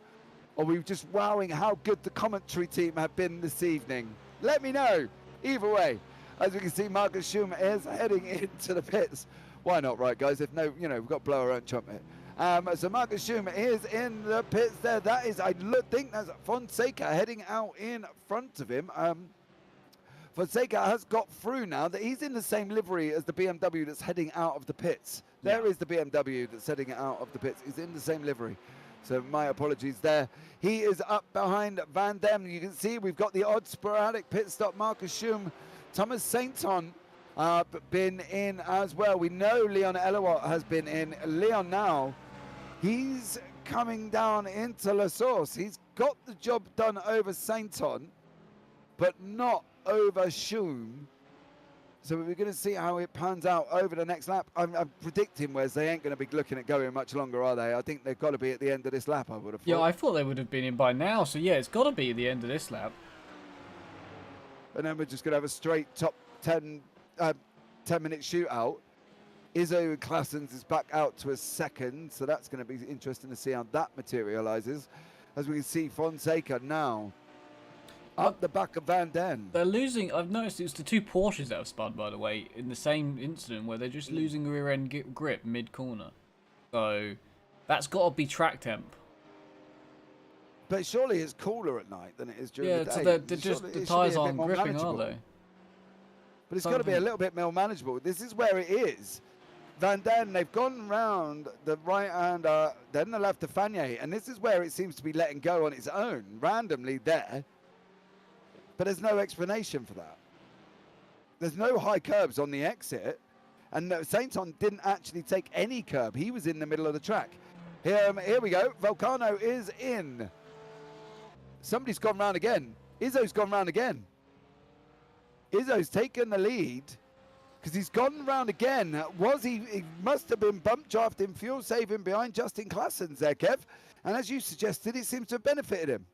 Or are we just wowing how good the commentary team have been this evening? Let me know. Either way. As we can see, Marcus Schumacher is heading into the pits. Why not, right, guys? If no, you know, we've got to blow our own trumpet. So Marcus Schumacher is in the pits there. That is, I think that's Fonseca heading out in front of him. Fonseca has got through now. That he's in the same livery as the BMW that's heading out of the pits. There is the BMW that's heading out of the pits. He's in the same livery. So my apologies there. He is up behind Van Dam. You can see we've got the odd sporadic pit stop. Marcus Schum, Thomas Sainton been in as well. We know Leon Elowat has been in. Leon now, he's coming down into La Source. He's got the job done over Sainton, but not over Schum. So we're going to see how it pans out over the next lap. I'm predicting, Wes, they ain't going to be looking at going much longer, are they? I think they've got to be at the end of this lap, I would have thought. Yeah, I thought they would have been in by now. So, yeah, it's got to be at the end of this lap. And then we're just going to have a straight top 10-minute shootout. Izzo Claessens is back out to a second. So that's going to be interesting to see how that materialises. As we can see, Fonseca now up the back of Van Den. They're losing. I've noticed it's the two Porsches that have spun, by the way, in the same incident where they're just losing rear end grip mid corner. So that's got to be track temp. But surely it's cooler at night than it is during the day. Yeah, so they're just the tyres aren't gripping, are they? But it's got to be a little bit more manageable. This is where it is. Van Den, they've gone round the right hand, then the left to Fagnier, and this is where it seems to be letting go on its own, randomly there. But there's no explanation for that. There's no high curbs on the exit. And Sainton didn't actually take any curb. He was in the middle of the track. Here we go. Volcano is in. Somebody's gone round again. Izzo's gone round again. Izzo's taken the lead because he's gone round again. He must have been bump drafting, fuel saving behind Justin Claessens there, Kev. And as you suggested, it seems to have benefited him.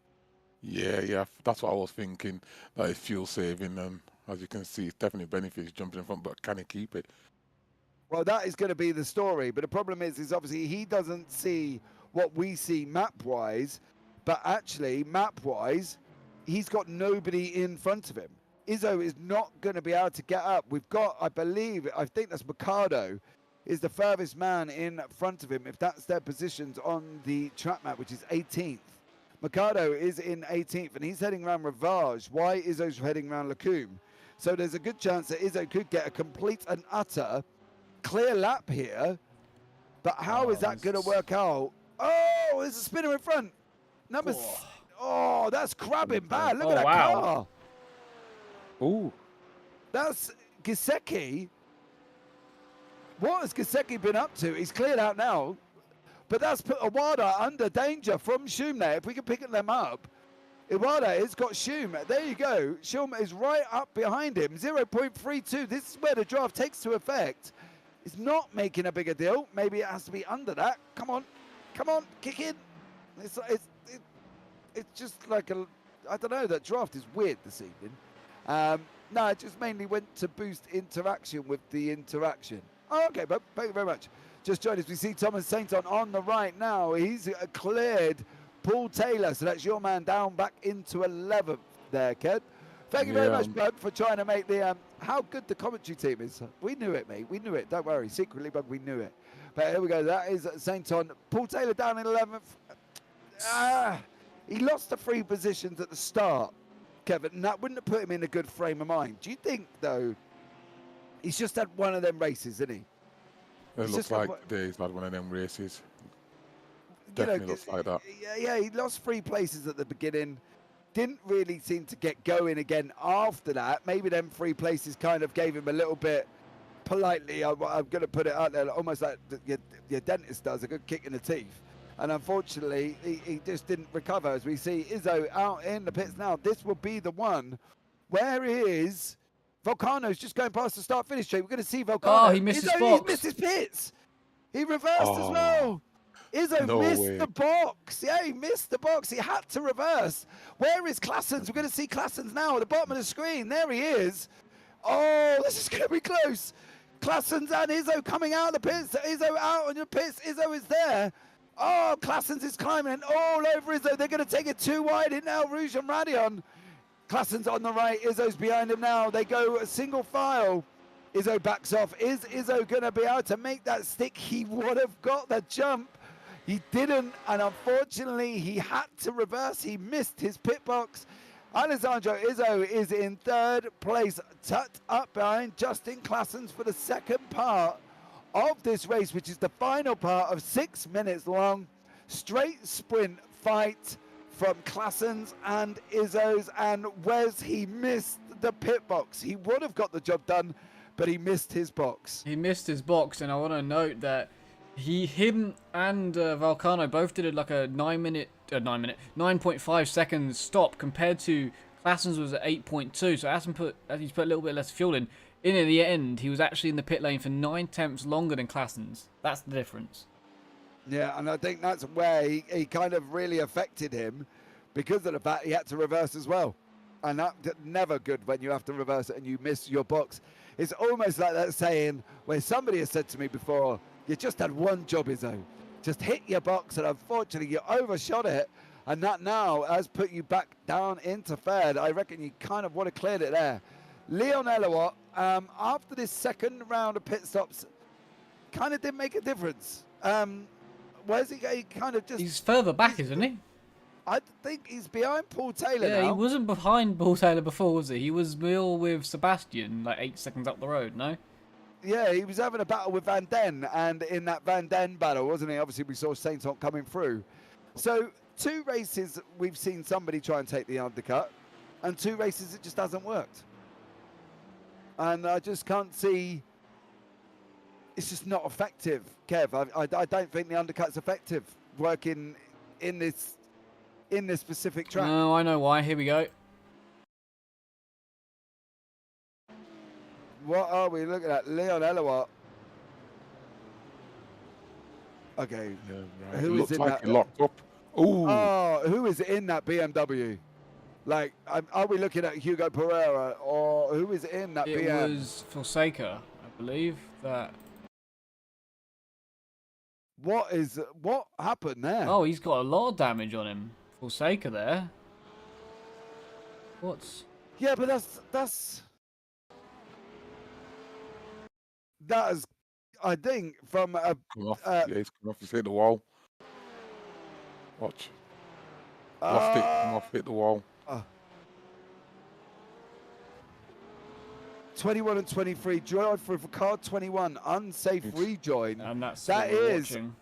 Yeah, that's what I was thinking. That is fuel saving, and as you can see, it definitely benefits jumping in front, but can he keep it? Well, that is going to be the story, but the problem is obviously he doesn't see what we see map-wise, but actually, map-wise, he's got nobody in front of him. Izzo is not going to be able to get up. We've got, I think that's Mercado, is the furthest man in front of him, if that's their positions on the track map, which is 18th. Mercado is in 18th, and he's heading around Rivage. Why Izzo's heading around Lacombe? So there's a good chance that Izzo could get a complete and utter clear lap here. But how is that going to work out? Oh, there's a spinner in front. Oh, that's crabbing bad. Look at that car. Ooh. That's Gisecki. What has Gisecki been up to? He's cleared out now. But that's put Iwata under danger from Schum there. If we can pick them up. Iwata has got Schum. There you go. Schum is right up behind him. 0.32. This is where the draft takes to effect. It's not making a bigger deal. Maybe it has to be under that. Come on. Come on. Kick in. It's just like a... I don't know. That draft is weird this evening. No, it just mainly went to boost interaction with the interaction. Oh, okay, but thank you very much. Just joined us. We see Thomas Sainton on the right now. He's cleared Paul Taylor. So that's your man down back into 11th there, Kev. Thank you very much, Bud, for trying to make the... how good the commentary team is. We knew it, mate. We knew it. Don't worry. Secretly, Bud, we knew it. But here we go. That is Sainton. Paul Taylor down in 11th. He lost the 3 positions at the start, Kevin. And that wouldn't have put him in a good frame of mind. Do you think, though, he's just had one of them races, isn't he? It looks like today he's had one of them races. Definitely looks like that. Yeah, he lost 3 places at the beginning. Didn't really seem to get going again after that. Maybe them 3 places kind of gave him a little bit, politely, I'm going to put it out there, almost like your dentist does, a good kick in the teeth. And unfortunately, he just didn't recover. As we see Izzo out in the pits now, this will be the one where is Volcano's just going past the start-finish straight. We're going to see Volcano. Oh, he missed his Izzo, box. He missed his pits. He reversed as Oh, well. Izzo no missed way. the box. Yeah, he missed the box. He had to reverse. Where is Claessens? We're going to see Claessens now at the bottom of the screen. There he is. Oh, this is going to be close. Claessens and Izzo coming out of the pits. Izzo out on your pits. Izzo is there. Oh, Claessens is climbing all over Izzo. They're going to take it too wide in now, Rouge and Radion. Claessens on the right. Izzo's behind him now. They go a single file. Izzo backs off. Is Izzo going to be able to make that stick? He would have got the jump. He didn't, and unfortunately, he had to reverse. He missed his pit box. Alessandro Izzo is in third place, tucked up behind Justin Claessens for the second part of this race, which is the final part of 6 minutes long. Straight sprint fight from Claessens and Izzo's, and Wes, he missed the pit box. He would have got the job done, but he missed his box. He missed his box, and I want to note that him and Volcano both did like a 9.5 seconds stop compared to Claessens was at 8.2. So he's put a little bit less fuel in. In the end, he was actually in the pit lane for 9 tenths longer than Claessens. That's the difference. Yeah, and I think that's where he kind of really affected him because of the fact he had to reverse as well. And that's never good when you have to reverse it and you miss your box. It's almost like that saying where somebody has said to me before, you just had one job, Izzo. Just hit your box, and unfortunately you overshot it, and that now has put you back down into third. I reckon you kind of would have cleared it there. Leon Elowat, after this second round of pit stops, kind of didn't make a difference. Where's he kind of just... He's further back, isn't he? I think he's behind Paul Taylor now. Yeah, he wasn't behind Paul Taylor before, was he? He was Mill with Sebastian, like 8 seconds up the road, no? Yeah, he was having a battle with Van Den, and in that Van Den battle, wasn't he? Obviously, we saw Sainton coming through. So 2 races, we've seen somebody try and take the undercut, and 2 races, it just hasn't worked. And I just can't see... It's just not effective, Kev. I don't think the undercut's effective working in this specific track. No, I know why. Here we go. What are we looking at? Leon Elowat. Okay. Yeah, right. Who It is looks in like that? he locked up. Ooh. Oh, who is in that BMW? Like, are we looking at Hugo Pereira, or who is in that It BM? was Fonseca, I believe. What happened there? Oh, he's got a lot of damage on him. Fonseca there. What's... Yeah, but that is, I think, from a... Come off. Yeah, he's come off. He's hit the wall. Watch. Lost it. Come off. Hit the wall. 21 and 23, drive for car 21, unsafe rejoin. And that's That what we're is watching.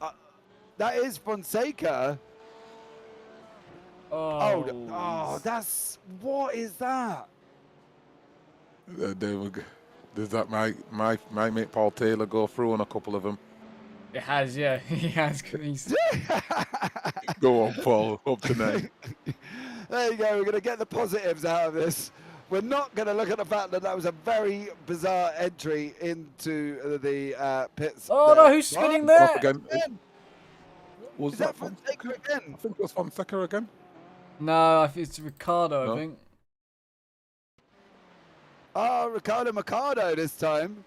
that is Fonseca. Oh, That's what is that? There we go. Does that my mate Paul Taylor go through on a couple of them? It has, yeah. He has. Go on, Paul. Up to 9. There you go. We're going to get the positives out of this. We're not going to look at the fact that was a very bizarre entry into the pits. Oh, there. no, who's spinning What? there? Off again. Was Is that that Fonseca again? I think it was Fonseca again. No, it's Ricardo, No. I think. Oh, Ricardo Mercado this time.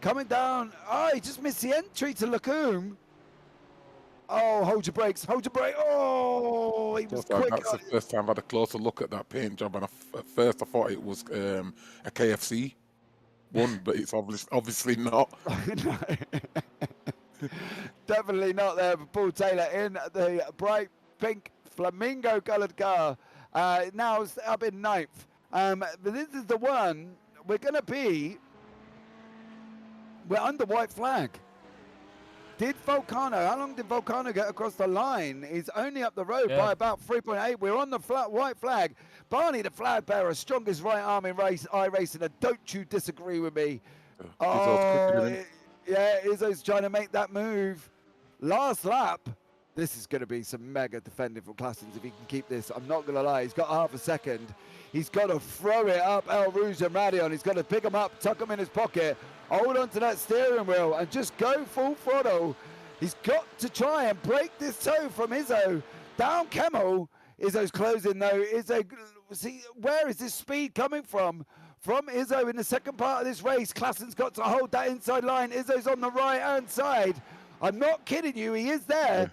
Coming down. Oh, he just missed the entry to Lacombe. Oh, hold your brakes. Hold your brake. Oh, he was quick. That's the first time I had a closer look at that paint job, and at first I thought it was a KFC one, but it's obviously not. Definitely not there for Paul Taylor in the bright pink flamingo coloured car. Now it's up in 9th. But this is the one we're going to be. We're under white flag. Did Volcano, how long did Volcano get across the line? He's only up the road by about 3.8. We're on the white flag. Barney, the flag bearer, strongest right arm in iRacing, and don't you disagree with me. Izzo's quicker than him. Yeah, Izzo's trying to make that move. Last lap. This is going to be some mega defending from Claessens if he can keep this. I'm not going to lie. He's got half a second. He's got to throw it up El Rouge and Radion. He's got to pick him up, tuck him in his pocket, hold on to that steering wheel and just go full throttle. He's got to try and break this toe from Izzo. Down Kemmel. Izzo's closing though. Izzo, see, where is this speed coming from? From Izzo in the second part of this race. Claessen's got to hold that inside line. Izzo's on the right-hand side. I'm not kidding you. He is there.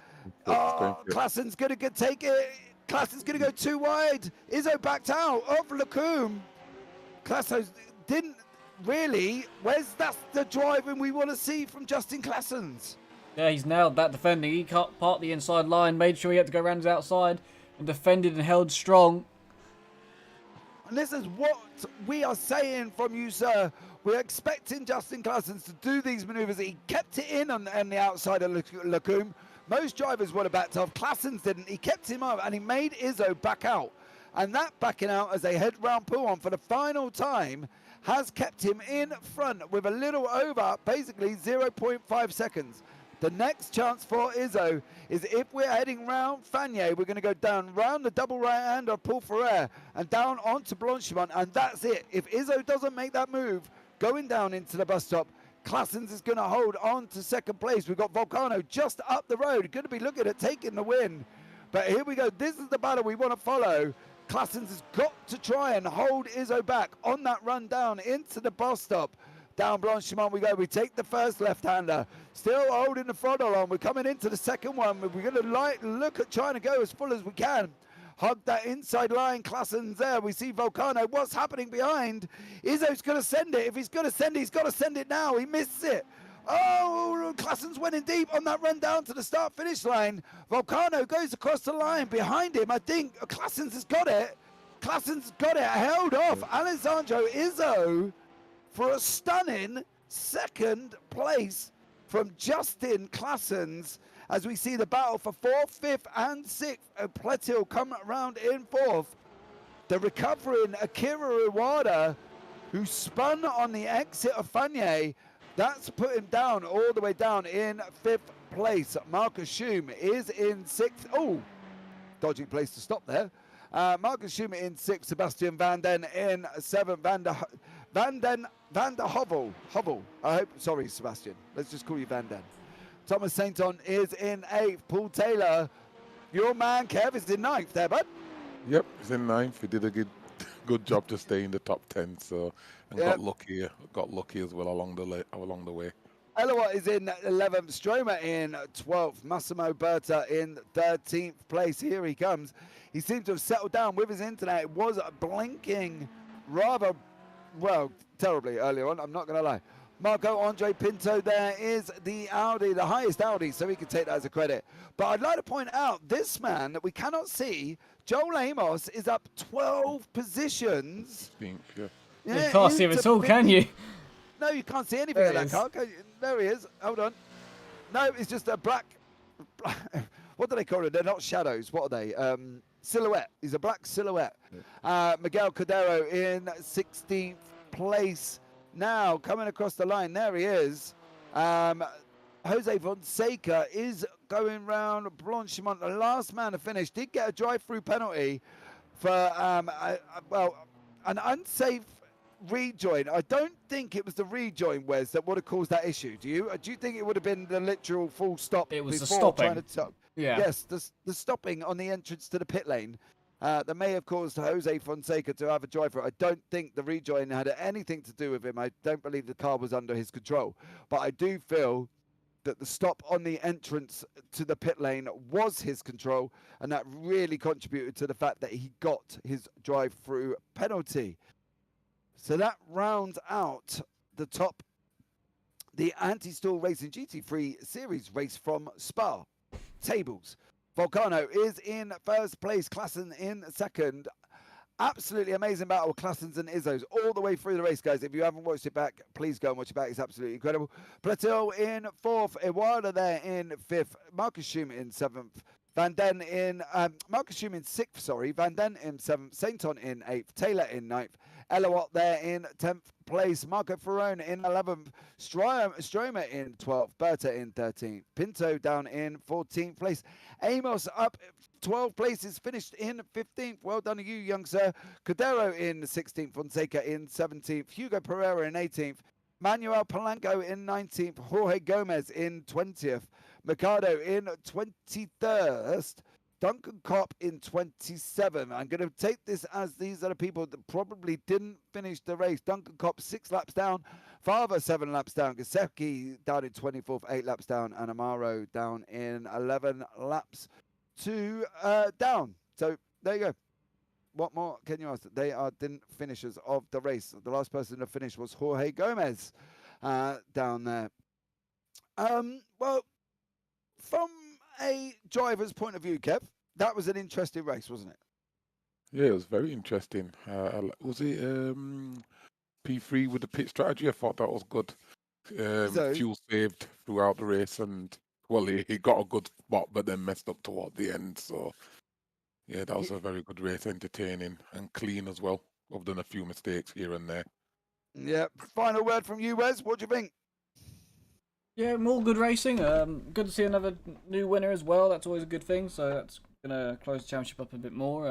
Claessen's going to take it. Claessen's going to go too wide. Izzo backed out of Lacombe. Claessen didn't really. That's the driving we want to see from Justin Claessens. Yeah, he's nailed that defending. He cut part the inside line, made sure he had to go around his outside, and defended and held strong. And this is what we are saying from you, sir. We're expecting Justin Claessens to do these manoeuvres. He kept it in on the outside of Lacombe. Most drivers would have backed off. Claessens didn't. He kept him up and he made Izzo back out. And that backing out as they head round Pouhon for the final time has kept him in front with a little over, basically 0.5 seconds. The next chance for Izzo is if we're heading round Fagnes, we're going to go down round the double right hand of Paul Ferrer and down onto Blanchimont, and that's it. If Izzo doesn't make that move, going down into the bus stop, Claessens is going to hold on to second place. We've got Volcano just up the road, going to be looking at taking the win. But here we go. This is the battle we want to follow. Claessens has got to try and hold Izzo back on that run down into the bus stop. Down Blanchimont we go. We take the first left-hander. Still holding the throttle on. We're coming into the second one. We're going to look at trying to go as full as we can. Hug that inside line. Claessens there. We see Volcano. What's happening behind? Izzo's going to send it. If he's going to send it, he's got to send it now. He missed it. Oh, Claessens went in deep on that run down to the start-finish line. Volcano goes across the line. Behind him, I think Claessens has got it. Claessens got it. Held off Alessandro Izzo for a stunning second place from Justin Claessens, as we see the battle for 4th, 5th and 6th. Pletil come around in 4th. The recovering Akira Iwata, who spun on the exit of Fagnes, that's put him down, all the way down in 5th place. Marcus Schum is in 6th. Oh, dodgy place to stop there. Marcus Schum in 6th, Sebastian Van Den in 7th, Van der Hovel. I hope, sorry, Sebastian. Let's just call you Van Den. Thomas Sainton is in 8th. Paul Taylor, your man Kev, is in 9th there, bud. Yep, he's in 9th. He did a good job to stay in the top 10, so and got lucky as well along the way. Elowat is in 11th. Stromer in 12th. Massimo Berta in 13th place. Here he comes. He seems to have settled down with his internet. It was blinking rather, well, terribly earlier on. I'm not going to lie. Marco Andre Pinto there is the Audi, the highest Audi, so we can take that as a credit. But I'd like to point out this man that we cannot see, Joel Amos, is up 12 positions. Yeah. You can't see him at all, can you? No, you can't see anything of that car. There he is. Hold on. No, it's just a black. What do they call it? They're not shadows. What are they? Silhouette. He's a black silhouette. Miguel Cordero in 16th place. Now coming across the line. There he is. Jose Fonseca is going round Blanchimont. The last man to finish did get a drive-through penalty for an unsafe rejoin. I don't think it was the rejoin, Wes, that would have caused that issue. Do you? Do you think it would have been the literal full stop? It was before the stopping. Trying to stop? Yeah. Yes, the stopping on the entrance to the pit lane that may have caused Jose Fonseca to have a drive-through. I don't think the rejoin had anything to do with him. I don't believe the car was under his control. But I do feel that the stop on the entrance to the pit lane was his control, and that really contributed to the fact that he got his drive-through penalty. So that rounds out the Anti-Stall Racing GT3 Series race from Spa. Tables. Volcano is in first place, Claessen in second. Absolutely amazing battle with Claessens and Izzo's all the way through the race, guys. If you haven't watched it back, please go and watch it back. It's absolutely incredible. Plateau in fourth, Iwata there in fifth, Marcus Schum in seventh, Van Den in, Marcus Hume in 6th, sorry. Van Den in 7th. Sainton in 8th. Taylor in 9th. Elowott there in 10th place. Marco Ferrone in 11th. Stromer in 12th. Berta in 13th. Pinto down in 14th place. Amos up 12 places, finished in 15th. Well done to you, young sir. Cordero in 16th. Fonseca in 17th. Hugo Pereira in 18th. Manuel Polanco in 19th. Jorge Gomez in 20th. Mercado in 23rd. Duncan Kopp in 27th. I'm going to take this as these are the people that probably didn't finish the race. Duncan Kopp 6 laps down. Farver 7 laps down. Gasecki down in 24th, 8 laps down. And Amaro down in 11 laps down. So there you go. What more can you ask? They didn't finishers of the race. The last person to finish was Jorge Gomez down there. Well, from a driver's point of view, Kev, that was an interesting race, wasn't it? Yeah, it was very interesting. Was it P3 with the pit strategy? I thought that was good. Fuel saved throughout the race, and well, he got a good spot, but then messed up toward the end. So yeah, that was a very good race, entertaining and clean as well. Other than a few mistakes here and there. Yeah. Final word from you, Wes. What do you think? Yeah, more good racing. Good to see another new winner as well. That's always a good thing. So that's gonna close the championship up a bit more.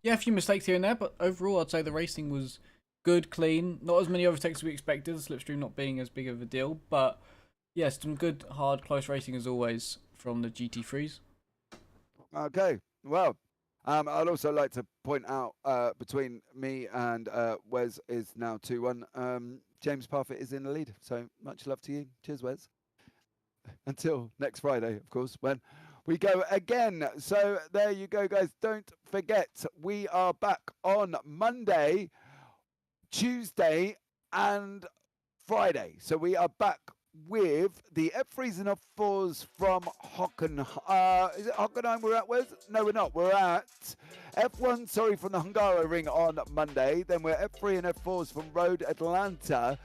Yeah, a few mistakes here and there, but overall, I'd say the racing was good, clean. Not as many overtakes as we expected. The slipstream not being as big of a deal, but yes, some good, hard, close racing as always from the GT3s. Okay. Well, I'd also like to point out between me and Wes is now 2-1. James Parfitt is in the lead, so much love to you. Cheers, Wes. Until next Friday, of course, when we go again. So there you go, guys. Don't forget, we are back on Monday, Tuesday, and Friday. So we are back with the F3s and F4s from Hockenheim. Is it Hockenheim we're at, Wes? No, we're not. We're at F1, sorry, from the Hungaro ring on Monday. Then we're F3 and F4s from Road Atlanta.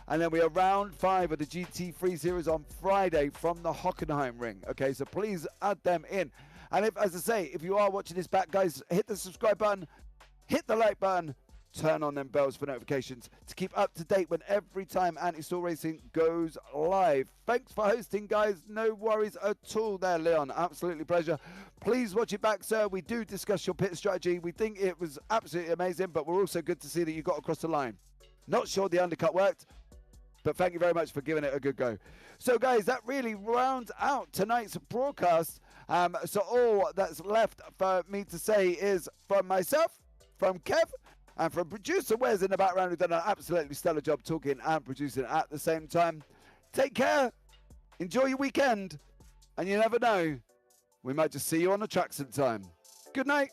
And then we are round 5 of the GT3 series on Friday from the Hockenheim ring. Okay, so please add them in. And if, as I say, if you are watching this back, guys, hit the subscribe button, hit the like button, turn on them bells for notifications to keep up to date when every time Anti-Stall Racing goes live. Thanks for hosting, guys. No worries at all there, Leon. Absolutely pleasure. Please watch it back, sir. We do discuss your pit strategy. We think it was absolutely amazing, but we're also good to see that you got across the line. Not sure the undercut worked, but thank you very much for giving it a good go. So, guys, that really rounds out tonight's broadcast. So all that's left for me to say is from myself, from Kev, and from producer Wes in the background, who's done an absolutely stellar job talking and producing at the same time. Take care, enjoy your weekend, and you never know, we might just see you on the track sometime. Good night.